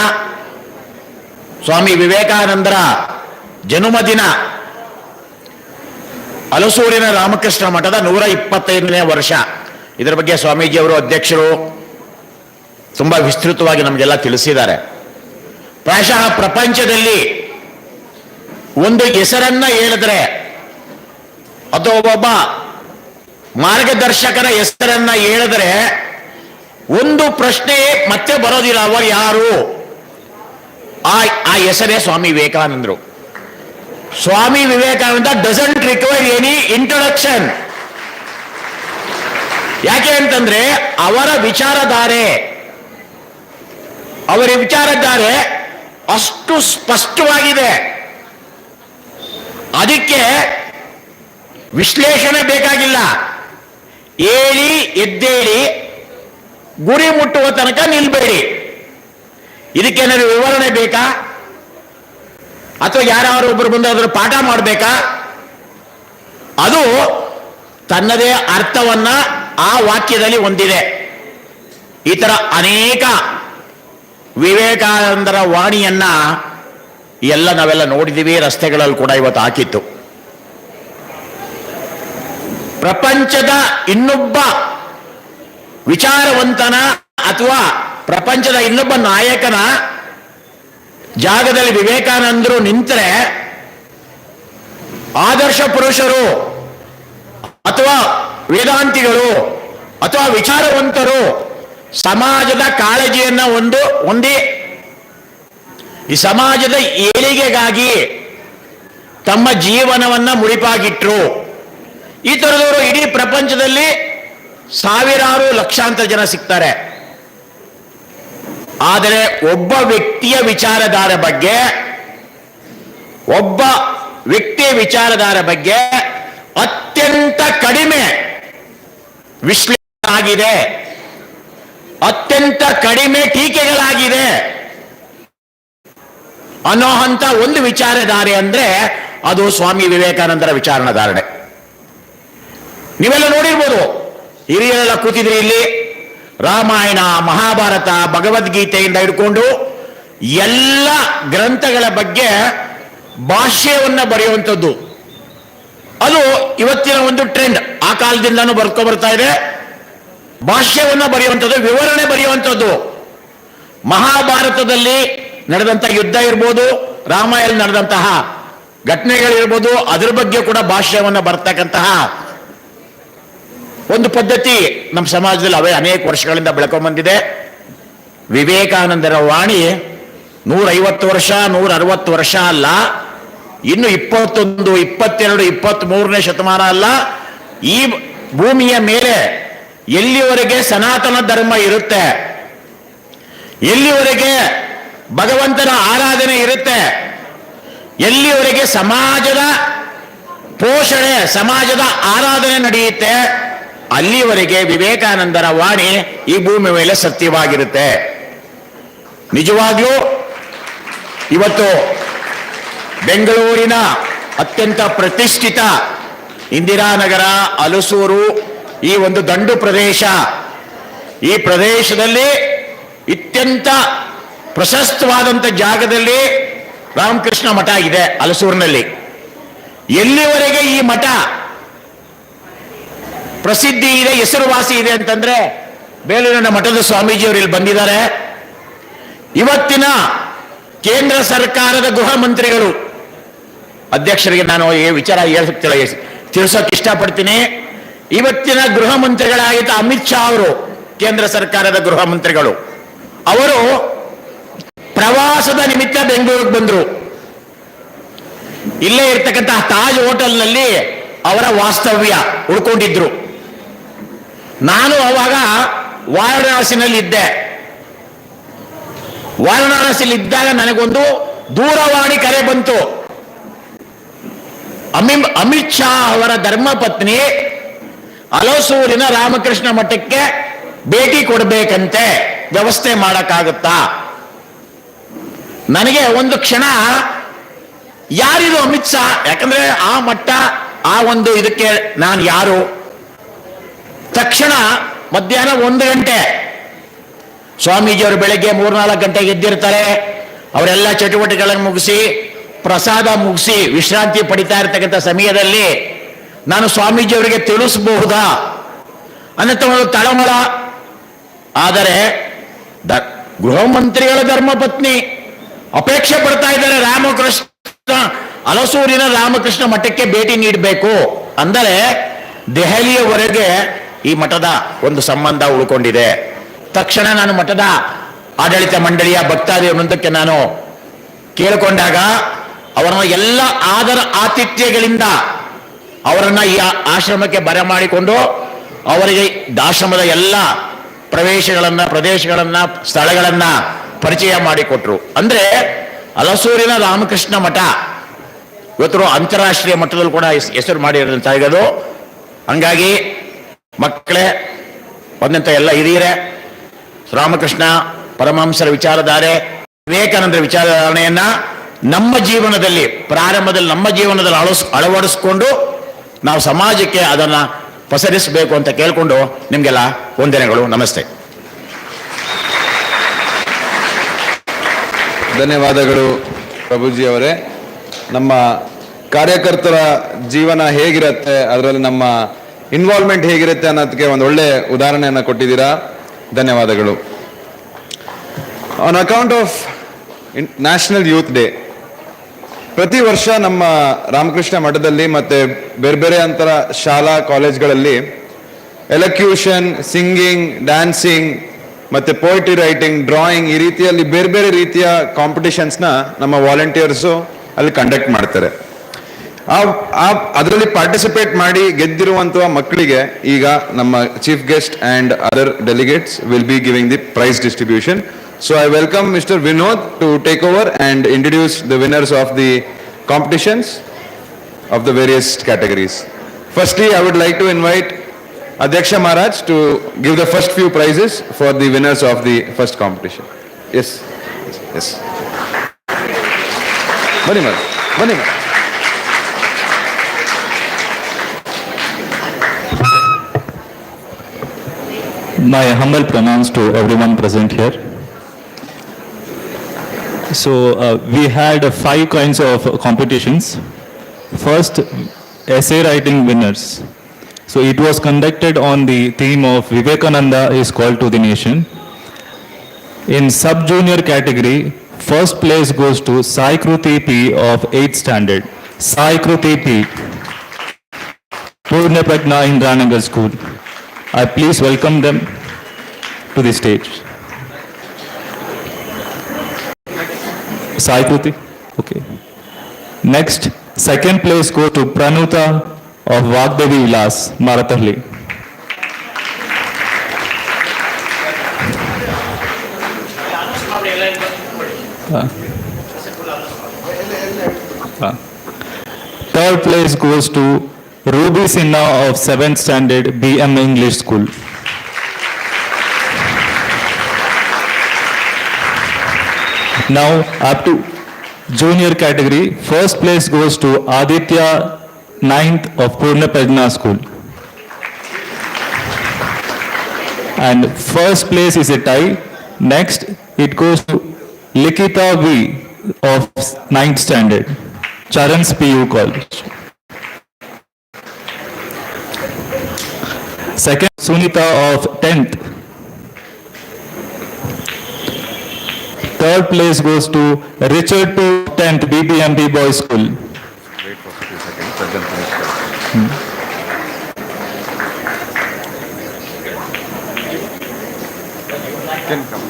ಸ್ವಾಮಿ ವಿವೇಕಾನಂದರ ಜನ್ಮದಿನ, ಹಲಸೂರಿನ ರಾಮಕೃಷ್ಣ ಮಠದ 125ನೇ ವರ್ಷ. ಇದರ ಬಗ್ಗೆ ಸ್ವಾಮೀಜಿಯವರು ಅಧ್ಯಕ್ಷರು ತುಂಬಾ ವಿಸ್ತೃತವಾಗಿ ನಮಗೆಲ್ಲ ತಿಳಿಸಿದ್ದಾರೆ. ಪ್ರಾಯಶಃ ಪ್ರಪಂಚದಲ್ಲಿ ಒಂದು ಹೆಸರನ್ನ ಹೇಳಿದ್ರೆ ಅಥವಾ ಒಬ್ಬ ಮಾರ್ಗದರ್ಶಕರ ಹೆಸರನ್ನ ಹೇಳಿದ್ರೆ ಒಂದು ಪ್ರಶ್ನೆ ಮತ್ತೆ ಬರೋದಿಲ್ಲ, ಅವರು ಯಾರು? ಆ ಹೆಸರೇ ಸ್ವಾಮಿ ವಿವೇಕಾನಂದರು. Swami Vivekananda doesn't require any introduction. ಯಾಕೆ ಅಂತಂದ್ರೆ ಅವರ ವಿಚಾರಧಾರೆ ಅಷ್ಟು ಸ್ಪಷ್ಟವಾಗಿದೆ. ಅದಕ್ಕೆ ವಿಶ್ಲೇಷಣೆ ಬೇಕಾಗಿಲ್ಲ. ಏಳಿ ಎದ್ದೇಳಿ ಗುರಿ ಮುಟ್ಟುವ ತನಕ ನಿಲ್ಬೇಡಿ. ಇದಕ್ಕೇನಾದ್ರು ವಿವರಣೆ ಬೇಕಾ? ಅಥವಾ ಯಾರು ಒಬ್ಬರು ಬಂದು ಅದರ ಪಾಠ ಮಾಡಬೇಕಾ? ಅದು ತನ್ನದೇ ಅರ್ಥವನ್ನ ಆ ವಾಕ್ಯದಲ್ಲಿ ಹೊಂದಿದೆ. ಈ ತರ ಅನೇಕ ವಿವೇಕಾನಂದರ ವಾಣಿಯನ್ನ ಎಲ್ಲ ನಾವೆಲ್ಲ ನೋಡಿದ್ದೀವಿ, ರಸ್ತೆಗಳಲ್ಲಿ ಕೂಡ ಇವತ್ತು ಹಾಕಿತ್ತು. ಪ್ರಪಂಚದ ಇನ್ನೊಬ್ಬ ವಿಚಾರವಂತನ ಅಥವಾ ಪ್ರಪಂಚದ ಇನ್ನೊಬ್ಬ ನಾಯಕನ ಜಾಗದಲ್ಲಿ ವಿವೇಕಾನಂದರು ನಿಂತರೆ ಆದರ್ಶ ಪುರುಷರು ಅಥವಾ ವೇದಾಂತಿಗಳು ಅಥವಾ ವಿಚಾರವಂತರು ಸಮಾಜದ ಕಾಳಜಿಯನ್ನ ಹೊಂದಿ ಈ ಸಮಾಜದ ಏಳಿಗೆಗಾಗಿ ತಮ್ಮ ಜೀವನವನ್ನ ಮುಡಿಪಾಗಿಟ್ರು. ಈ ತರದವರು ಇಡೀ ಪ್ರಪಂಚದಲ್ಲಿ ಸಾವಿರಾರು ಲಕ್ಷಾಂತರ ಜನ ಸಿಗ್ತಾರೆ. ಆದರೆ ಒಬ್ಬ ವ್ಯಕ್ತಿಯ ವಿಚಾರಧಾರ ಬಗ್ಗೆ ಅತ್ಯಂತ ಕಡಿಮೆ ವಿಶ್ಲೇಷಣೆ ಆಗಿದೆ, ಅತ್ಯಂತ ಕಡಿಮೆ ಟೀಕೆಗಳಾಗಿದೆ ಅನ್ನೋ ಅಂತ ಒಂದು ವಿಚಾರಧಾರೆ ಅಂದ್ರೆ ಅದು ಸ್ವಾಮಿ ವಿವೇಕಾನಂದರ ವಿಚಾರಧಾರಣೆ. ನೀವೆಲ್ಲ ನೋಡಿರ್ಬೋದು, ಹಿರಿಯರೆಲ್ಲ ಕೂತಿದ್ರಿ ಇಲ್ಲಿ. ರಾಮಾಯಣ, ಮಹಾಭಾರತ, ಭಗವದ್ಗೀತೆಯಿಂದ ಹಿಡ್ಕೊಂಡು ಎಲ್ಲ ಗ್ರಂಥಗಳ ಬಗ್ಗೆ ಭಾಷ್ಯವನ್ನ ಬರೆಯುವಂಥದ್ದು ಅದು ಇವತ್ತಿನ ಒಂದು ಟ್ರೆಂಡ್. ಆ ಕಾಲದಿಂದನೂ ಬರ್ತಾ ಇದೆ. ಭಾಷ್ಯವನ್ನ ಬರೆಯುವಂಥದ್ದು, ವಿವರಣೆ ಬರೆಯುವಂಥದ್ದು. ಮಹಾಭಾರತದಲ್ಲಿ ನಡೆದಂತ ಯುದ್ಧ ಇರ್ಬೋದು, ರಾಮಾಯಣ ನಡೆದಂತಹ ಘಟನೆಗಳಿರ್ಬೋದು, ಅದ್ರ ಬಗ್ಗೆ ಕೂಡ ಭಾಷ್ಯವನ್ನ ಬರ್ತಕ್ಕಂತಹ ಒಂದು ಪದ್ಧತಿ ನಮ್ಮ ಸಮಾಜದಲ್ಲಿ ಅವೇ ಅನೇಕ ವರ್ಷಗಳಿಂದ ಬೆಳ್ಕೊಂಡ್ಬಂದಿದೆ. ವಿವೇಕಾನಂದರ ವಾಣಿ 150 ವರ್ಷ 160 ವರ್ಷ ಅಲ್ಲ, ಇನ್ನು 21, 22, 23ನೇ ಶತಮಾನ ಅಲ್ಲ. ಈ ಭೂಮಿಯ ಮೇಲೆ ಎಲ್ಲಿವರೆಗೆ ಸನಾತನ ಧರ್ಮ ಇರುತ್ತೆ, ಎಲ್ಲಿವರೆಗೆ ಭಗವಂತನ ಆರಾಧನೆ ಇರುತ್ತೆ, ಎಲ್ಲಿವರೆಗೆ ಸಮಾಜದ ಪೋಷಣೆ, ಸಮಾಜದ ಆರಾಧನೆ ನಡೆಯುತ್ತೆ, ಅಲ್ಲಿವರೆಗೆ ವಿವೇಕಾನಂದರ ವಾಣಿ ಈ ಭೂಮಿ ಮೇಲೆ ಸತ್ಯವಾಗಿರುತ್ತೆ. ನಿಜವಾಗ್ಲೂ ಇವತ್ತು ಬೆಂಗಳೂರಿನ ಅತ್ಯಂತ ಪ್ರತಿಷ್ಠಿತ ಇಂದಿರಾನಗರ, ಹಲಸೂರು, ಈ ಒಂದು ದಂಡು ಪ್ರದೇಶ, ಈ ಪ್ರದೇಶದಲ್ಲಿ ಅತ್ಯಂತ ಪ್ರಶಸ್ತವಾದಂಥ ಜಾಗದಲ್ಲಿ ರಾಮಕೃಷ್ಣ ಮಠ ಇದೆ ಹಲಸೂರಿನಲ್ಲಿ. ಎಲ್ಲಿವರೆಗೆ ಈ ಮಠ ಪ್ರಸಿದ್ಧಿ ಇದೆ, ಹೆಸರುವಾಸಿ ಇದೆ ಅಂತಂದ್ರೆ ಬೇಲೂರಿನ ಮಠದ ಸ್ವಾಮೀಜಿಯವರು ಇಲ್ಲಿ ಬಂದಿದ್ದಾರೆ. ಇವತ್ತಿನ ಕೇಂದ್ರ ಸರ್ಕಾರದ ಗೃಹ ಮಂತ್ರಿಗಳು, ಅಧ್ಯಕ್ಷರಿಗೆ ನಾನು ಈ ವಿಚಾರ ತಿಳಿಸೋಕೆ ಇಷ್ಟಪಡ್ತೀನಿ. ಇವತ್ತಿನ ಗೃಹ ಮಂತ್ರಿಗಳಾಗಿದ್ದ ಅಮಿತ್ ಶಾ ಅವರು, ಕೇಂದ್ರ ಸರ್ಕಾರದ ಗೃಹ ಮಂತ್ರಿಗಳು, ಅವರು ಪ್ರವಾಸದ ನಿಮಿತ್ತ ಬೆಂಗಳೂರಿಗೆ ಬಂದರು. ಇಲ್ಲೇ ಇರ್ತಕ್ಕಂತಹ ತಾಜ್ ಹೋಟೆಲ್ನಲ್ಲಿ ಅವರ ವಾಸ್ತವ್ಯ ಉಳ್ಕೊಂಡಿದ್ರು. ನಾನು ಅವಾಗ ವಾರಣಾಸಿನಲ್ಲಿದ್ದೆ. ವಾರಣಾಸಿಯಲ್ಲಿದ್ದಾಗ ನನಗೊಂದು ದೂರವಾಣಿ ಕರೆ ಬಂತು. ಅಮಿತ್ ಶಾ ಅವರ ಧರ್ಮಪತ್ನಿ ಹಲಸೂರಿನ ರಾಮಕೃಷ್ಣ ಮಠಕ್ಕೆ ಭೇಟಿ ಕೊಡಬೇಕಂತೆ, ವ್ಯವಸ್ಥೆ ಮಾಡಕ್ಕಾಗುತ್ತಾ? ನನಗೆ ಒಂದು ಕ್ಷಣ ಯಾರಿದು ಅಮಿತ್ ಶಾ? ಯಾಕಂದ್ರೆ ಆ ಮಠ, ಆ ಒಂದು ಇದಕ್ಕೆ ನಾನು ಯಾರು? ತಕ್ಷಣ ಮಧ್ಯಾಹ್ನ 1 ಗಂಟೆ, ಸ್ವಾಮೀಜಿಯವರು ಬೆಳಗ್ಗೆ 3-4 ಗಂಟೆಗೆ ಎದ್ದಿರ್ತಾರೆ. ಅವರೆಲ್ಲ ಚಟುವಟಿಕೆಗಳನ್ನು ಮುಗಿಸಿ, ಪ್ರಸಾದ ಮುಗಿಸಿ, ವಿಶ್ರಾಂತಿ ಪಡಿತಾ ಇರ್ತಕ್ಕಂಥ ಸಮಯದಲ್ಲಿ ನಾನು ಸ್ವಾಮೀಜಿಯವರಿಗೆ ತಿಳಿಸಬಹುದಾ ಅನ್ನೋ ಒಂದು ತಳಮಳ. ಆದರೆ ಗೃಹ ಮಂತ್ರಿಗಳ ಧರ್ಮಪತ್ನಿ ಅಪೇಕ್ಷೆ ಪಡ್ತಾ ಇದ್ದಾರೆ, ರಾಮಕೃಷ್ಣ ಹಲಸೂರಿನ ರಾಮಕೃಷ್ಣ ಮಠಕ್ಕೆ ಭೇಟಿ ನೀಡಬೇಕು ಅಂದರೆ ದೆಹಲಿಯವರೆಗೆ ಈ ಮಠದ ಒಂದು ಸಂಬಂಧ ಉಳ್ಕೊಂಡಿದೆ. ತಕ್ಷಣ ನಾನು ಮಠದ ಆಡಳಿತ ಮಂಡಳಿಯ ಭಕ್ತಾದಿ ವೃಂದಕ್ಕೆ ನಾನು ಕೇಳಿಕೊಂಡಾಗ ಅವರನ್ನ ಎಲ್ಲ ಆದರ ಆತಿಥ್ಯಗಳಿಂದ ಅವರನ್ನ ಈ ಆಶ್ರಮಕ್ಕೆ ಬರಮಾಡಿಕೊಂಡು ಅವರಿಗೆ ಆಶ್ರಮದ ಎಲ್ಲ ಪ್ರದೇಶಗಳನ್ನ ಸ್ಥಳಗಳನ್ನ ಪರಿಚಯ ಮಾಡಿಕೊಟ್ರು. ಅಂದ್ರೆ ಹಲಸೂರಿನ ರಾಮಕೃಷ್ಣ ಮಠ ಇವತ್ತು ಅಂತಾರಾಷ್ಟ್ರೀಯ ಮಟ್ಟದಲ್ಲಿ ಕೂಡ ಹೆಸರು ಮಾಡಿರೋದಂತ ಆಗೋದು. ಹಂಗಾಗಿ ಮಕ್ಕಳೇ, ಬಂದಂಥ ಎಲ್ಲ ಹಿರಿಯರೇ, ರಾಮಕೃಷ್ಣ ಪರಮಹಂಸರ ವಿಚಾರಧಾರೆ, ವಿವೇಕಾನಂದರ ವಿಚಾರಧಾರಣೆಯನ್ನ ನಮ್ಮ ಜೀವನದಲ್ಲಿ, ಪ್ರಾರಂಭದಲ್ಲಿ ನಮ್ಮ ಜೀವನದಲ್ಲಿ ಅಳವಡಿಸ್ಕೊಂಡು ನಾವು ಸಮಾಜಕ್ಕೆ ಅದನ್ನು ಪಸರಿಸಬೇಕು ಅಂತ ಕೇಳಿಕೊಂಡು ನಿಮಗೆಲ್ಲ ವಂದನೆಗಳು. ನಮಸ್ತೆ. ಧನ್ಯವಾದಗಳು ಪ್ರಭುಜಿ ಅವರೇ. ನಮ್ಮ ಕಾರ್ಯಕರ್ತರ ಜೀವನ ಹೇಗಿರುತ್ತೆ, ಅದರಲ್ಲಿ ನಮ್ಮ ಇನ್ವಾಲ್ವ್ಮೆಂಟ್ ಹೇಗಿರುತ್ತೆ ಅನ್ನೋದಕ್ಕೆ ಒಂದು ಒಳ್ಳೆ ಉದಾಹರಣೆಯನ್ನು ಕೊಟ್ಟಿದ್ದೀರಾ. ಧನ್ಯವಾದಗಳು. On account of national youth day, ಪ್ರತಿ ವರ್ಷ ನಮ್ಮ ರಾಮಕೃಷ್ಣ ಮಠದಲ್ಲಿ ಮತ್ತು ಬೇರೆ ಬೇರೆ ಅಂತರ ಶಾಲಾ ಕಾಲೇಜ್ಗಳಲ್ಲಿ ಎಲಕ್ಯೂಷನ್, ಸಿಂಗಿಂಗ್, ಡ್ಯಾನ್ಸಿಂಗ್ ಮತ್ತು ಪೋಯಿಟ್ರಿ ರೈಟಿಂಗ್, ಡ್ರಾಯಿಂಗ್, ಈ ರೀತಿಯಲ್ಲಿ ಬೇರೆ ಬೇರೆ ರೀತಿಯ ಕಾಂಪಿಟಿಷನ್ಸ್ನ ನಮ್ಮ ವಾಲಂಟಿಯರ್ಸು ಅಲ್ಲಿ ಕಂಡಕ್ಟ್ ಮಾಡ್ತಾರೆ. ಅದರಲ್ಲಿ ಪಾರ್ಟಿಸಿಪೇಟ್ ಮಾಡಿ ಗೆದ್ದಿರುವಂತಹ ಮಕ್ಕಳಿಗೆ ಈಗ ನಮ್ಮ chief guest and other delegates will be giving the prize distribution. So I welcome Mr. Vinod to take over and introduce the winners of the competitions of the various categories. Firstly, I would like to invite Adhyaksha Maharaj to give the first few prizes for the winners of the first competition. Yes. Yes. Bani Maharaj. Bani Maharaj. My humble pronouns to everyone present here. So we had 5 kinds of competitions. First, essay writing winners. So it was conducted on the theme of Vivekananda is called to the nation. In sub-junior category, first place goes to Sai Kruti P of 8th standard. Sai Kruti P, Purna Prajna Indranagar School. I please welcome them to the stage. Sai Kruti. Okay. Next, second place goes to Pranuta of Vagdevi Vilas, Maratahli. Third place goes to Ruby Sinha of 7th standard, BM English School. Now up to junior category, first place goes to Aditya 9th of Purna Prajna School. And first place is a tie. Next it goes to Likita V of 9th standard, Charan's PU College. Second, Sunita of 10th. Third place goes to Richard to 10th BBMP Boys School. Wait for a few seconds, let them finish. Can come.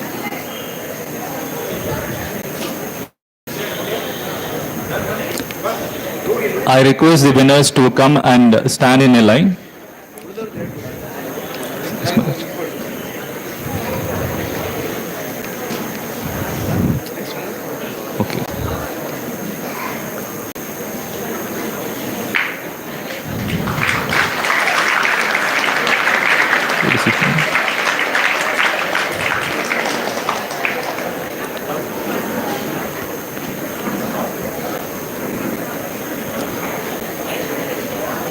I request the winners to come and stand in a line. Okay.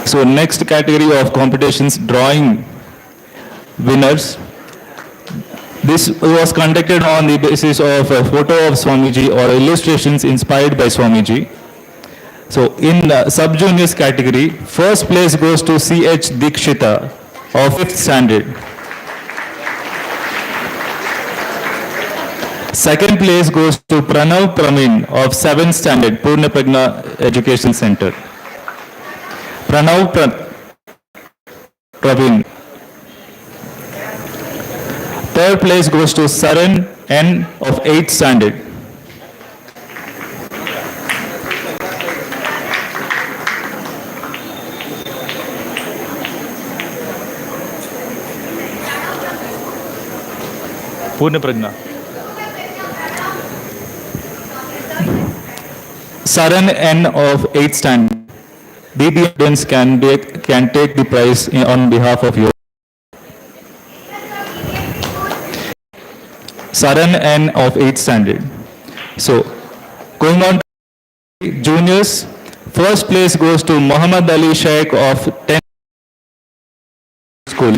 So next category of competitions, drawing winners. This was conducted on the basis of a photo of Swamiji or illustrations inspired by Swamiji. So in the sub-juniors category, first place goes to C.H. Dikshita of 5th standard. Second place goes to Pranav Pramin of 7th standard, Purna Prajna Education Center. Pranav Pravin. Third place goes to Saran N of 8th standard. Purna Prajna. Saran N of 8th standard. BB students can take the prize on behalf of you. Saran N of 8th standard. So, going on to juniors, first place goes to Muhammad Ali Sheikh of 10th school.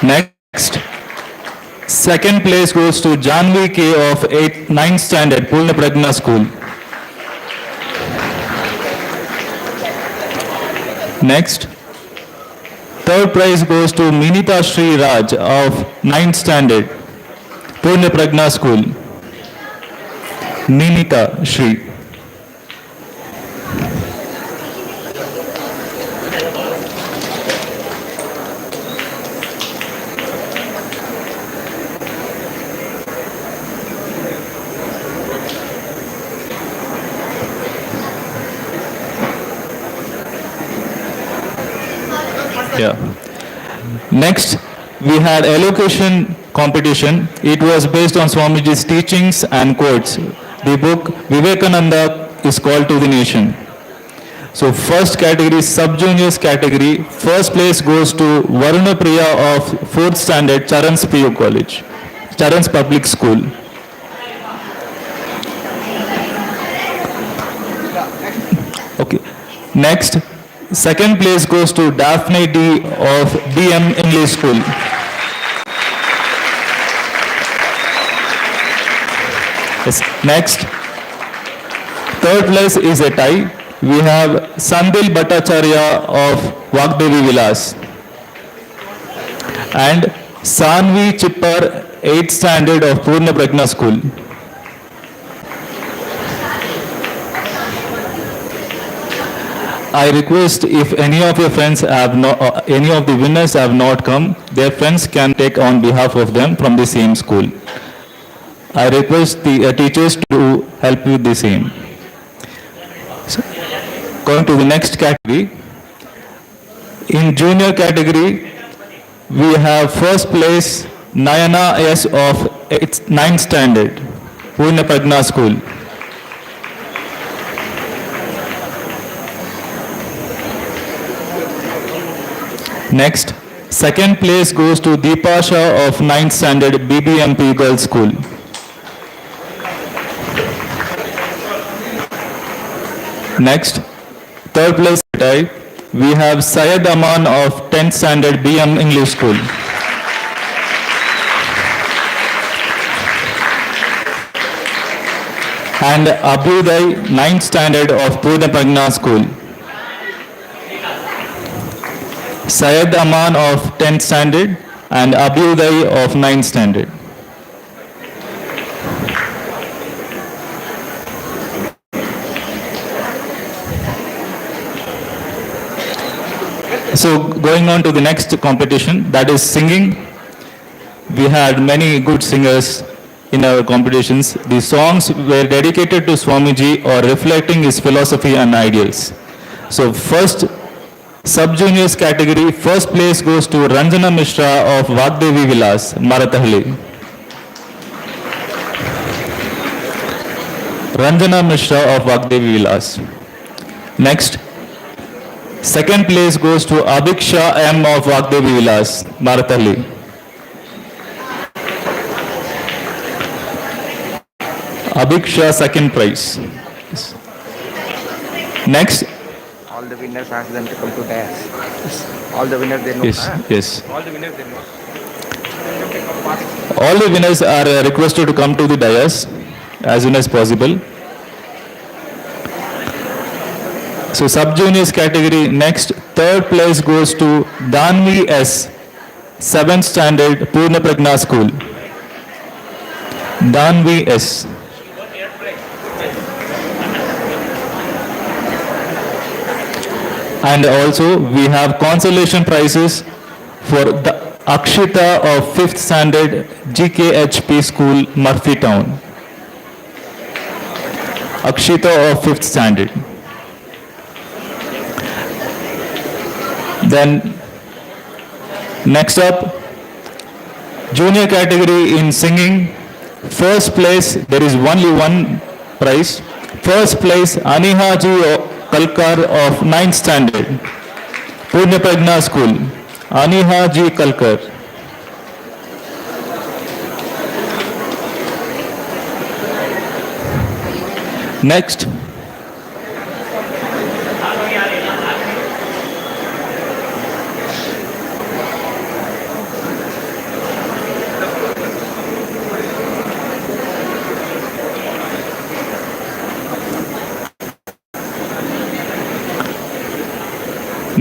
Next, second place goes to Janvi K of 9th standard, Purna Pragna school. Next, third prize goes to Minita Sri Raj of 9th standard, Purna Pragna school. Minita Sri. Yeah. Next, we had allocation competition. It was based on Swamiji's teachings and quotes. The book Vivekananda is called to the nation. So first category, sub-juniors category, first place goes to Varuna Priya of 4th standard, Charan's PU College, Charan's Public School. Okay. Next, second place goes to Daphne D of DM English School. Yes. Next, third place is a tie. We have Sandil Bhattacharya of Vagdevi Vilas and Sanvi Chippar, 8th standard of Purna Pragna School. I request if any of your friends have not, any of the winners have not come, their friends can take on behalf of them from the same school. I request the teachers to help with the same. So, going to the next category. In junior category, we have first place Nayana S of 9th standard, Purna Pragna School. Next, second place goes to Deepa Shah of 9th standard, BBMP Girls School. Next, third place tie, we have Syed Aman of 10th standard, BM English School. And Abhyuday, 9th standard of Purna Pragna School. Syed Aman of 10th standard and Abhyuday of 9th standard. So going on to the next competition, that is singing. We had many good singers in our competitions. The songs were dedicated to Swamiji or reflecting his philosophy and ideals. So first, sub-juniors category, first place goes to Ranjana Mishra of Vagdevi Vilas, Maratahali. Ranjana Mishra of Vagdevi Vilas. Next, second place goes to Abhiksha M of Vagdevi Vilas, Maratahali. Abhiksha, second prize. Next, All the winners ask them to come to dance. All the winners they know. yes. All the winners they know. All the winners are requested to come to the dais as soon as possible. So sub-juniors category, next, third place goes to Danvi S, 7th standard, Purna Pragna School. Danvi S. And also we have consolation prizes for the Akshita of 5th standard, GKHP School, Murphy Town. Akshita of 5th standard. Then next up, junior category in singing. First place, there is only one prize. First place, Anihaji Kalkar of 9th standard, Purnya Prajna School. Anihaji Kalkar. Next,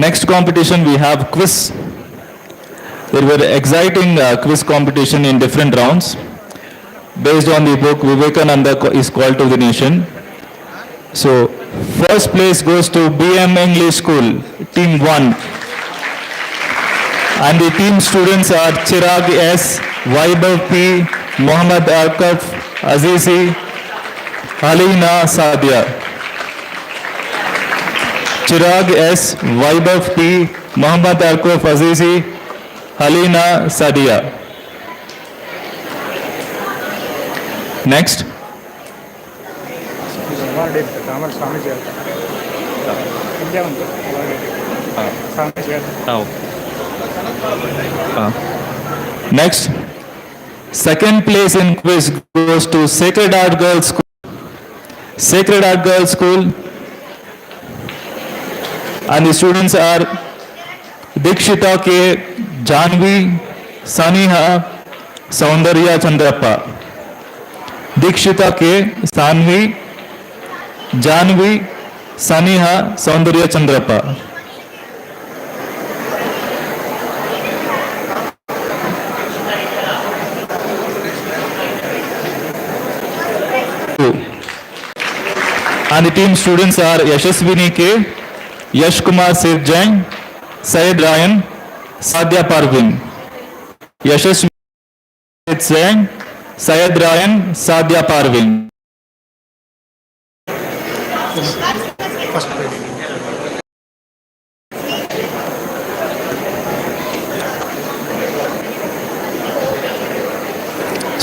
next competition we have quiz. There were exciting quiz competition in different rounds based on the book Vivekananda is Called to the Nation. So, first place goes to BM English School, Team 1. And the team students are Chirag S, Vaibhav P, Mohammad Arkaf, Azizi, Halina Sadia. Chirag S, Vaibhav P, Mohammad Arkaf, Azizi, Halina Sadia. Next. Award ಇರ್ತದೆ ಆಮೇಲೆ ಸ್ವಾಮೀಜಿ ಹೇಳ್ತಾರೆ ಇಲ್ಲೇ ಒಂದು award ಇದೆ ಸ್ವಾಮೀಜಿ ಹೇಳ್ತಾರೆ. Next, second place in quiz goes to Sacred Heart Girls School. Sacred Heart Girls School, and the students are Dikshita K, Janvi, Saniha, Saundarya Chandrappa. Dikshita K, Sanvi, Janvi, Saniha, Saundarya Chandrappa. And the team students are Yashaswini K, Yash Kumar Seth Jain, Syed Ryan, Sadhya Parvin. Yashaswini Seth Jain, Syed Ryan, Sadhya Parvin.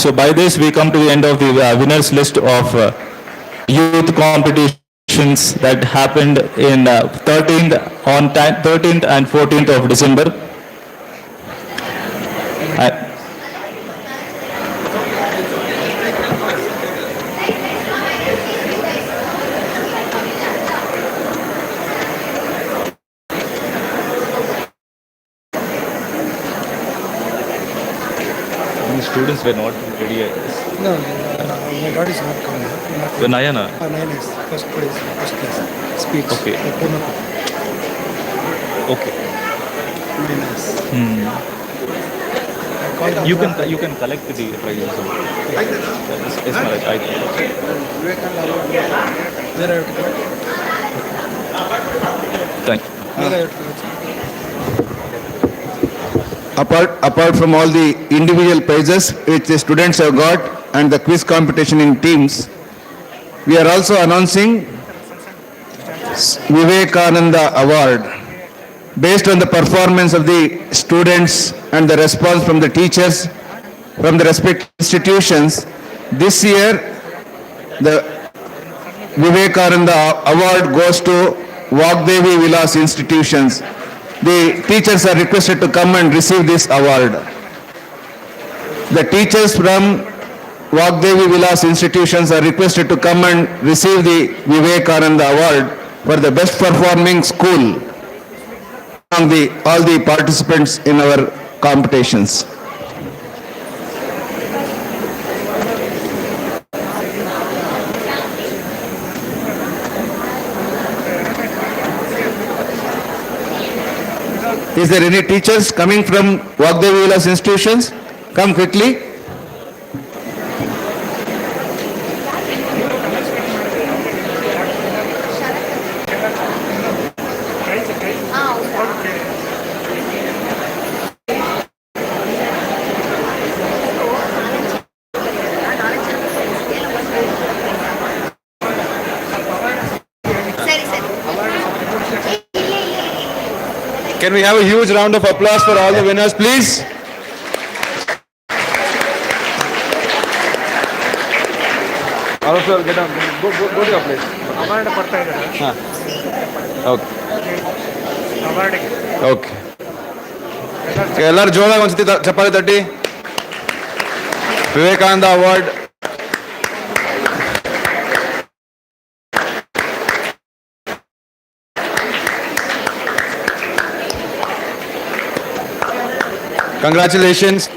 So by this we come to the end of the winners list of youth competitions that happened in 13th and 14th of December. The students were not ready, I guess. No, my God is not coming. When Nayana. 9 is first place, speech. Okay. Okay. 9 is. You can collect the prizes. Yes, Maharaj. Where are you? Thank you. Where are you? Apart from all the individual prizes which the students have got and the quiz competition in teams, we are also announcing Vivekananda Award based on the performance of the students and the response from the teachers from the respective institutions. This year, the Vivekananda Award goes to Vagdevi Vilas institutions. The teachers are requested to come and receive this award. The teachers from Vagdevi Vilas institutions are requested to come and receive the Vivekananda Award for the best performing school among all the participants in our competitions. Is there any teachers coming from Vagdevi Vilas institutions? Come quickly. ಸರಿ ಸರಿ Can we have a huge round of applause for all the winners, please? All of you all get down. Go to your place. Award ಕೊಡ್ತಾ ಇದ್ದಾರೆ Okay. ಅವಾರ್ಡಿಗೆ Okay. ಎಲ್ಲರೂ ಜೋರಾಗಿ ಒಂದ್ಸತಿ ಚಪ್ಪಾಳೆ ತಟ್ಟಿ. Vivekananda award. Congratulations.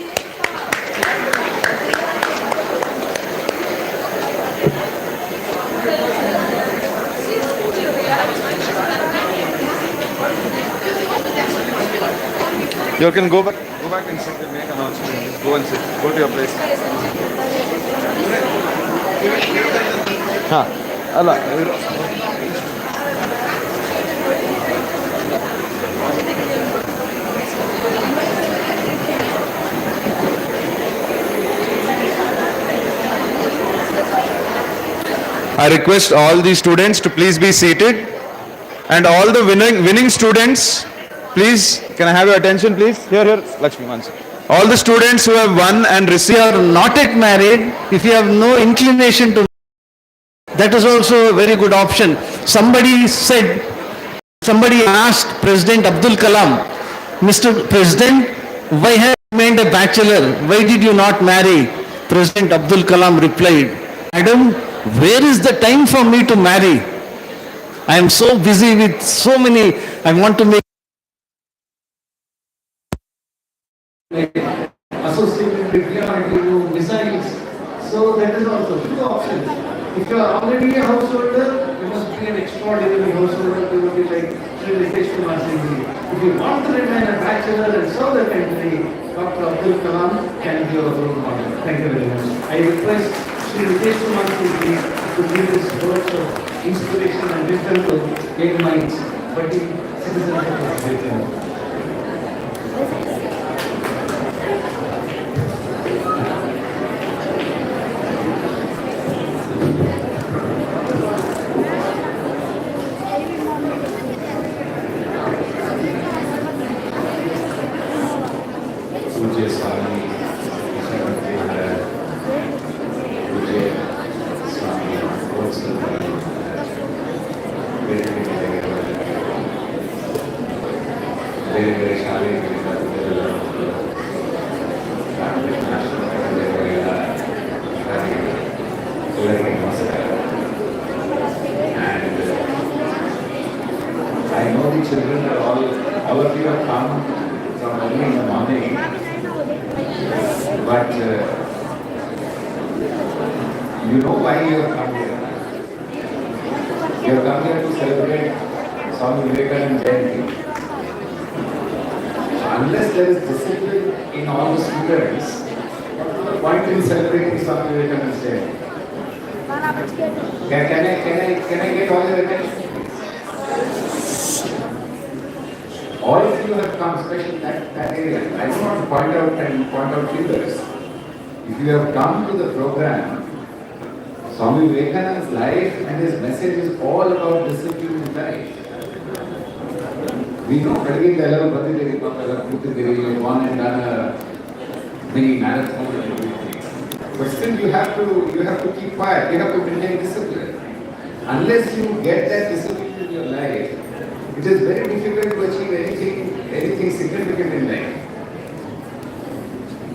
You can go back and sit and make announcement. Just go and sit. Go to your place. Allah. I request all the students to please be seated, and all the winning students, please, can I have your attention, please? Here, Lakshmi, once. All the students who have won and received. If you are not yet married, if you have no inclination to, that is also a very good option. Somebody asked President Abdul Kalam, Mr. President, why have you remained a bachelor? Why did you not marry? President Abdul Kalam replied, Madam, where is the time for me to marry? I am so busy with so many, I want to make associated with to missiles. So that is also two options. If you are already a householder, you must be an extraordinary householder. You will be like Sri Ritesh Kumar Singh. If you want to remain a bachelor and serve the country, Dr. Abdul Kalam can be your role model. Thank you very much. I request Sri Ritesh Kumar Singh to give his words of inspiration and wisdom to young minds, but in citizenship of Britain. पूज्य स्वामी पूज्य स्वामी ಬೇರೆ ಬೇರೆ ಶಾಲೆಗಳಿಂದ ಎಲ್ಲರಿಗೂ ನಮಸ್ಕಾರ. And I know the children are all of you have come from early in the morning, but you know why you have come here. You have come here to celebrate Swami Vivekananda Jayanti. Unless there is discipline in all the students, what's the point in celebrating Swami Vivekananda Jayanti? Can I get all your attention? All of you have come, especially that area. I don't want to point out figures. If you have come to the program, Swami Vivekananda's life and his message is all about discipline in life. We know you have gone and done a mini marathon and everything. But still you have to keep quiet, you have to maintain discipline. Unless you get that discipline in your life, it is very difficult to achieve anything significant in life.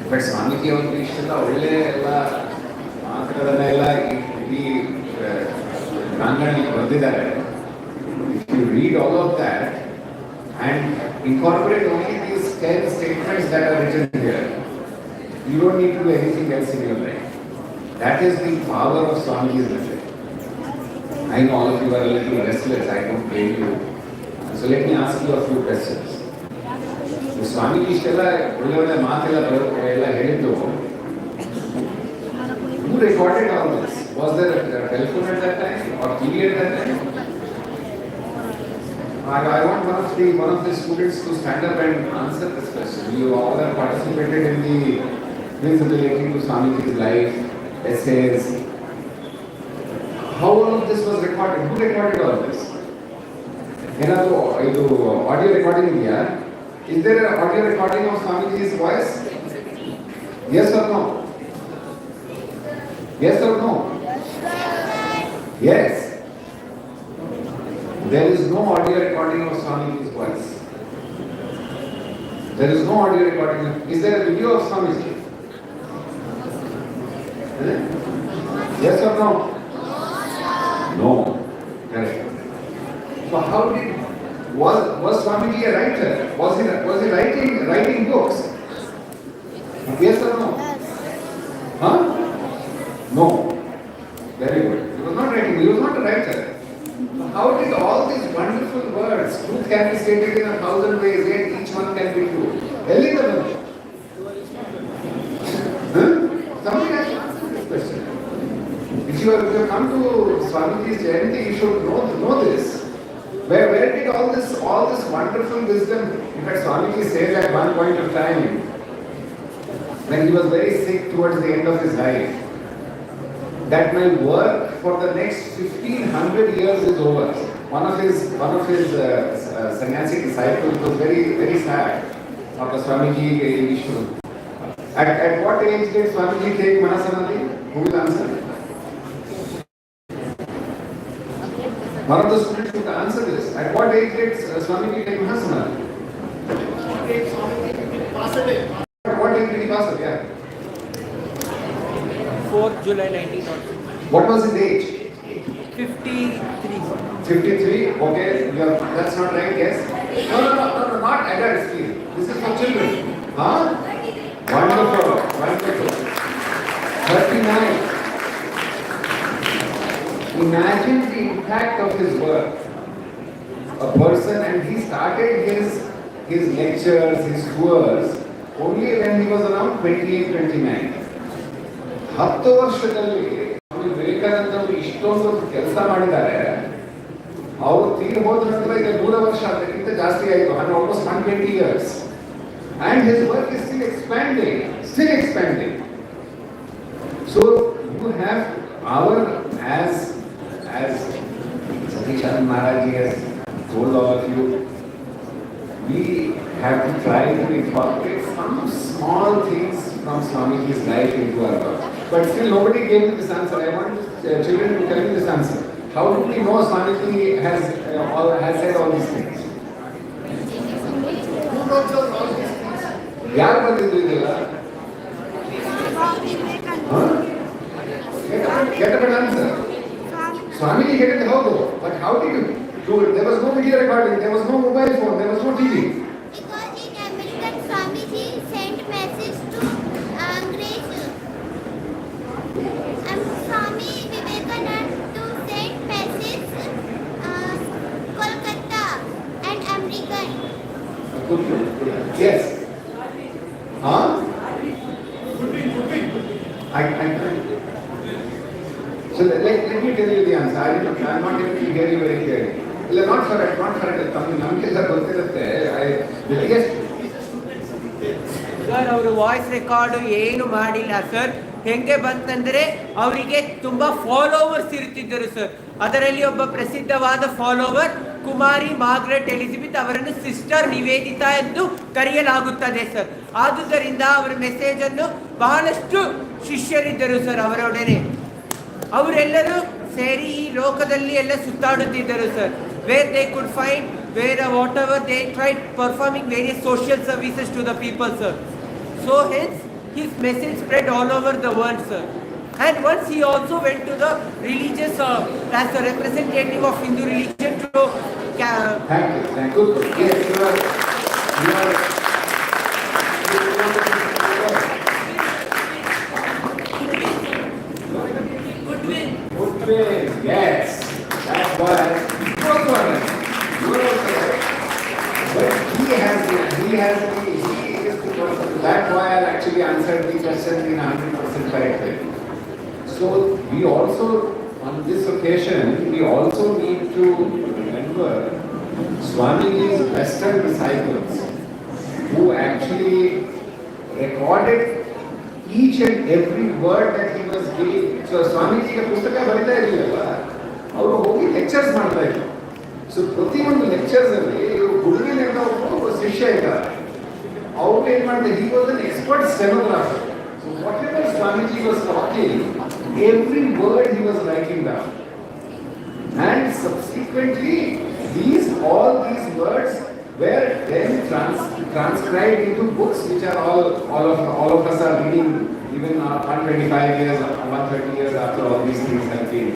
But Swamiji ಅವರು ಇಷ್ಟೆಲ್ಲ ಒಳ್ಳೆ ಎಲ್ಲ ಮಾತುಗಳನ್ನೆಲ್ಲ ಈ ಪ್ರಾಂಗಣದಲ್ಲಿ ಬರೆದಿದ್ದಾರೆ. If you read all of that and incorporate only these 10 statements that are written here, you don't need to do anything else in your life. That is the power of Swamiji's message. I know all of you are a little restless, I don't blame you. So let me ask you a few questions. Swamiji ಇಷ್ಟೆಲ್ಲ ಒಳ್ಳೆ ಮಾತೆಲ್ಲ ಹೇಳಿದ್ದು, who recorded all this? Was there a telephone at that time or TV at that time? I want one of the students to stand up and answer this question. You all have participated in the quiz relating to Swamiji's life, essays. How all of this was recorded? Who recorded all this? ಏನಾದರೂ ಇದು audio recording ಇದೆಯಾ? Is there an audio recording of Swamiji's voice? Yes or no? Yes or no? Yes. There is no audio recording of Swamiji's voice. There is no audio recording. Is there a video of Swamiji? Yes or no? No. Correct. So how did was Swamiji a writer? Was he writing books? Yes or no? Huh? No. Very good. He was not writing. He was not a writer. How did all these wonderful words, truth can be stated in 1,000 ways, yet each one can be true? Elizabeth. Huh? Somebody has to answer this question. If you have come to Swamiji's Jayanti, you should know this. Where did all this wonderful wisdom? In fact, Swamiji says at one point of time, when he was very sick towards the end of his life, that my work for the next 1500 years is over. One of his sannyasi disciples was very sad after Swamiji issue. At what age did Swamiji take Mahasamadhi? Who will answer? One of the students should answer this. At what age did Swamiji take Mahasamadhi? At what age did he pass away? Yeah. 4th July 1906. What was his age? 53. 53? Okay, that's not right, yes? No, not adults, please. This is for children. Huh? Wonderful. 39. Imagine the impact of his work. A person, and he started his lectures, his tours, only when he was around 28, 29. 10 ವರ್ಷದಲ್ಲಿ ಸ್ವಾಮಿ ವಿವೇಕಾನಂದ ಅವರು ಇಷ್ಟೊಂದು ಕೆಲಸ ಮಾಡಿದ್ದಾರೆ. ಅವರು ತೀರ್ ಹೋದ ನಂತರ ಈಗ 100 ವರ್ಷ ಅದಕ್ಕಿಂತ ಜಾಸ್ತಿ ಆಯಿತು, almost 120 years. And his work is still expanding. So you have our, as Satish Maharaj has told all of you, we have to try to incorporate some small things from Swamiji's life into our work. But still nobody gave me this answer. I want children to tell me this answer. How do we know Swamiji has said all these things? Who knows all these things? ಯಾರು ಬಂದಿದ್ದು ಇದೆಲ್ಲ? Get up and answer. Swamiji ಹೇಳಿದ್ದು ಹೌದು. But how did you do it? There was no video recording. There was no mobile phone. There was no TV. Because in American, Swamiji sent message to English. Swami Vivekananda sent message Kolkata and American. Yes. Huh? I So let me tell you the answer. I'm not able to hear you very clearly. Not for it. ನಮಗೆ ಗೊತ್ತಿರುತ್ತೆ. Sir ಅವರು voice record ಏನು ಮಾಡಿಲ್ಲ sir. ಹೆಂಗೆ ಬಂತಂದ್ರೆ ಅವರಿಗೆ ತುಂಬಾ followers ಇರುತ್ತಿದ್ದರು ಸರ್. ಅದರಲ್ಲಿ ಒಬ್ಬ ಪ್ರಸಿದ್ಧವಾದ ಫಾಲೋವರ್ ಕುಮಾರಿ ಮಾರ್ಗ್ರೆಟ್ ಎಲಿಜಬೆತ್ ಅವರನ್ನು ಸಿಸ್ಟರ್ ನಿವೇದಿತಾ ಎಂದು ಕರೆಯಲಾಗುತ್ತದೆ ಸರ್. ಆದುದರಿಂದ ಅವರ ಮೆಸೇಜ್ ಅನ್ನು ಬಹಳಷ್ಟು ಶಿಷ್ಯರಿದ್ದರು ಸರ್ ಅವರೊಡನೆ. ಅವರೆಲ್ಲರೂ ಸೇರಿ ಈ ಲೋಕದಲ್ಲಿ ಎಲ್ಲ ಸುತ್ತಾಡುತ್ತಿದ್ದರು sir. Where they could find whatever they tried performing various social services to the people, sir. So hence his message spread all over the world, sir. And once he also went to the religious as a representative of Hindu religion to Thank you. Yes, you are Goodwill. Yes, that's why. But he is the person. That's why I actually answered the question in 100% correct way. So we also, on this occasion, we also need to remember Swamiji's Western disciples who actually recorded each and every word that he was giving. So Swamiji pustaka barita irilla, avaru hogi lectures ಮಾಡ್ತಾ ಇದ್ರು. So ಪ್ರತಿಯೊಂದು lectures ಅಲ್ಲಿ ಹುಡುಗಿನ ಒಬ್ಬ ಶಿಷ್ಯ ಇದ್ದಾರೆ. ಅವ್ರು ಏನ್ ಮಾಡಿದ್ರೆ, he was an expert stenographer. So whatever Swamiji was talking, every word he was writing down. And subsequently, all these words were then transcribed into books, which are all of us are reading, even 125 years, 130 years after all these things have been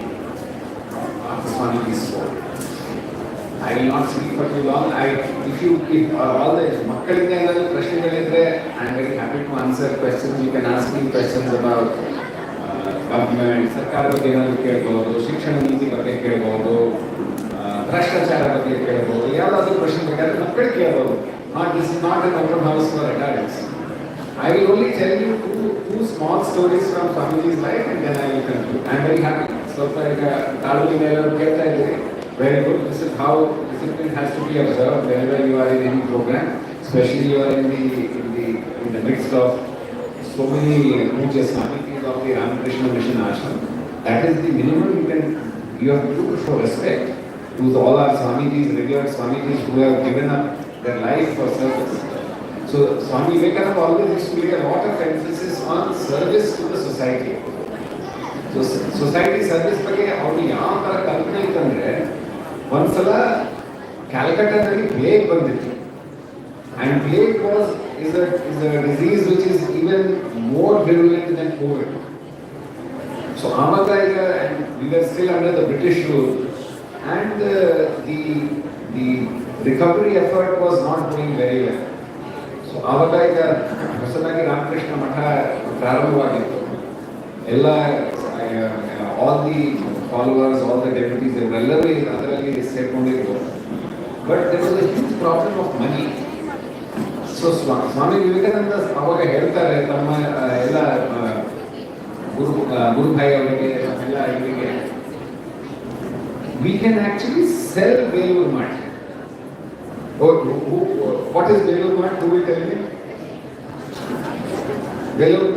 after Swamiji spoke. I will not speak for too long. If all the makkalinga enadru prashnegalidre, I am very happy to answer questions. You can ask me questions about government, ಸರ್ಕಾರ ಬಗ್ಗೆ ಏನಾದರೂ ಕೇಳ್ಬೋದು, ಶಿಕ್ಷಣ ನೀತಿ ಬಗ್ಗೆ ಕೇಳ್ಬೋದು, ಭ್ರಷ್ಟಾಚಾರ ಬಗ್ಗೆ ಕೇಳ್ಬೋದು, ಯಾವುದಾದ್ರೂ ಪ್ರಶ್ನೆ ಬೇಕಾದ್ರೆ ಮಕ್ಕಳು ಕೇಳ್ಬೋದು. This is not an open house for adults. I will only tell you two small stories from Swamiji's life and then I will conclude. I am very happy. ಸ್ವಲ್ಪ ಈಗ ತಾಲೂಕಿನ ಮೇಲೆ ಕೇಳ್ತಾ ಇದ್ದೀರಿ. Very good. This is how discipline has to be observed whenever you are in any program, especially you are in the midst of so many Puja Swamitis of the Ramakrishna Mission Ashram. That is the minimum you have to do to show respect to all our Swamitis, revered Swamitis who have given up their life for service. So Swami Vivekananda always used to make a lot of emphasis on service to the society. So society service ಬಗ್ಗೆ ಅವ್ರು ಯಾವ ಥರ ಕಲ್ಪನೆ ಇತ್ತಂದ್ರೆ, ಒಂದ್ಸಲ ಕ್ಯಾಲ್ಕಟಾದಲ್ಲಿ plague ಬಂದಿತ್ತು. And plague is a disease which is even more virulent than COVID. So Amagaika, and we were still under the British rule, and the recovery effort was not going very well. So Amagaika, ಹೊಸದಾಗಿ ರಾಮಕೃಷ್ಣ ಮಠ ಪ್ರಾರಂಭವಾಗಿತ್ತು. ಎಲ್ಲ all the followers, all the devotees, ಎಲ್ಲರೂ ಅದರಲ್ಲಿ ಸೇರ್ಕೊಂಡಿದ್ರು. But there was a huge problem of money. So Swami Vivekananda ಅವಾಗ ಹೇಳ್ತಾರೆ ತಮ್ಮ ಎಲ್ಲ ಗುರುಭಾಯಿ ಅವರಿಗೆ ಎಲ್ಲ ಇವರಿಗೆ, we can actually sell Velur Math. What is Velur Math? Who will tell me?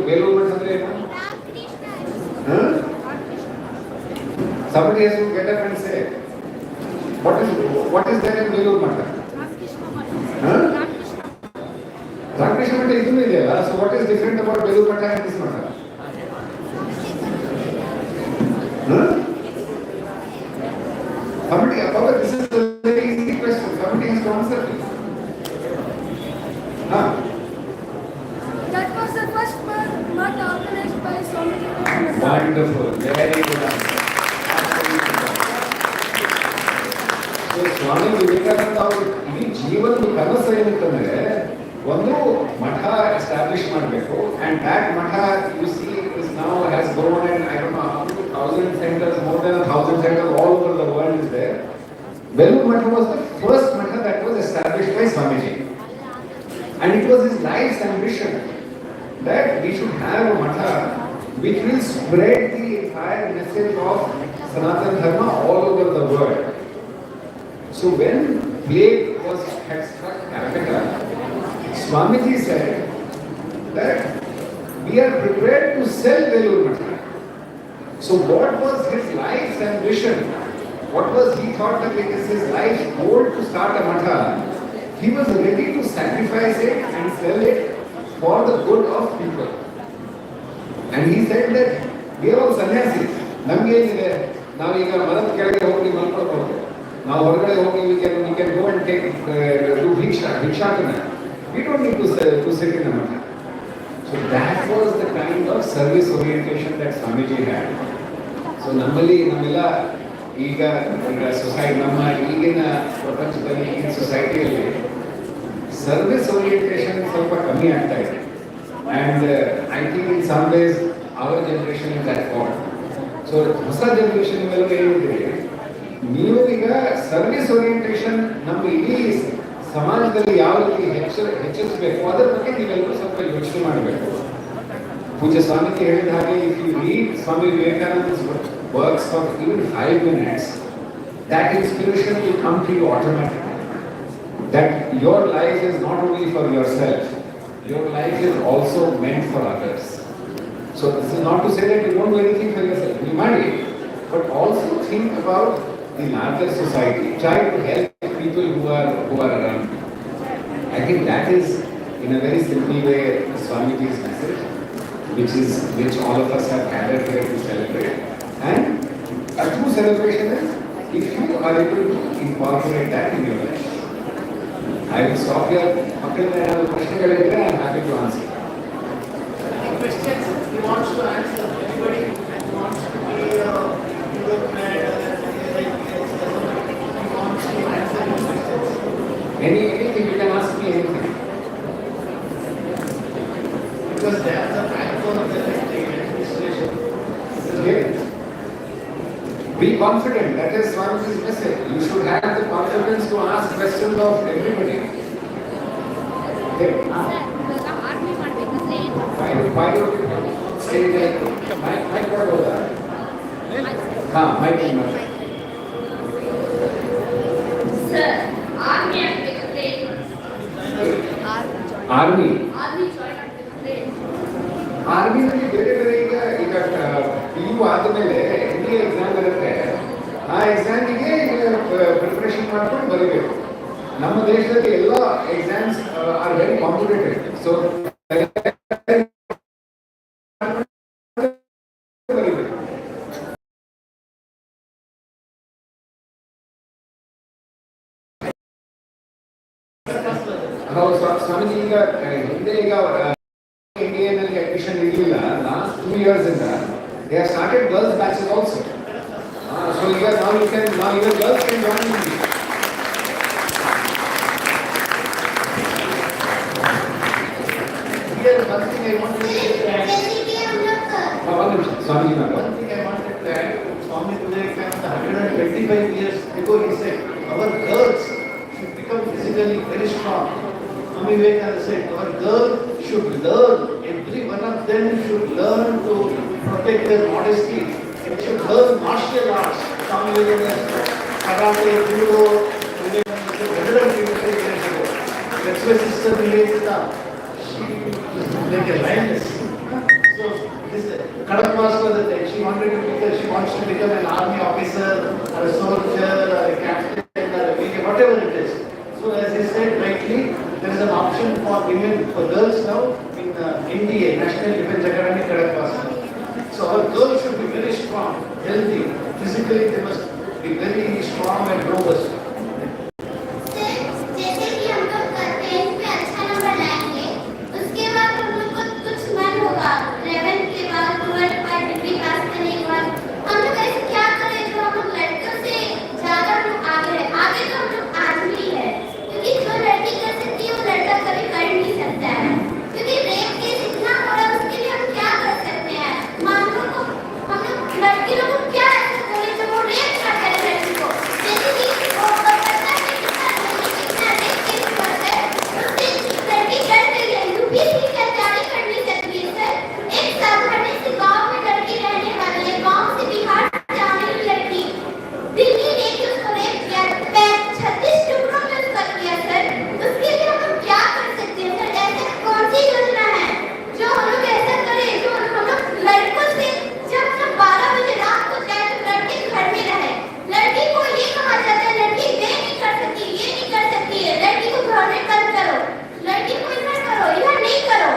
Velur Math ಅಂದ್ರೆ ಏನು? Somebody has to get up and say, what is there in Velur Math? Ramakrishna Math is there. So what is different about Velur Math and this Math? Somebody, this is a very easy question. Somebody has to answer it. That was the first math organized by Swami Vivekananda. Wonderful, very good answer. So Swami Vivekananda ಅವರು ಇಡೀ ಜೀವನದ ಕನಸು ಏನಿತ್ತಂದ್ರೆ, ಒಂದು ಮಠ establish ಮಾಡಬೇಕು. And that Math you see is now has grown, and I don't know how many 1,000 centers, more than 1,000 centers all over the world is there. Velur Math was the first mठ that was established by Swamiji, and it was his life's ambition that we should have a mఠ which will spread the entire message of Sanatana Dharma all over the world. So when plague had struck Calcutta, Swamiji said that we are prepared to sell Velur Math. So what was his life's ambition? What was he thought that it is his life's goal to start a matha? He was ready to sacrifice it and sell it for the good of people. And he said that we are all sannyasis. ನಮಗೆ ಏನಿದೆ, ನಾವೀಗ ಮರದ ಕೆಳಗೆ ಹೋಗಿ ಮಲ್ಕೊಳ್ಬಹುದು, ನಾವು ಹೊರಗಡೆ ಹೋಗಿ we can go and take do bhikshakana. We don't need to sit in a matha. So that was the kind of service orientation that Swamiji had. So ನಮ್ಮೆಲ್ಲ ಈಗ ಸೊಸೈಟಿ, ನಮ್ಮ ಈಗಿನ ಪ್ರಪಂಚದಲ್ಲಿ, ಈಗಿನ ಸೊಸೈಟಿಯಲ್ಲಿ ಸರ್ವಿಸ್ ಓರಿಯೆಂಟೇಷನ್ ಸ್ವಲ್ಪ ಕಮ್ಮಿ ಆಗ್ತಾ ಇದೆ. And I think in some ways our generation is at fault. So ಹೊಸ ಜನರೇಷನ್ ಮೇಲೆ ಏನಿದೆ, ನೀವು ಈಗ ಸರ್ವಿಸ್ ಓರಿಯೆಂಟೇಷನ್ ನಮ್ಮ ಇಡೀ ಸಮಾಜದಲ್ಲಿ ಯಾವ ರೀತಿ ಹೆಚ್ಚಿಸಬೇಕು ಅದರ ಬಗ್ಗೆ ನೀವೆಲ್ಲರೂ ಸ್ವಲ್ಪ ಯೋಚನೆ ಮಾಡಬೇಕು. ಪೂಜ್ಯ ಸ್ವಾಮೀಜಿ ಹೇಳಿದ ಹಾಗೆ, if you read Swami Vivekananda's works for even 5 minutes, that inspiration will come to you automatically. That your life is not only for yourself, your life is also meant for others. So this is not to say that you don't do anything for yourself, you might, but also think about the larger society, try to help people who are around you. I think that is, in a very simple way, Swamiji's message, which all of us have gathered here to celebrate. And a true celebration is if you are able to incorporate that in your life. I will stop here. Until I have a question, I am happy to answer. Questions he wants to answer. Anybody who wants to be a European, he wants to answer your questions. Anything, you can ask me anything. Because they are the backbone of the administration. Okay? Be confident. That is Swamiji's message. You should have the confidence to ask questions of everybody. Okay? Why don't you stay there? Mic what over there? Mic. Sir, army and big plane. Army. Army joined at big plane. Army ಬೇರೆ ಬೇರೆ ಈಗ PU ಆದಮೇಲೆ NDA exam ಇರುತ್ತೆ. ಆ ಎಕ್ಸಾಮಿಗೆ preparation ಮಾಡ್ಕೊಂಡು ಬರೀಬೇಕು. ನಮ್ಮ ದೇಶದಲ್ಲಿ ಎಲ್ಲ exams are very competitive. So Swamiji ಈಗ ಹಿಂದೆ NDA ನಲ್ಲಿ ಅಡ್ಮಿಷನ್ ಇರಲಿಲ್ಲ. ಲಾಸ್ಟ್ 2 years ಇಂದ they have started girls batches also. So now even girls can join in. Here, one thing I want to say that One thing I wanted to add, Swami Vivekananda 125 years ago he said, our girls should become physically very strong. Swami Vivekananda said, our girls should learn, every one of them should learn to protect their modesty. They should learn martial arts. Swami Vivekananda, karate, judo, Vivekananda said 125 years ago. That's why Sister Nivedita, she is like a lioness. So, this Kadakwas was the thing. She wants to become an army officer, or a soldier, or a captain, or a major, whatever it is. So, as he said rightly, there is an option for women, for girls now in NDA, National Defense Academy, Kadakwas. So, our girls should be very strong, healthy. Physically, they must be very strong and robust. जैसे कि हम लोग tenth में अच्छा number लाएंगे, उसके बाद हम लोग को कुछ मन होगा 11th के बाद 12th का डिग्री पास करने के बाद हम लोग ऐसे क्या करें जो हम लोग लड़कियों से ज्यादा हम लोग आगे तो हम लोग आज भी है, क्योंकि जो लड़की कर सकती है वो लड़का कभी कर नहीं सकता है, क्योंकि रेप केस इतना हो रहा है, उसके लिए हम क्या कर सकते हैं? मान लो हम लोग लड़की लोग को क्या ऐसा बोले जब वो रेप करते हैं लड़की को, जैसे कि वो पता है कितना रेप केस करते हैं, उससे लड़की डर गई है, यूपीएससी की तैयारी कर नहीं सकती है सर। एक साधारण से गांव में लड़की रहने वाली है, गांव से बिहार जाने वाली लड़की, दिल्ली ने उसको रेप किया, 36 टुकड़ों में उसका किया सर, उसके लिए हम लोग क्या कर सकते हैं सर? ऐसे कौन सी योजना है जो हम लोग ऐसा करें, जो हम लोग लड़कों से जब हम 12 बजे रात को जाए तो लड़के घर में रहे, लड़की को ये कहा जाता है लड़की ये नहीं कर सकती, ये नहीं कर सकती है, लड़की को घर में बंद करो, लड़की को इधर करो, इधर नहीं करो,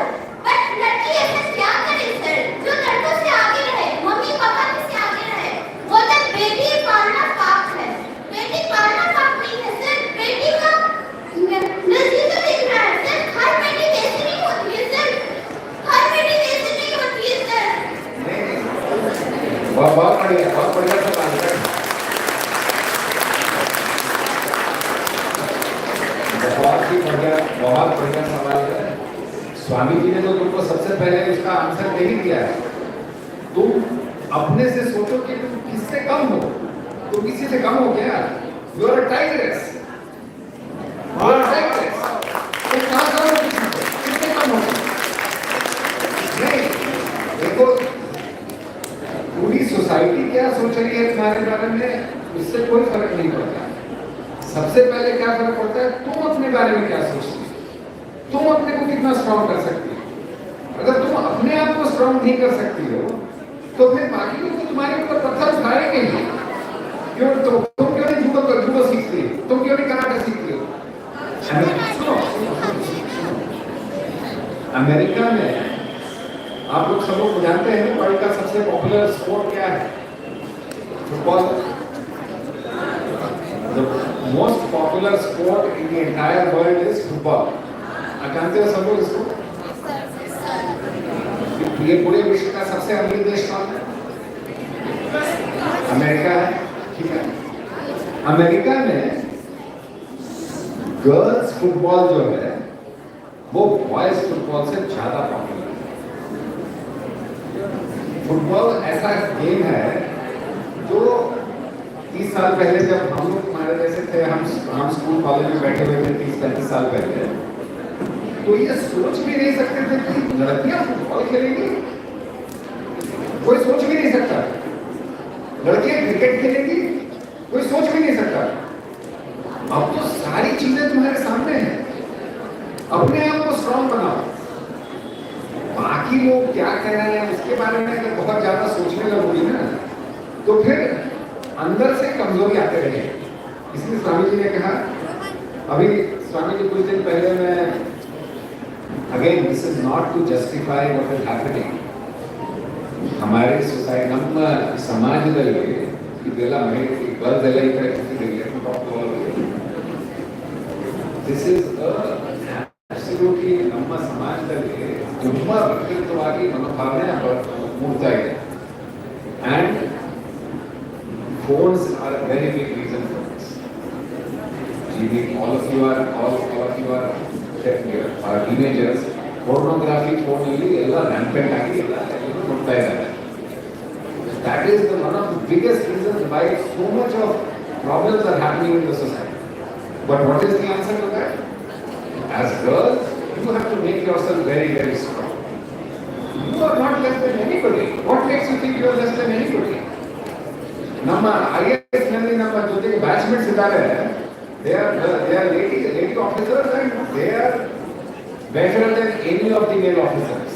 बट लड़की ऐसा क्या करे सर जो लड़कों से आगे रहे, मम्मी पापा से आगे रहे? बोलते बेटी पालना पाप है, बेटी पालना पाप नहीं है सर, बेटी का नजदीक दिख रहा है सर, हर बेटी वैसे नहीं होती है सर, हर बेटी वैसे नहीं होती है सर। बहुत बढ़िया सवाल है। बहुत बढ़िया सवाल है। स्वामी जी ने तो तुमको सबसे पहले उसका आंसर दे ही दिया है। तुम अपने से सोचो कि तुम किससे कम हो, तुम किसी से कम हो क्या? यू आर अ टाइग्रेस, तुम कहाँ कम हो, किससे कम हो? नहीं, देखो पूरी सोसाइटी क्या सोच रही है तुम्हारे बारे में, उससे कोई फर्क नहीं पड़ता। सबसे पहले क्या फर्क पड़ता है, तुम अपने बारे में क्या सोचती हो, तुम अपने को कितना स्ट्रॉन्ग कर सकती हो। अगर तुम अपने आप को स्ट्रॉन्ग नहीं कर सकती हो तो फिर बाकी लोग तो तुम्हारे ऊपर पत्थर उठाएंगे ही। तो तुम लोग जानते हैं वर्ल्ड का सबसे पॉपुलर स्पोर्ट क्या है? Football. The most popular sport in the entire world is football. आप जानते हो सब लोग इसको? ये पूरे विश्व का सबसे अमीर देश कौन है? अमेरिका है. ठीक है. अमेरिका में गर्ल्स फुटबॉल जो है वो बॉयज फुटबॉल से ज्यादा पॉपुलर है. फुटबॉल ऐसा गेम है जो 30 साल पहले जब हम लोग हमारे जैसे थे, हम स्कूल कॉलेज में बैठे हुए थे 30-35 साल पहले, तो ये सोच भी नहीं सकते थे कि लड़कियां फुटबॉल खेलेंगी. कोई सोच भी नहीं सकता. लड़कियां क्रिकेट खेलेंगी, कोई सोच भी नहीं सकता. अब तो सारी चीजें तुम्हारे सामने हैं. अपने आप को स्ट्रॉन्ग बनाओ. बाकी लोग क्या कह रहे हैं उसके बारे में अगर बहुत ज्यादा सोचने लगोगी ना, तो फिर अंदर से कमजोरी आते रहेगी. इसलिए स्वामी जी ने कहा, अभी स्वामी जी कुछ दिन पहले मैं, again this is not to justify what is happening, हमारे सोसाइटी ನಮ್ಮ ಸಮಾಜದಲ್ಲಿ ಇದೆಲ್ಲ ಬರದೆಲ್ಲ ಈ ತರ ದಿಸ್ ಇಸ್ ಅಬ್ಸಲ್ಯೂಟ್ಲಿ ನಮ್ಮ ಸಮಾಜದಲ್ಲಿ ತುಂಬಾ ವಿಕೃತವಾಗಿ ಮನೋಭಾವನೆ ಮೂಡ್ತಾ ಇದೆ. And phones are a very big reason for this. All of you are teenagers. Pornography phone ಅಲ್ಲಿ ಎಲ್ಲ rampant ಆಗಿ ಎಲ್ಲ ನೋಡ್ತಾ ಇದ್ದಾರೆ. That is one of the biggest reasons why so much of problems are happening in the society. But what is the answer to that? As girls, you have to make yourself very, very strong. You are not less than anybody. What makes you think you are less than anybody? ನಮ್ಮ IAS ನಲ್ಲಿ ನಮ್ಮ ಜೊತೆಗೆ batchmates ಇದ್ದಾರೆ. They are lady officers and they are better than any of the male officers.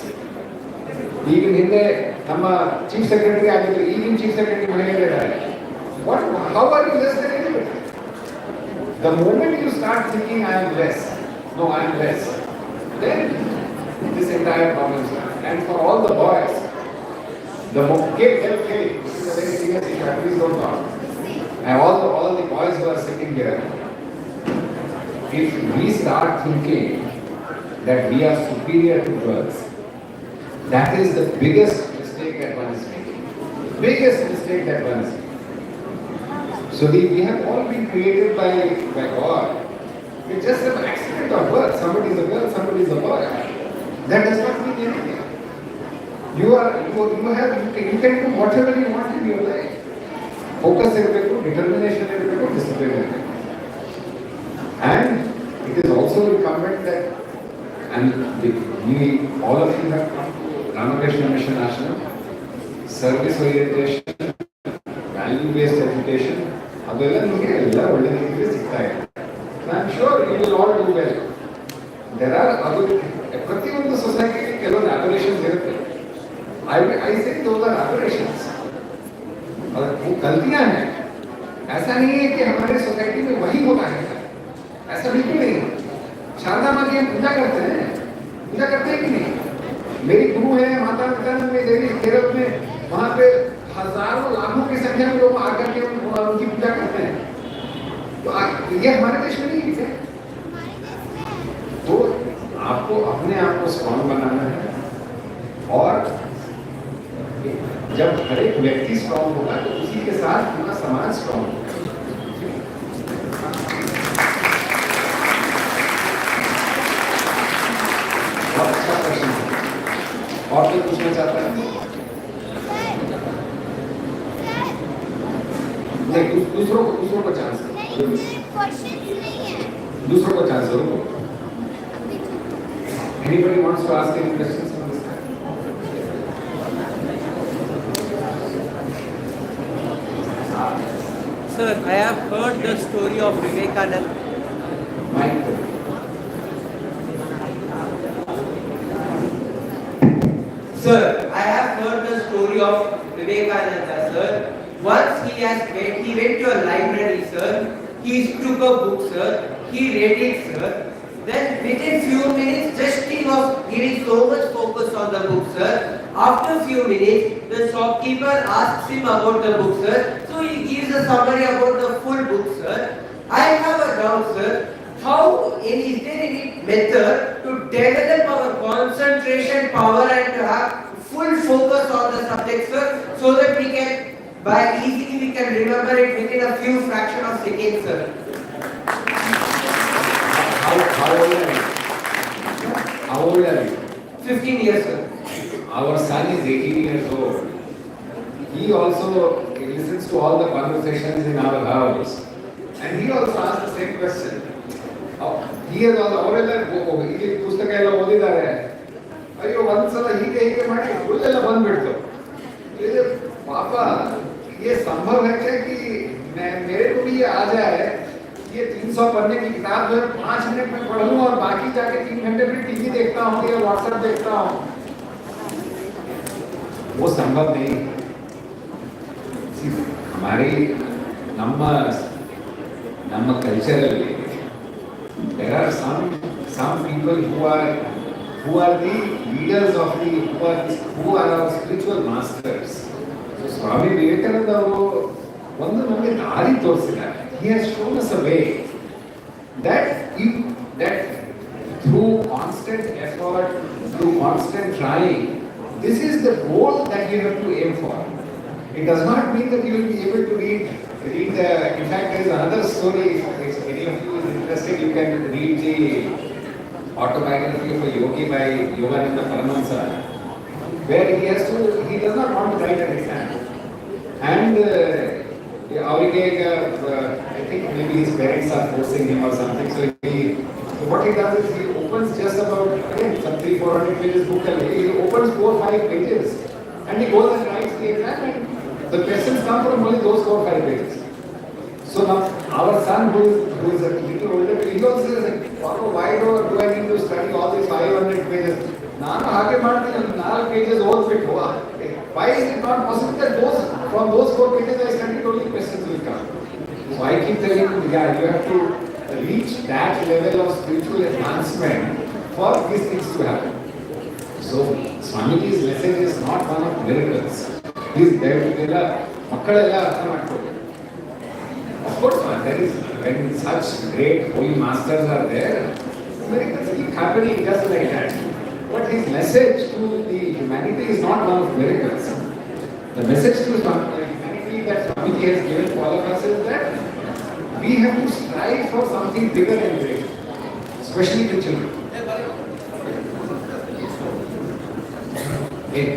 ಈಗಿನ ಹಿಂದೆ ನಮ್ಮ chief secretary ಆಗಿದ್ರು, ಈಗಿನ ಚೀಫ್ ಸೆಕ್ರೆಟರಿ ಮಹಿಳೆಯರಿದ್ದಾರೆ. How are you less than anybody? The moment you start thinking I am less, no I am less, then this entire problem starts. And for all the boys, the this is a very serious issue, please don't talk. And all the boys who are sitting here, if we start thinking that we are superior to girls, that is the biggest mistake that one is making. Biggest mistake that one is making. So we have all been created by God. It's just an accident of birth. Somebody is a girl, somebody is a boy. That does not mean anything. You can do whatever you want in your life. Focus irbeku, determination irbeku, discipline irbeku. And it is also incumbent that, and all of you have come to Ramakrishna Mission Ashram, service orientation, value-based education, ಅದೆಲ್ಲ ನಿಮಗೆ ಎಲ್ಲ ಒಳ್ಳೆ ರೀತಿಯಲ್ಲಿ ಸಿಗ್ತಾ ಇದೆ. I am sure you will all do well. There are ಪ್ರತಿಯೊಂದು ಸೊಸೈಟಿಗೆ ಕೆಲವೊಂದು ಅಬರೇಷನ್ಸ್ ಇರುತ್ತೆ. I say those are aberrations. और वो गलतियां हैं. ऐसा नहीं है कि हमारे सोसाइटी में वही होता है, ऐसा बिल्कुल नहीं है. शारदा माँ की हम पूजा करते हैं कि नहीं? मेरी गुरु है माता पिता में देवी केरल में, वहाँ पे हजारों लाखों की संख्या में लोग आकर के उनकी पूजा करते हैं. तो ये हमारे देश में नहीं है. तो आपको अपने आप को स्ट्रॉन्ग बनाना है, और जब हर एक व्यक्ति स्ट्रॉन्ग होगा तो उसी के साथ पूरा समाज स्ट्रॉन्ग होगा. बहुत अच्छा प्रश्न है. और कोई पूछना चाहता है? नहीं, दूसरों को चांस दो. दूसरों को चांस दो. Anybody wants to ask any questions on this? Sir, I have heard the story of Vivekananda. Sir, I have heard the story of Vivekananda, sir. Once he went to a library, sir. He took a book, sir. He read it, sir. Then within few minutes, just he was giving so much focus on the book, sir. After few minutes, the shopkeeper asks him about the book, sir. So he gives a summary about the full book, sir. I have a doubt, sir. Is there any method to develop our concentration power and to have full focus on the subject, sir, so that easily we can remember it within a few fraction of seconds, sir? How old are you? How old are you? 15 years, sir. Our son is 18 years old. He also listens to all the conversations in our house. And he also asks the same question. He has also, ಅವರೆಲ್ಲ ಇಲ್ಲಿ ಪುಸ್ತಕ ಎಲ್ಲ ಓದಿದ್ದಾರೆ. ಅಯ್ಯೋ ಒಂದ್ಸಲ ಹೀಗೆ ಮಾಡಿ ಫುಲ್ಲೆಲ್ಲ ಬಂದ್ಬಿಡ್ತು. पापा ये संभव है क्या कि मेरे को भी ये आ जाए, ये 300 पन्ने की किताब जो है 5 मिनट में पढ़ लूं और बाकी जाके 3 घंटे में टीवी देखता हूँ या व्हाट्सएप देखता हूँ? वो संभव नहीं. हमारी ನಮ್ಮ ಕಲ್ಚರಲ್ಲಿ there are some people who are the leaders of who are our spiritual masters. So Swami Vivekananda ಅವರು ಒಂದು ನಮಗೆ ದಾರಿ ತೋರಿಸಿದ್ದಾರೆ. He has shown us a way that through constant effort, through constant trying, this is the goal that you have to aim for. It does not mean that you will be able to read in fact, there is another story. If any of you is interested, you can read the autobiography of a yogi by Yogananda Paramahansa, where he does not want to write an exam. And I think maybe his parents are forcing him or something. So what he does is he opens just about, again, some 300-400 pages book. He opens 4-5 pages and he goes and writes the exam, and the questions come from only those 4-5 pages. So now our son who is a little older, he also says, Papa, why do I need to study all these 500 pages? ನಾನು ಹಾಗೆ ಮಾಡ್ತೀನಿ, 4 pages ಓದ್ಬಿಟ್ಟು. Why is it not possible that from those 4 pages I studied only questions will come? So I keep telling him, yeah, you have to reach that level of spiritual advancement for these things to happen. So Swamiji's message is not one of miracles. Please, ಮಕ್ಕಳೆಲ್ಲ ಅರ್ಥ ಮಾಡ್ಕೊಳ್ಳಿ. Of course, when such great holy masters are there, miracles keep happening just like that. But his message to the humanity is not one of miracles. The message to humanity that Swamiji has given to all of us is that we have to strive for something bigger and greater, especially the children. Yes.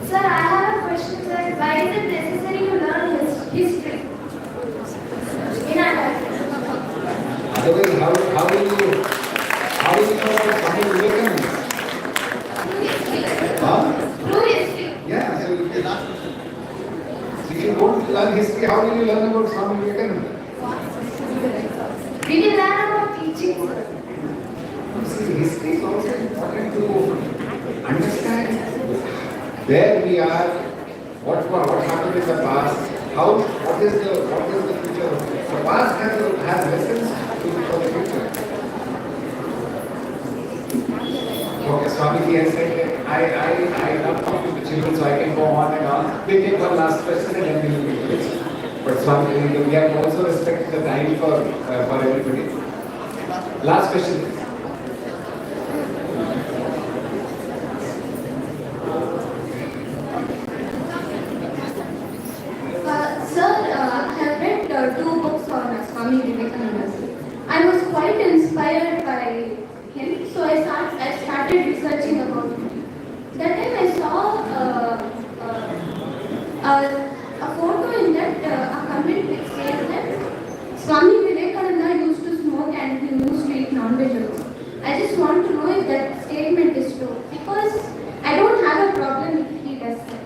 Sir, I have a question, sir. Why is it necessary to learn history in our life? Otherwise, how will you know about Swami Vivekananda? Through history. Huh? Through history. Yeah, so if you don't learn history, how will you learn about Swami Vivekananda? We will learn about teaching, sir. See, history is also important to understand where we are, what happened in the past, what is the future. The past has lessons for the future. Okay, Swamiji has said that I love talking to children, so I can go on and on. We'll take one last question and then we will be finished. But Swamiji, we have also respected the time for everybody. Last question. Sir, I have read 2 books on Swami Vivekananda. I was quite inspired by him, so I started researching about him. That time I saw a photo in that a comment which says that Swami Vivekananda used to smoke and he used to eat non-veg also. I just want to know if that statement is true, because I don't have a problem if he does that.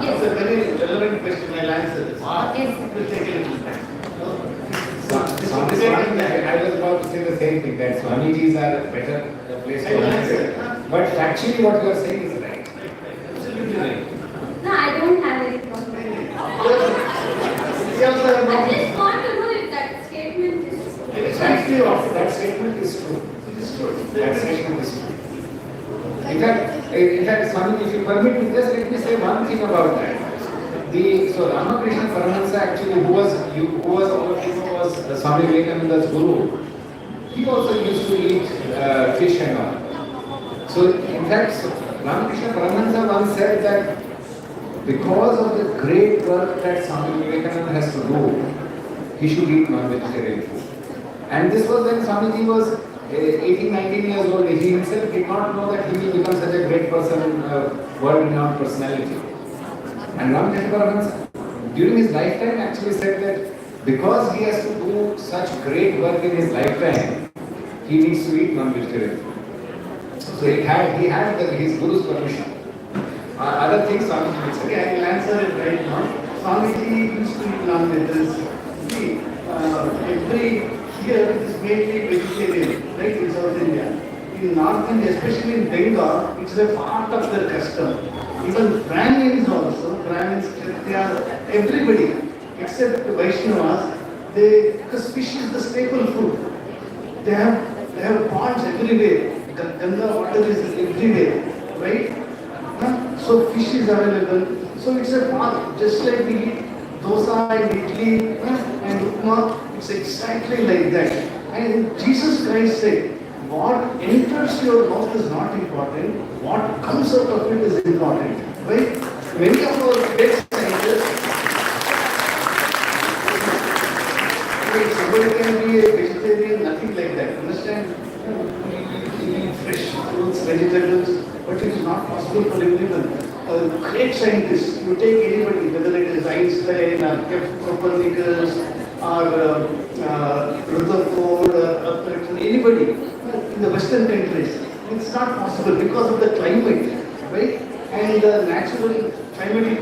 It's a very relevant question. I'll answer this. Yes. It will take a little time. I was about to say the same thing, that Swamijis are better place to answer it. But actually what you are saying is right. Absolutely right. No, I don't have any problem. We also have I not- just want to know if that statement is Exactly, that statement is true. It is true. That statement is true. In fact, Swami, if you permit me, just let me say one thing about that. So Ramakrishna Paramahansa actually, who was Swami Vivekananda's guru, he also used to eat fish and all. So in fact, Ramakrishna Paramahansa once said that because of the great work that Swami Vivekananda has to do, he should eat non-vegetarian food. And this was when Swamiji was 18, 19 years old. He himself did not know that he will become such a great person, world-renowned personality. And Ramakrishna Paramahansa, during his lifetime, actually said that because he has to do such great work in his lifetime, he needs to eat non-vegetarian food. So he had his guru's permission. Other things Swamiji will say. Okay, I will answer it right now. Swamiji used to eat non-vegetables. See, every here it is mainly vegetarian, right, in South India. In North India, especially in Bengal, it's a part of their custom. Even Brahmins also, Brahmins, Kshatriyas, everybody, except the Vaishnavas, because fish is the staple food. They have ponds everywhere. Ganga water is everywhere, right? So fish is available. So it's a part, just like we eat dosa and idli and upma, it's exactly like that. And Jesus Christ said, what enters your mouth is not important, what comes out of it is important, right? Many of our great scientists, somebody can be a vegetarian, nothing like that, understand? You eat fresh fruits, vegetables, but it is not possible for everyone. Great scientists, you take anybody, whether it is Einstein or Copernicus or Rutherford or anybody in the Western countries, it's not possible because of the climate, right? And the natural climatic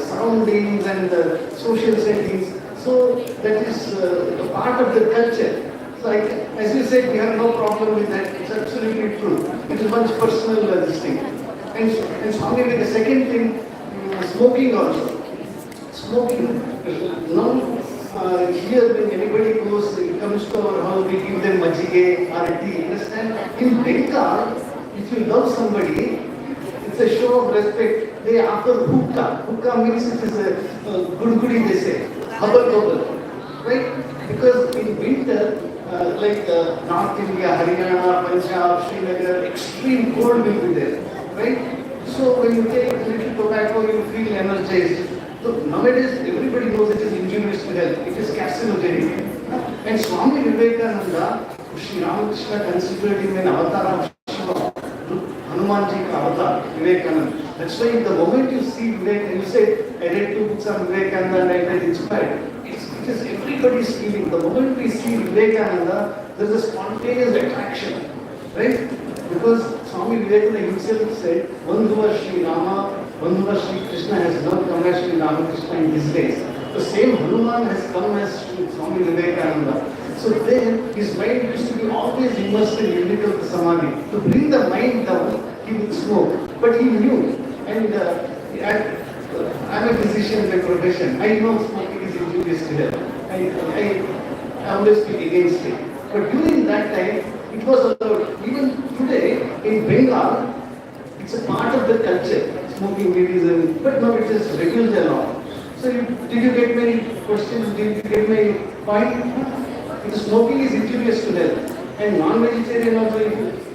surroundings and the social settings. So that is a part of the culture. Like, as you said, we have no problem with that. It's absolutely true. It is much personal this thing. And Swami, the second thing, smoking also. Smoking, now here when anybody goes, it comes to our house, we give them majige or tea, understand? In Bengal, if you love somebody, it's a show of respect. They offer hookah. Hookah means it is a gudgudi, they say, bubble, right? Because in winter, like North India, Haryana, Punjab, Srinagar, extreme cold will be there, right? So when you take a little tobacco, you feel energized. So nowadays, everybody knows it is injurious to health. It is carcinogenic. And Swami Vivekananda, Sri Ramakrishna considered him an avatar of Shiva. Hanumanji ka avatar, Vivekananda. That's why the moment you see Vivekananda, you say, I read 2 books on Vivekananda and I get inspired. It is everybody's feeling. The moment we see Vivekananda, there is a spontaneous attraction, right? Because Swami Vivekananda himself said, Bandhuva Sri Rama, Bandhuva Sri Krishna has not come as Sri Ramakrishna in these days. The same Hanuman has come as Swami Vivekananda. So then his mind used to be always immersed in lyrical samadhi. To bring the mind down, he would smoke. But he knew. And I'm a physician by profession. I know smoking is injurious to health. I always speak against it. But during that time, it was allowed. Even today, in Bengal, it's a part of the culture. Smoking is but now it is regular law. So did you get my questions? Did you get my point? Because smoking is injurious to health. And non-vegetarian also,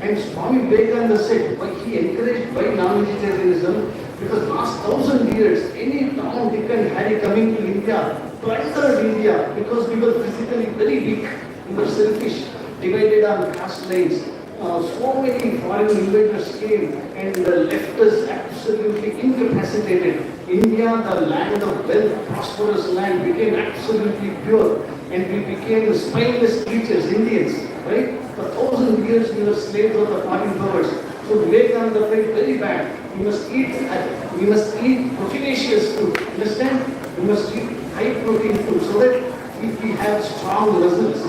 and Swami Vivekananda said, why he encouraged by non-vegetarianism, because last 1,000 years, any Tom, Dick and Harry coming to India, plundered India, because we were physically very weak, we were selfish, divided on caste lines. So many foreign invaders came and left us absolutely incapacitated. India, the land of wealth, prosperous land, became absolutely pure. And we became the spineless creatures, Indians, right? For 1,000 years we were slaves of the foreign powers. So Vivekananda felt very bad. We must eat proteinaceous food. Understand? We must eat high protein food so that we have strong muscles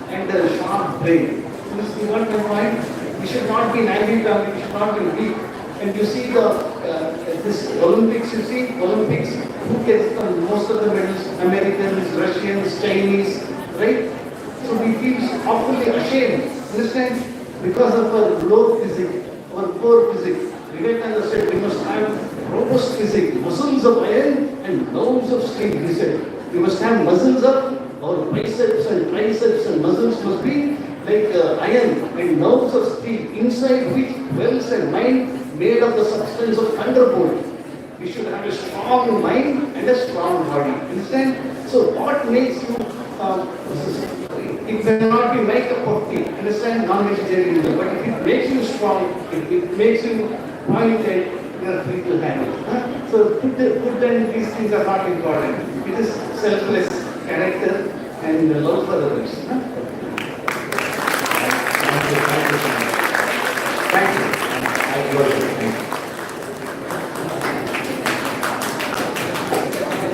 and a sharp brain. This is what my point. We should not be naive, we should not be weak. And you see this Olympics, you see Olympics, who gets most of the medals? Americans, Russians, Chinese, right? So we feel awfully ashamed, understand? Because of our low physique, our poor physique. Vivekananda said we must have robust physique, muscles of iron and nerves of steel. He said we must have muscles of our biceps and triceps and muscles must be like iron and nerves of steel, inside which dwells a mind made of the substance of thunderbolt. We should have a strong mind and a strong body. Understand? So what makes you it may not be my cup of tea, understand, non-vegetarian, but if it makes you strong, it makes you pointed, you are free to handle. So food and these things are not important. It is selfless character and love for others. Thank you. Thank you.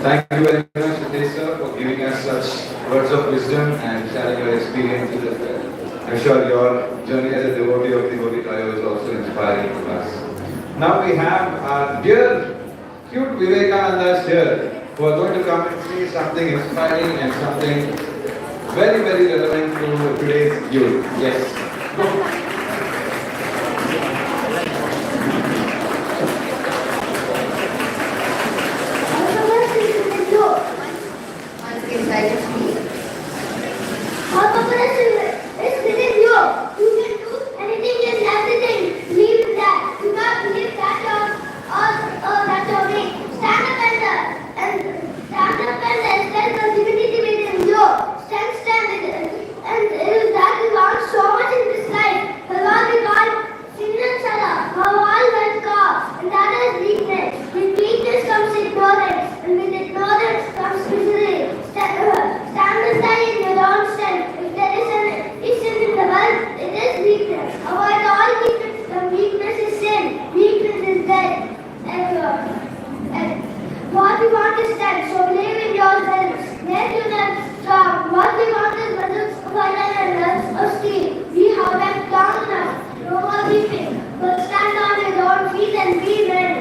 Thank you very much, Hitesh sir, for giving us such words of wisdom and sharing your experiences as well. I'm sure your journey as a devotee of devotee Tayo is also inspiring to us. Now we have our dear, cute Vivekanandas here, who are going to come and say something inspiring and something very, very relevant to today's youth. Yes. Go. What we want is strength, so believe in yourselves. Make yourselves strong. What we want is muscles of iron and nerves of steel. We have them long enough. No more weeping. But stand on your own feet and be ready.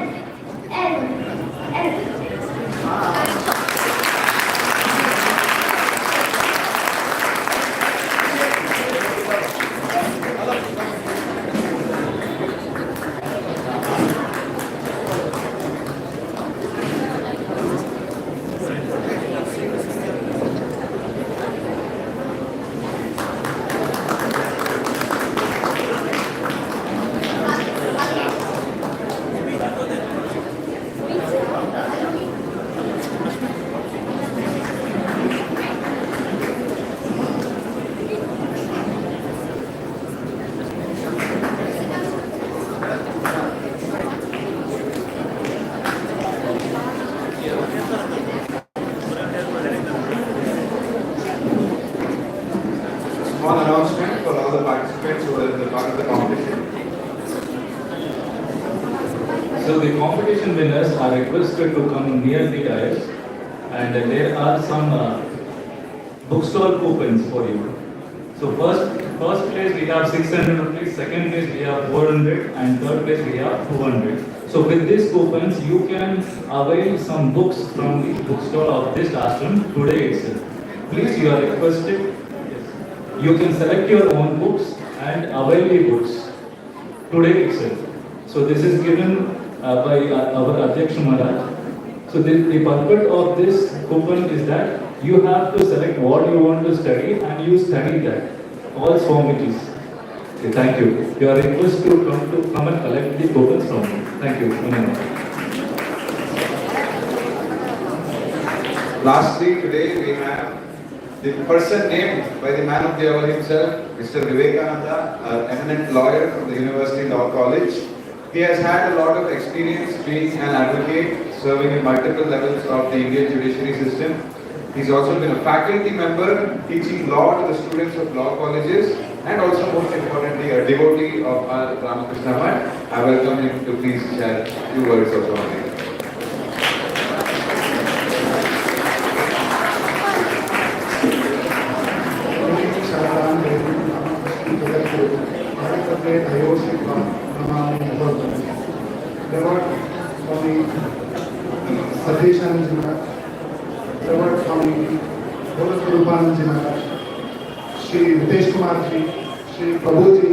Small announcement for all the participants who are in the part of the competition. So the competition winners are requested to come near the dais, and there are some bookstore coupons for you. So first place we have 600 rupees, second place we have 400, and third place we have 200. So with these coupons you can avail some books from the bookstore of this ashram today itself. Please, you are requested. You can select your own books and avail the books today itself. So this is given by our Adhyaksh Maharaj. So the purpose of this coupon is that you have to select what you want to study and you study that. All formalities. Okay, thank you. You are requested to come and collect the coupons from me. Thank you. Lastly, today we have the person named by the man of the hour himself, Mr. Vivekananda, an eminent lawyer from the University Law College. He has had a lot of experience being an advocate, serving in multiple levels of the Indian judiciary system. He's also been a faculty member, teaching law to the students of law colleges, and also most importantly, a devotee of our Ramakrishna Math. I welcome him to please share a few words of honor. Reverend Swami Sadeshanand Ji Maharaj, Reverend Swami Halasuru Ji Maharaj, Shri Ritesh Kumar Ji, Shri Prabhu Ji,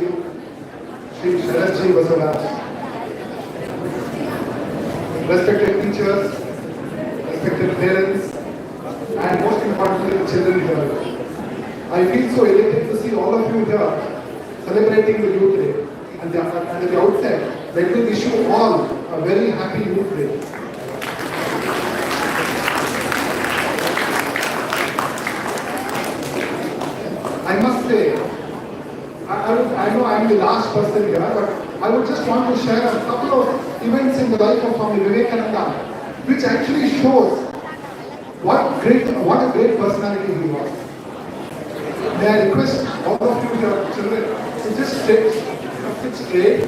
Shri Sharat Ji Basavaraj, respected teachers, respected parents, and most importantly, children here. I feel so elated to see all of you here celebrating the Youth Day. And at the outset, let me wish you all a very happy Youth Day. I must say, I know I am the last person here, but I would just want to share a couple of events in the life of Swami Vivekananda, which actually shows what a great personality he was. May I request all of you here, children, to just sit straight,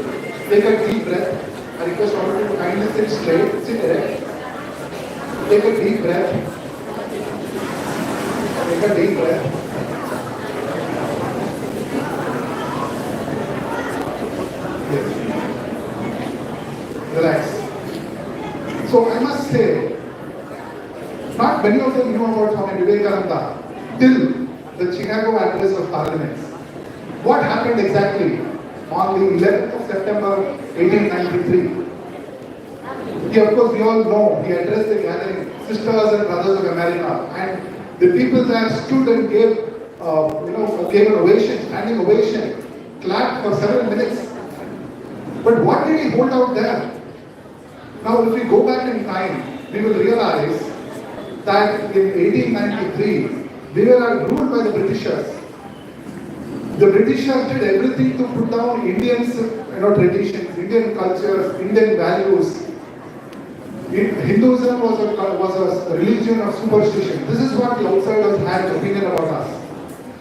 take a deep breath. I request all of you to kindly sit straight, sit erect, take a deep breath, take a deep breath. Yes. Relax. So I must say, not many of them knew about Swami Vivekananda till the Chicago Address of Parliament. What happened exactly on the 11th of September 1893? He, of course, we all know, he addressed the gathering, Sisters and Brothers of America, and the people there stood and gave an ovation, standing ovation, clapped for several minutes. But what did he hold out there? Now, if we go back in time, we will realize that in 1893, we were ruled by the Britishers. The Britishers did everything to put down Indians, traditions, Indian cultures, Indian values. Hinduism was a religion of superstition. This is what the outsiders had opinion about us.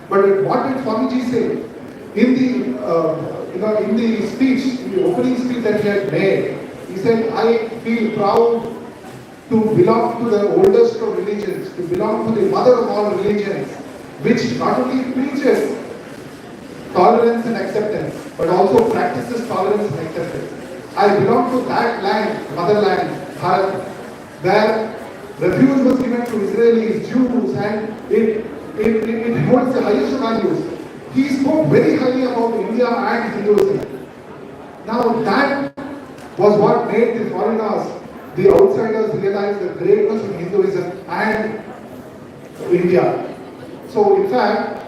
But what did Swamiji say? In the speech, in the opening speech that he had made, he said, I feel proud to belong to the oldest of religions, to belong to the mother of all religions, which not only preaches tolerance and acceptance, but also practices tolerance and acceptance. I belong to that land, motherland, Bharat, where refuge was given to Israelis, Jews, and it holds the highest values. He spoke very highly about India and Hinduism. Now that was what made the foreigners, the outsiders, realize the greatness of Hinduism and India. So in fact,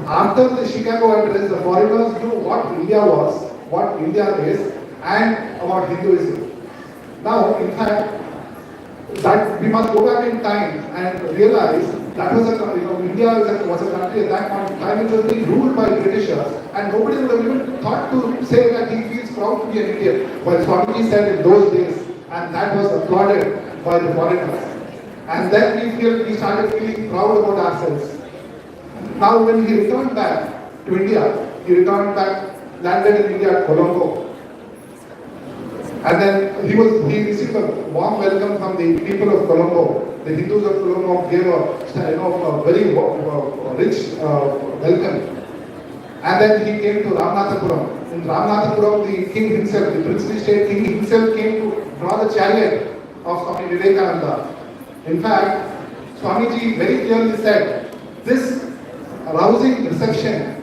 after the Chicago Address, the foreigners knew what India was, what India is, and about Hinduism. Now, in fact, that we must go back in time and realize that was India was a country at that point in time which was being ruled by Britishers, and nobody would have even thought to say that he feels proud to be an Indian. But Swamiji said in those days, and that was applauded by the foreigners. And then we started feeling proud about ourselves. Now, when he returned back to India, landed in India at Colombo. And then he received a warm welcome from the people of Colombo. The Hindus of Colombo gave a very rich welcome. And then he came to Ramanathapuram. In Ramanathapuram, the king himself, the princely state king himself, came to draw the chariot of Swami Vivekananda. In fact, Swamiji very clearly said, this rousing reception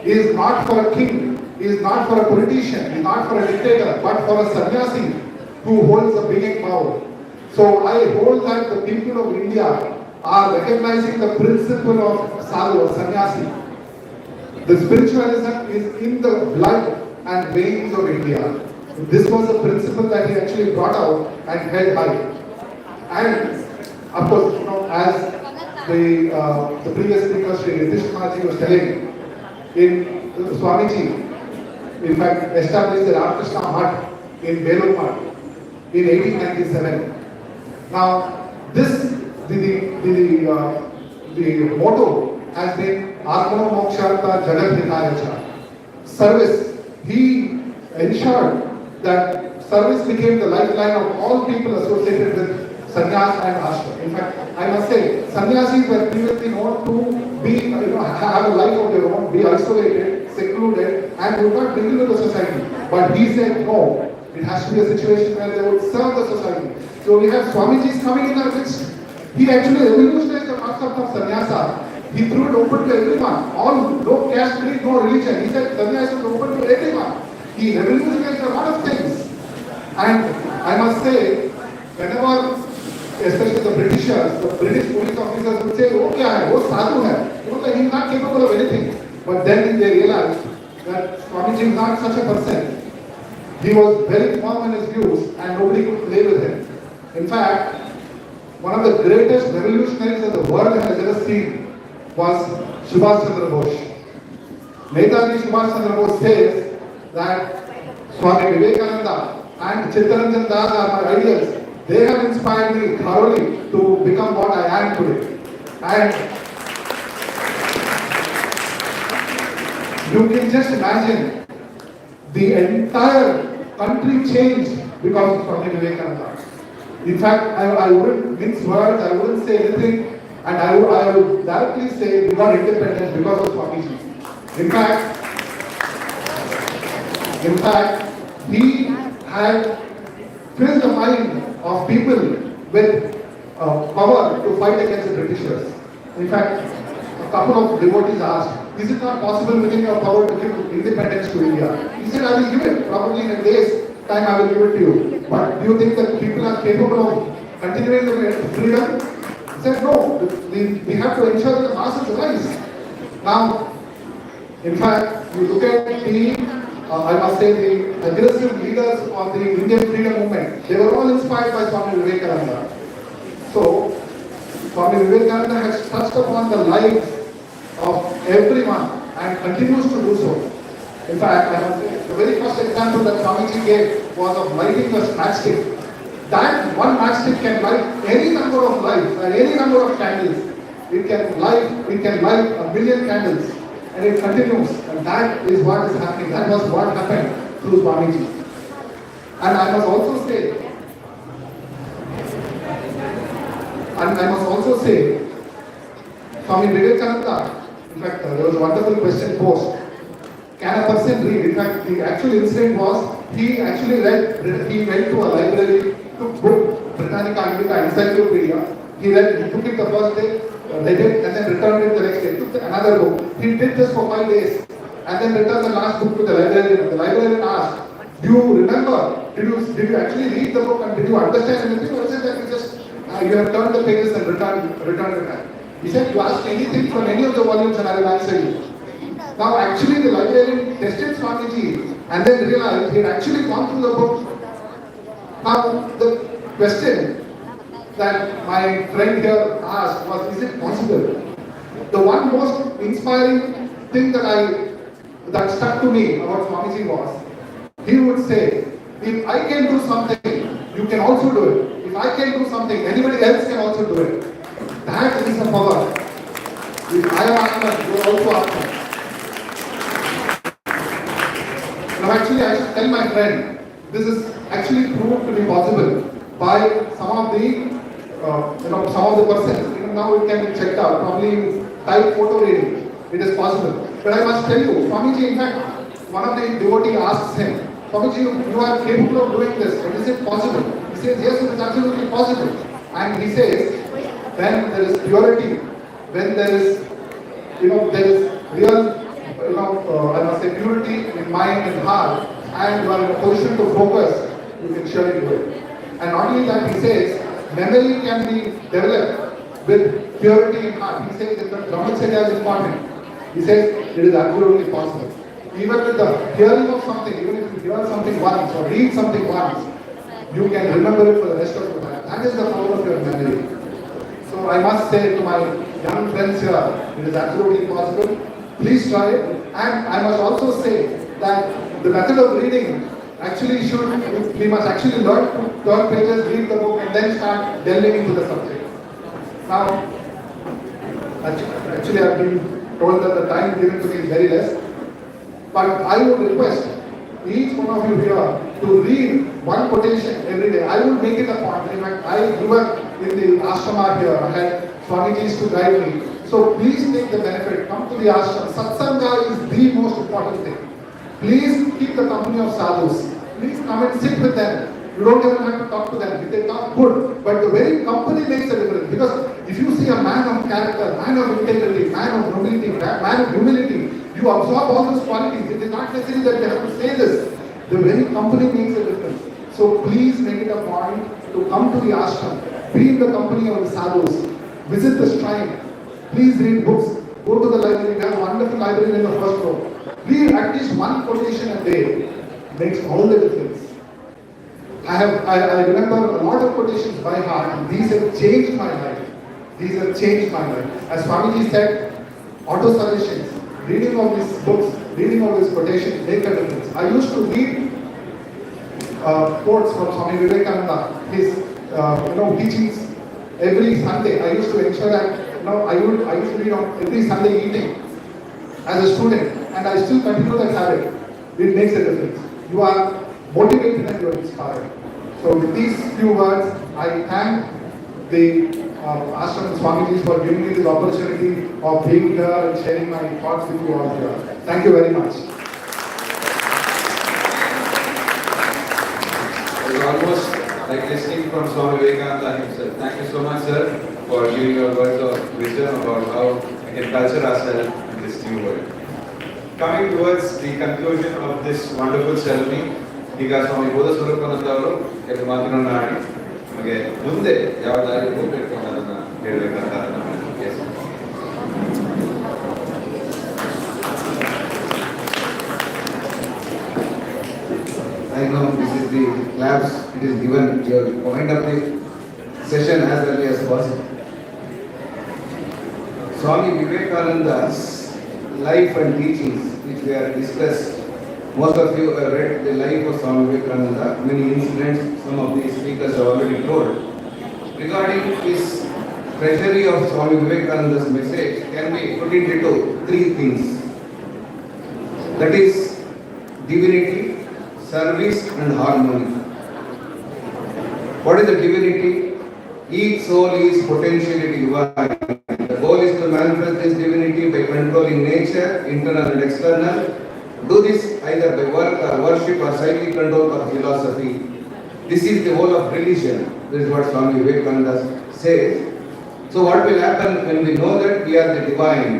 is not for a king, is not for a politician, is not for a dictator, but for a sannyasi who holds a beginning vow. So I hold that the people of India are recognizing the principle of sadhu or sannyasi. The spiritualism is in the blood and veins of India. This was a principle that he actually brought out and held high. And of course, as the previous speaker, Shri Ritesh Kumar ji, was telling, in Swamiji, in fact, established the Ramakrishna Mutt in Belur Mutt in 1897. Now, the motto has been Atma Mokshartha Jagat Hitayacha. Service. He ensured that service became the lifeline of all people associated with sannyas and ashram. In fact, I must say, sannyasis were previously known to be, have a life of their own, be isolated, secluded, and would not mingle with the society. But he said, no, It has to be a situation where they would serve the society. So we have Swamiji's coming in our midst. He actually revolutionized the concept of sannyasa. He threw it open to everyone. All, no caste, creed, no religion. He said sannyasa is open to everyone. He revolutionized a lot of things. And I must say, whenever, especially the Britishers, the British police officers would say, oh, kya hai? Wo sadhu hai. He is not capable of anything. But then they realized that Swamiji is not such a person. He was very firm in his views and nobody could play with him. In fact, one of the greatest revolutionaries that the world has ever seen was Subhash Chandra Bose. Netaji Subhash Chandra Bose says that Swami Vivekananda and Chittaranjan Das are my ideals. They have inspired me thoroughly to become what I am today. And you can just imagine the entire country changed because of Swami Vivekananda. In fact, I wouldn't mince words, I wouldn't say anything, and I would directly say we got independence because of Swamiji. In fact, he had filled the mind of people with power to fight against the Britishers. In fact, a couple of devotees asked, is it not possible within your power to give independence to India? He said, I will give it. Probably in a day's time I will give it to you. But do you think that people are capable of continuing the freedom? He said, no. We have to ensure that the masses rise. Now, in fact, you look at I must say, the aggressive leaders of the Indian freedom movement, they were all inspired by Swami Vivekananda. So, Swami Vivekananda has touched upon the lives of everyone and continues to do so. In fact, I must say, the very first example that Swamiji gave was of lighting a matchstick. That one matchstick can light any number of lights or any number of candles. It can light a million candles. And it continues, and that is what is happening. That was what happened through Swamiji. And I must also say, Swami Vivekananda, in fact, there was a wonderful question posed. Can a person read? In fact, the actual incident was, he went to a library, took book, Britannica Anglica Encyclopedia. He took it the first day, read it, and then returned it the next day. Took another book. He did this for 5 days, and then returned the last book to the librarian. The librarian asked, do you remember, did you actually read the book and did you understand anything, or is it that you have turned the pages and returned it back? He said, you ask anything from any of the volumes and I will answer you. Now actually the librarian tested Swamiji and then realized he had actually gone through the book. Now the question that my friend here asked was, is it possible? The one most inspiring thing that stuck to me about Swamiji was, he would say, if I can do something, you can also do it. If I can do something, anybody else can also do it. That is a power. If I am Atman, you are also Atman. Now actually I should tell my friend, this is actually proved to be possible by some of the persons. Even now it can be checked out. Probably type photo reading. It is possible. But I must tell you, Swamiji, in fact, one of the devotees asks him, Swamiji, you are capable of doing this. But is it possible? He says, yes, it is absolutely possible. And he says, when there is purity, when there is real, I must say, purity in mind and heart, and you are in a position to focus, you can surely do it. And not only that, he says, memory can be developed with purity in heart. He says that the Brahmacharya is important. He says it is absolutely possible. Even with the hearing of something, even if you hear something once or read something once, you can remember it for the rest of your life. That is the power of your memory. So I must say to my young friends here, it is absolutely possible. Please try it. And I must also say that the method of reading actually we must actually learn to turn pages, read the book, and then start delving into the subject. Now, actually I've been told that the time given to me is very less. But I would request each one of you here to read one quotation every day. I will make it a point. In fact, I grew up in the ashrama here. I had Swamijis to guide me. So please take the benefit. Come to the ashram. Satsanga is the most important thing. Please keep the company of sadhus. please come and sit with them. You don't even have to talk to them. If they talk, good. But the very company makes a difference. Because if you see a man of character, man of integrity, man of nobility, man of humility, you absorb all those qualities. It is not necessary that they have to say this. The very company makes a difference. So please make it a point to come to the ashram, be in the company of the sadhus, visit the shrine, please read books, go to the library. We have a wonderful library in the first floor. Read at least one quotation a day. Makes all the difference. I remember a lot of quotations by heart, and these have changed my life. These have changed my life. As Swamiji said, auto suggestions, reading of these books, reading of these quotations make a difference. I used to read quotes from Swami Vivekananda, his teachings every Sunday. I used to ensure that I used to read on every Sunday evening as a student, and I still continue that habit. It makes a difference. You are motivated and you are inspired. So with these few words, I thank the Ashram Swamiji for giving me this opportunity of being here and sharing my thoughts with you all here. Thank you very much. It's almost like listening from Swami Vivekananda himself. Thank you so much, sir, for giving your words of wisdom about how we can culture ourselves in this new world. Coming towards the conclusion of this wonderful ceremony, ಈಗ ಸ್ವಾಮಿ ಬೋಧ ಸ್ವರೂಪಾನಂದವರು ಕೆಲವು ಮಾತುಗಳನ್ನ ಆಡಿ ನಮಗೆ ಮುಂದೆ ಯಾವ ದಾರಿ ಹೋಗ್ಬೇಕು ಅನ್ನೋದನ್ನ ಹೇಳಬೇಕಂತ Right now, this is the claps. It is given. You wind up the session as early as possible. Swami Vivekananda's life and teachings, which we have discussed. Most of you have read the life of Swami Vivekananda. Many incidents, some of the speakers have already told. Regarding this treasury of Swami Vivekananda's message can be put into three things. That is divinity, service and harmony. What is the divinity? Each soul is potentially divine. The goal is to manifest this divinity by controlling nature, internal and external. Do this either by work or worship or psychic control or philosophy. This is the whole of religion. This is what Swami Vivekananda says. So what will happen when we know that we are the divine?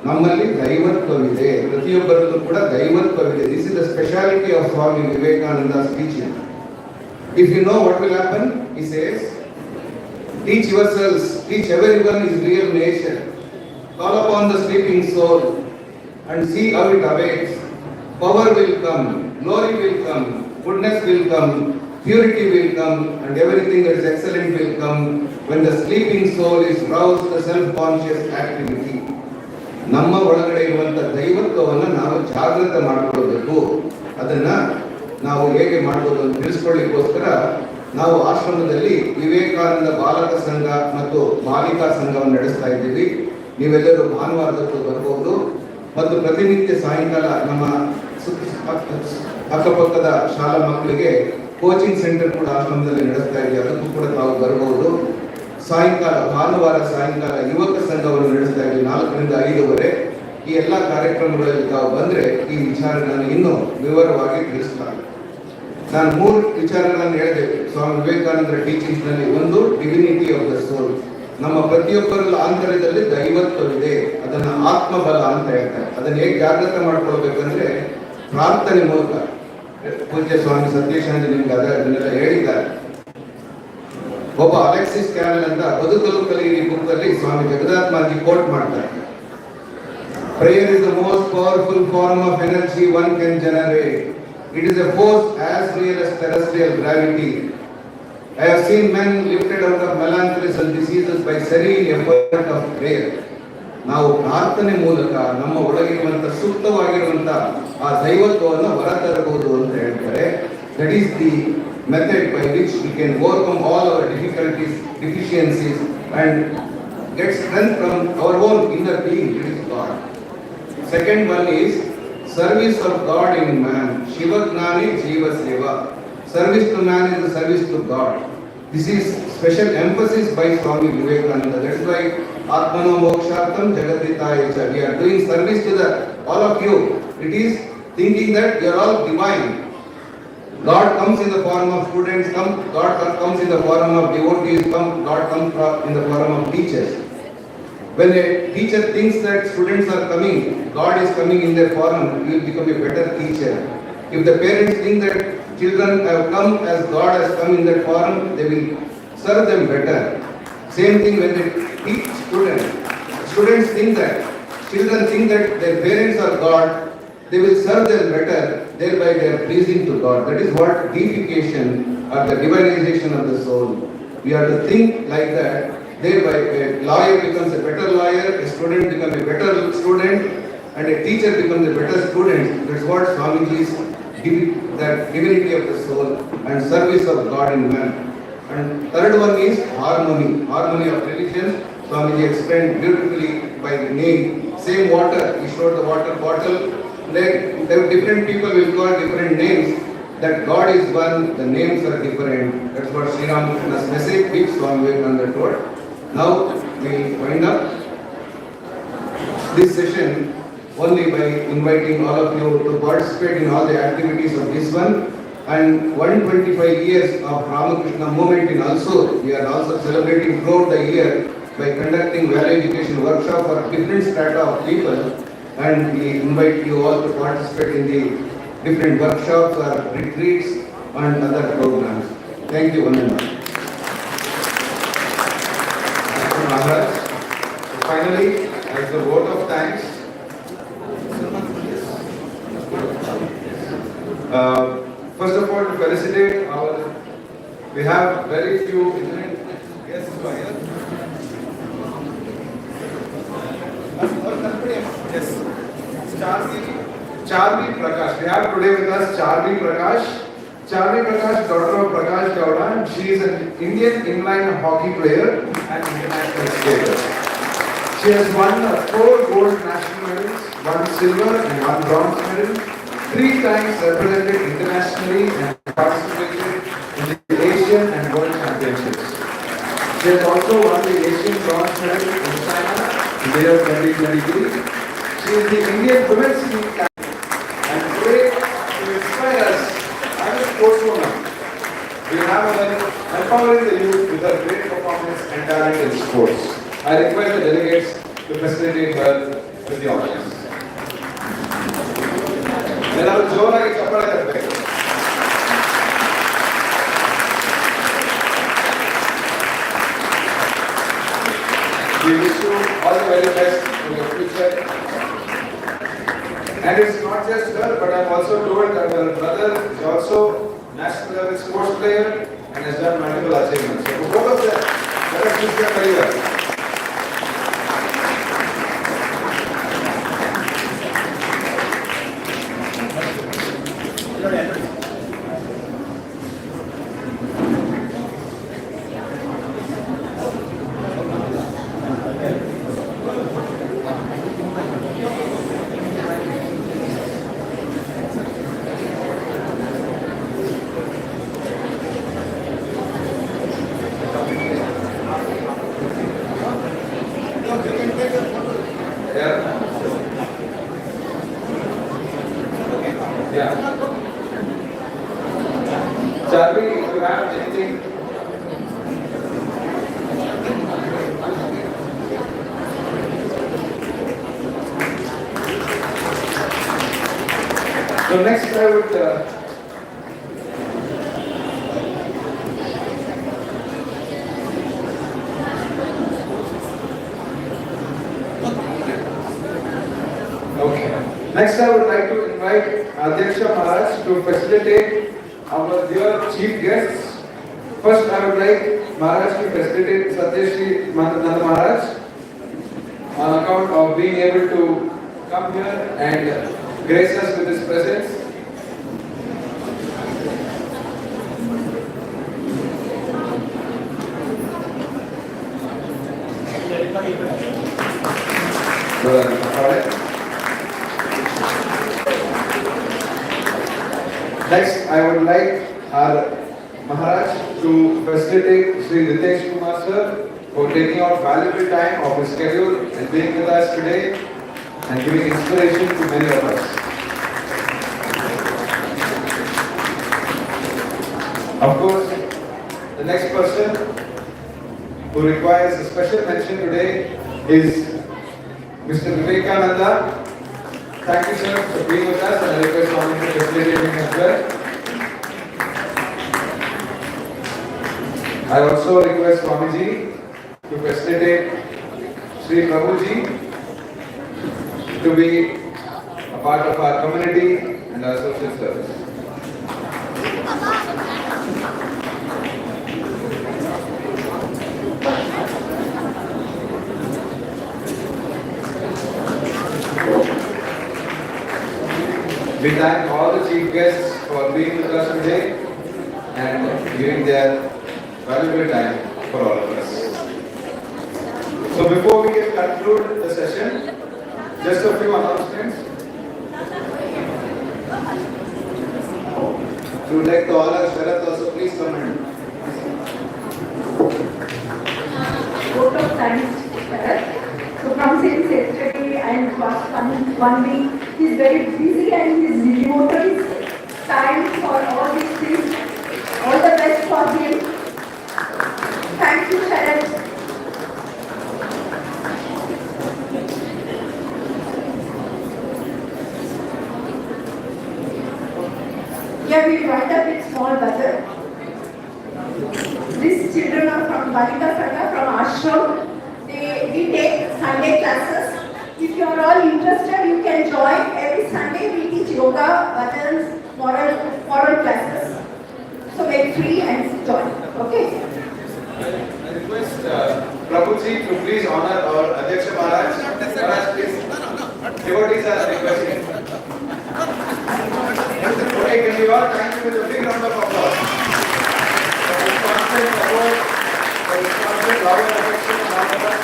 ನಮ್ಮಲ್ಲಿ ದೈವತ್ವವಿದೆ, ಪ್ರತಿಯೊಬ್ಬರಲ್ಲೂ ಕೂಡ ದೈವತ್ವವಿದೆ. This is the speciality of Swami Vivekananda's teaching. If you know what will happen, he says, teach yourselves, teach everyone his real nature. Call upon the sleeping soul and see how it awakes. Power will come, glory will come, goodness will come, purity will come, and everything that is excellent will come when the sleeping soul is roused to self-conscious activity. ನಮ್ಮ ಒಳಗಡೆ ಇರುವಂಥ ದೈವತ್ವವನ್ನು ನಾವು ಜಾಗೃತ ಮಾಡಿಕೊಳ್ಳಬೇಕು. ಅದನ್ನ ನಾವು ಹೇಗೆ ಮಾಡ್ಬೋದು ಅಂತ ತಿಳಿಸ್ಕೊಳ್ಳಿಕ್ಕೋಸ್ಕರ ನಾವು ಆಶ್ರಮದಲ್ಲಿ ವಿವೇಕಾನಂದ ಬಾಲಕ ಸಂಘ ಮತ್ತು ಬಾಲಿಕಾ ಸಂಘವನ್ನು ನಡೆಸ್ತಾ ಇದ್ದೀವಿ. ನೀವೆಲ್ಲರೂ ಭಾನುವಾರದತ್ತು ಬರಬಹುದು ಮತ್ತು ಪ್ರತಿನಿತ್ಯ ಸಾಯಂಕಾಲ ನಮ್ಮ ಅಕ್ಕಪಕ್ಕದ ಶಾಲಾ ಮಕ್ಕಳಿಗೆ ಕೋಚಿಂಗ್ ಸೆಂಟರ್ ಕೂಡ ಆಶ್ರಮದಲ್ಲಿ ನಡೆಸ್ತಾ ಇದ್ದೀವಿ. ಅದಕ್ಕೂ ಕೂಡ ತಾವು ಬರಬಹುದು. ಸಾಯಂಕಾಲ ಭಾನುವಾರ ಸಾಯಂಕಾಲ ಯುವಕ ಸಂಘವನ್ನು ನಡೆಸ್ತಾ ಇದ್ದೀವಿ 4 ರಿಂದ 5 ಈ ಎಲ್ಲ ಕಾರ್ಯಕ್ರಮಗಳಲ್ಲಿ ತಾವು ಬಂದರೆ ಈ ವಿಚಾರಗಳನ್ನು ಇನ್ನೂ ವಿವರವಾಗಿ ತಿಳಿಸ್ತಾರೆ. ನಾನು 3 ವಿಚಾರಗಳನ್ನು ಹೇಳಿದೆ ಸ್ವಾಮಿ ವಿವೇಕಾನಂದರ ಟೀಚಿಂಗ್ಸ್ನಲ್ಲಿ. ಒಂದು, ಡಿವಿನಿಟಿ ಆಫ್ ದ ಸೋಲ್. ನಮ್ಮ ಪ್ರತಿಯೊಬ್ಬರ ಆಂತರ್ಯದಲ್ಲಿ ದೈವತ್ವವಿದೆ. ಅದನ್ನು ಆತ್ಮಬಲ ಅಂತ ಹೇಳ್ತಾರೆ. ಅದನ್ನು ಹೇಗೆ ಜಾಗೃತ ಮಾಡ್ಕೊಳ್ಬೇಕಂದ್ರೆ ಪ್ರಾರ್ಥನೆ ಮೂಲಕ. ಪೂಜ್ಯ ಸ್ವಾಮಿ ಸತ್ಯಶಾಂತಿ ನಿಮ್ಗೆ ಅದನ್ನೆಲ್ಲ ಹೇಳಿದ್ದಾರೆ. ಒಬ್ಬ ಅಲೆಕ್ಸಿಸ್ ಕ್ಯಾರಲ್ ಅಂತ ಬದುಕಲು ಕಲಿಯಿರಿ ಬುಕ್ ಅಲ್ಲಿ ಸ್ವಾಮಿ ಜಗದಾತ್ಮಾಜಿ ಕೋಟ್ ಮಾಡ್ತಾರೆ. Prayer is the most powerful form of energy one can generate. It is a force as real as terrestrial gravity. I have seen men lifted out of melancholies and diseases by serene effort of prayer. ನಾವು ಪ್ರಾರ್ಥನೆ ಮೂಲಕ ನಮ್ಮ ಒಳಗಿರುವಂಥ ಸೂಕ್ತವಾಗಿರುವಂಥ ಆ ದೈವತ್ವವನ್ನು ಹೊರತರಬಹುದು ಅಂತ ಹೇಳ್ತಾರೆ. That is the method by which we can overcome all our difficulties, deficiencies and get strength from our own inner being, which is God. Second one is service of God in man. Shiva Gnani Jiva Seva. Service to man is the service to God. This is special emphasis by Swami Vivekananda. That is why Atmano Mokshartam Jagatitaya Cha. We are doing service to all of you. It is thinking that you are all divine. God comes in the form of students, God comes in the form of devotees, God comes in the form of teachers. When a teacher thinks that students are coming, God is coming in their form, he will become a better teacher. If the parents think that children have come as God has come in that form, they will serve them better. Same thing when they teach students. Students think that, children think that their parents are God, they will serve them better, thereby they are pleasing to God. That is what deification or the divinization of the soul. We have to think like that. Thereby a lawyer becomes a better lawyer, a student becomes a better student, and a teacher becomes a better student. That's what Swamiji's that divinity of the soul and service of God in man. And third one is harmony, harmony of religion. Swamiji explained beautifully by the name. Same water, he showed the water bottle. Like different people will call different names. That God is one, the names are different. That's what Sri Ramakrishna's message, which Swami Vivekananda told. Now we will wind up this session only by inviting all of you to participate in all the activities of this one. And 125 years of Ramakrishna movement in Halasuru, we are also celebrating throughout the year by conducting value education workshop for different strata of people. And we invite you all to participate in the different workshops or retreats and other programs. Thank you, one and all. Finally, as a vote of thanks, first of all, to felicitate we have very few guests who are here. Yes, Charvi Prakash. We have today with us Charvi Prakash. Charvi Prakash, daughter of Prakash Gowda. She is an Indian inline hockey player and international skater. She has won 4 gold national medals, 1 silver and 1 bronze medal, 3 times represented internationally and participated in the Asian and World Championships. She has also won the Asian bronze medal in China in the year 2023. She is the Indian women's team captain and today to inspire us as a sportswoman, we have her empowering the youth with her great performance and talent in sports. I request the delegates to facilitate her with the audience. ಎಲ್ಲರೂ ಜೋರಾಗಿ ಚಪ್ಪಾಳೆ ತಟ್ಟಬೇಕು. We wish you all the very best in your future. And it's not just her, but I'm also told that her brother is also national level sports player and has done multiple achievements. So for both of them, let us wish them very well. Charvi, if you have anything. So next I would next I would like to invite Adhyaksha Maharaj to facilitate our dear chief guests. First, I would like Maharaj to facilitate Satyashri Nanda Maharaj on account of being able to come here and grace us with his presence. Next, I would like our Maharaj to facilitate Sri Ritesh Kumar sir for taking out valuable time of his schedule and being with us today and giving inspiration to many of us. Of course, the next person who requires a special mention today is Mr. Vivekananda. Thank you, sir, for being with us, and I request Swami to facilitate him as well. I also request Swamiji to facilitate Sri Prabhuji to be a part of our community and our social service. We thank all the chief guests for being with us today and giving their valuable time for all of us. So before we conclude the session, just a few announcements. We would like to all our Sharath also please come in. Vote of thanks to Sharath. So from since yesterday and past one week, he is very busy and he is devoted his time for all these things. All the best for him. Thank you, Sharath. Here we wind up with small brother. These children are from Balika Sangha, from Ashram. We take Sunday classes. If you are all interested, you can join. Every Sunday we teach yoga, bhajans, moral classes. So very free and join. Okay? I request Prabhuji to please honor our Adhyaksha Maharaj. Maharaj, please. Devotees are requesting. Okay, can you all thank you with a big round of applause for his constant support, for his constant love and affection and all of us.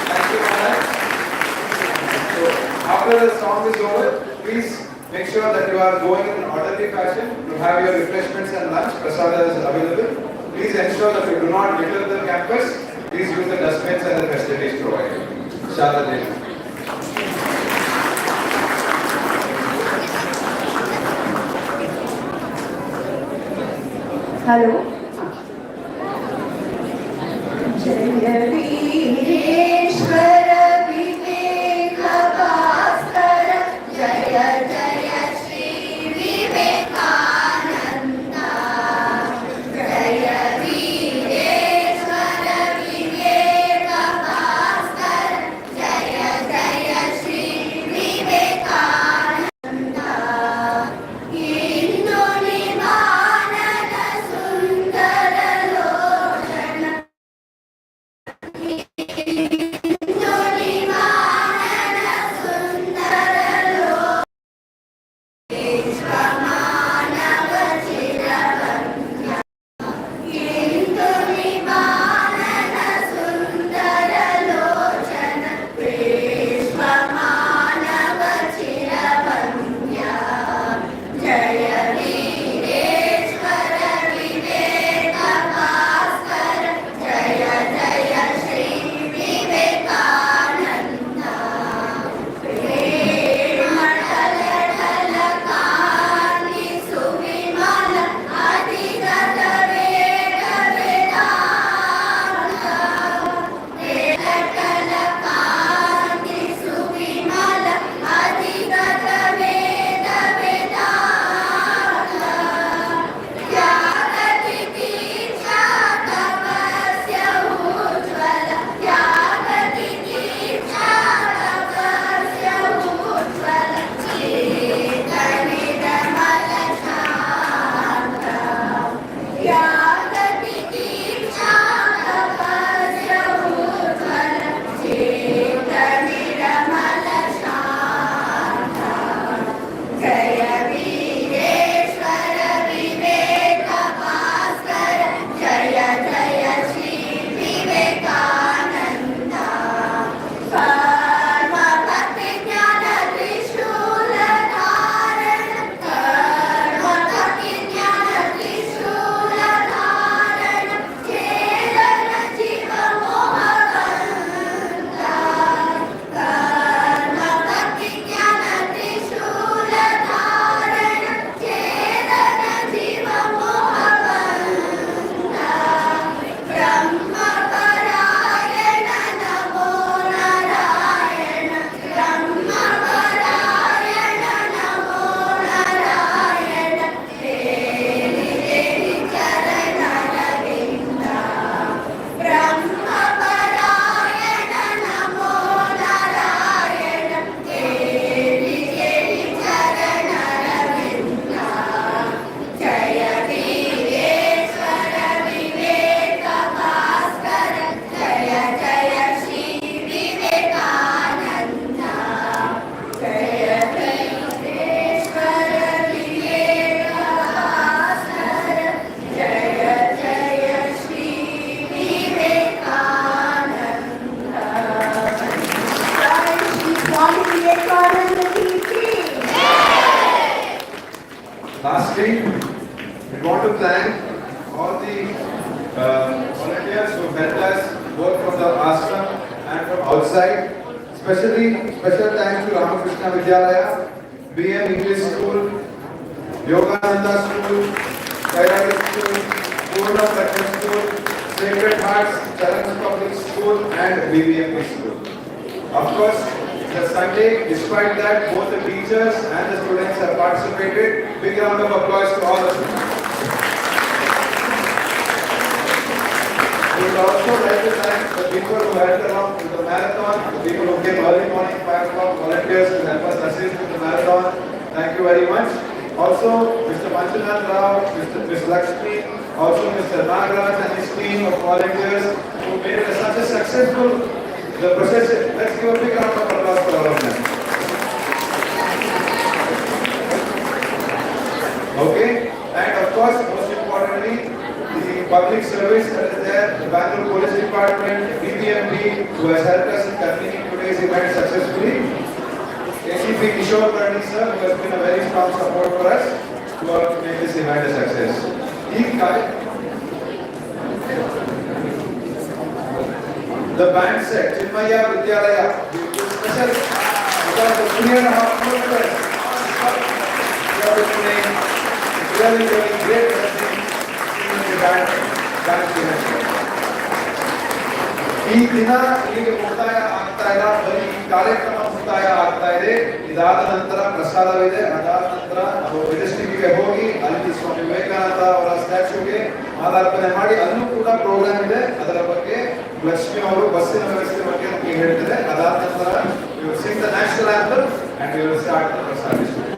Thank you, Maharaj. So, after the song is over, please make sure that you are going in an orderly fashion to have your refreshments and lunch. Prasada is available. Please ensure that you do not litter the campus. Please use the dustbins and the facilities provided. Shada Devi. Hello. Jaya Veereshwara Viveka Bhaskara Jaya Jaya Shri Vivekananda Jaya Veereshwara Viveka Bhaskara Jaya Jaya Shri Vivekananda all the volunteers who helped us both from the ashram and from outside. Especially special thanks to Ramakrishna Vidyalaya, BM English School, Yogananda School, Kairali School, Purna Prajna School, Sacred Hearts, Charan Public School and BBMP School. Of course, the Sunday, despite that, both the teachers and the students have participated. Big round of applause to all of them. We would also like to thank the people who helped along with the marathon, the people who came early morning, 5 o'clock, volunteers to help us assist with the marathon. Thank you very much. Also, Mr. Manjunath Rao, Ms. Lakshmi, also Mr. Nagaraj and his team of volunteers who made it such a successful procession. Let's give a big round of applause for all of them. Okay, and of course, most importantly, the public service that is there, the Bangalore Police Department, BBMP, who has helped us in convening today's event successfully. ACP Kishore Parni sir, who has been a very strong support for us to make this event a success. The band set, Chinmaya Vidyalaya, special because the 3.5 kilometers, really great blessing in the band event. ಈ ದಿನ ಇಲ್ಲಿಗೆ ಮುಕ್ತಾಯ ಆಗ್ತಾ ಇಲ್ಲ, ಬರೀ ಈ ಕಾರ್ಯಕ್ರಮ ಮುಕ್ತಾಯ ಆಗ್ತಾ ಇದೆ. ಇದಾದ ನಂತರ ಪ್ರಸಾದವಿದೆ, ಅದಾದ ನಂತರ ನಾವು ಮೆಜೆಸ್ಟಿಕ್ಗೆ ಹೋಗಿ ಅಲ್ಲಿ ಸ್ವಾಮಿ ವಿವೇಕಾನಂದ ಅವರ ಸ್ಟ್ಯಾಚ್ಯೂಗೆ ಮಾಲಾರ್ಪಣೆ ಮಾಡಿ ಅಲ್ಲೂ ಕೂಡ ಪ್ರೋಗ್ರಾಮ್ ಇದೆ. ಅದರ ಬಗ್ಗೆ ಲಕ್ಷ್ಮಿ ಅವರು ಬಸ್ಸಿನ ವ್ಯವಸ್ಥೆ ಬಗ್ಗೆ ನಮಗೆ ಹೇಳ್ತಾರೆ. ಅದಾದ ನಂತರ we will sing the national anthem and we will start the prasad distribution.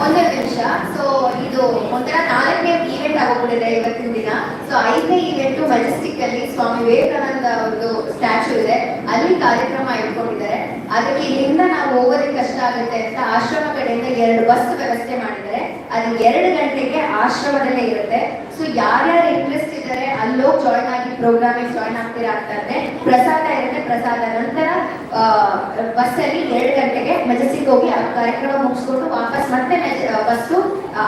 ಒಂದೇ ನಿಮಿಷ. ಸೊ ಇದು ಒಂಥರ 4ನೇ ಈವೆಂಟ್ ಆಗೋಗ್ಬಿಟ್ಟಿದೆ ಇವತ್ತಿನ ದಿನ. ಸೊ 5ನೇ ಈವೆಂಟ್ ಮೆಜೆಸ್ಟಿಕ್ ಅಲ್ಲಿ ಸ್ವಾಮಿ ವಿವೇಕಾನಂದ ಅವ್ರದ್ದು ಸ್ಟ್ಯಾಚ್ಯೂ ಇದೆ, ಅಲ್ಲಿ ಕಾರ್ಯಕ್ರಮ ಇಟ್ಕೊಂಡಿದ್ದಾರೆ. ಅದಕ್ಕೆ ಇಲ್ಲಿಂದ ನಾವು ಹೋಗೋದಕ್ಕೆ ಕಷ್ಟ ಆಗುತ್ತೆ ಅಂತ ಆಶ್ರಮ ಕಡೆಯಿಂದ 2 ಬಸ್ ವ್ಯವಸ್ಥೆ ಮಾಡಿದ್ದಾರೆ. ಅದು 2 ಗಂಟೆಗೆ ಆಶ್ರಮದಲ್ಲೇ ಇರುತ್ತೆ. ಸೊ ಯಾರ್ಯಾರು ಇಂಟ್ರೆಸ್ಟ್ ಇದ್ದಾರೆ ಅಲ್ಲೋಗಿ ಜಾಯ್ನ್ ಆಗಿ ಪ್ರೋಗ್ರಾಮಿಗೆ ಜಾಯ್ನ್ ಆಗ್ತೀರಾ ಅಂತಂದ್ರೆ ಪ್ರಸಾದ ಇರುತ್ತೆ. ಪ್ರಸಾದ ನಂತರ ಬಸ್ಸಲ್ಲಿ 2 ಗಂಟೆಗೆ ಮೆಜೆಸ್ಟಿಕ್ ಹೋಗಿ ಆ ಕಾರ್ಯಕ್ರಮ ಮುಗಿಸ್ಕೊಂಡು ವಾಪಸ್ ಮತ್ತೆ ಬಸ್ಸು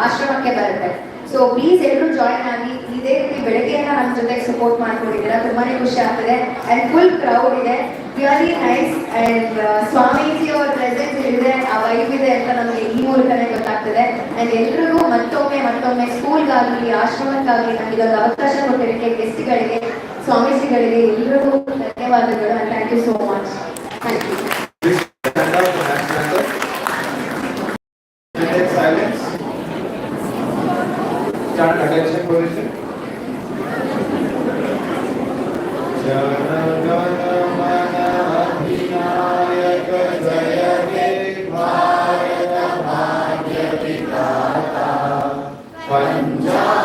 ಆಶ್ರಮಕ್ಕೆ ಬರುತ್ತೆ. ಸೊ ಪ್ಲೀಸ್ ಎಲ್ಲರೂ ಜಾಯ್ನ್ ಆಗಿ. ಇದೇ ರೀತಿ ಬೆಳಗ್ಗೆಯಿಂದ ನಮ್ಮ ಜೊತೆಗೆ ಸಪೋರ್ಟ್ ಮಾಡ್ಕೊಂಡಿದ್ದೀರಾ, ತುಂಬಾನೇ ಖುಷಿ ಆಗ್ತದೆ. ಅಂಡ್ ಫುಲ್ ಕ್ರೌಡ್ ಇದೆ, ರಿಯಲಿ ನೈಸ್. ಅಂಡ್ ಸ್ವಾಮೀಜಿ ಅವರ ಪ್ರೆಸೆನ್ಸ್ ಇದೆ, ಆ ವೈಬ್ ಇದೆ ಅಂತ ನಮಗೆ ಈ ಮೂಲಕನೇ ಗೊತ್ತಾಗ್ತದೆ. ಅಂಡ್ ಎಲ್ರಿಗೂ ಮತ್ತೊಮ್ಮೆ ಸ್ಕೂಲ್ಗಾಗಲಿ ಆಶ್ರಮಕ್ಕಾಗಲಿ ನಮಗೆ ಒಂದು ಅವಕಾಶ ಕೊಟ್ಟಿದ್ದಕ್ಕೆ ಗೆಸ್ಟ್ಗಳಿಗೆ, ಸ್ವಾಮೀಜಿಗಳಿಗೆ ಎಲ್ರಿಗೂ ಧನ್ಯವಾದಗಳು. And thank you so much. Thank you. Silence. Stand attention position. Jana Gana Mana Adhinayaka Jaya He Bharata Bhagya Vitata Punjab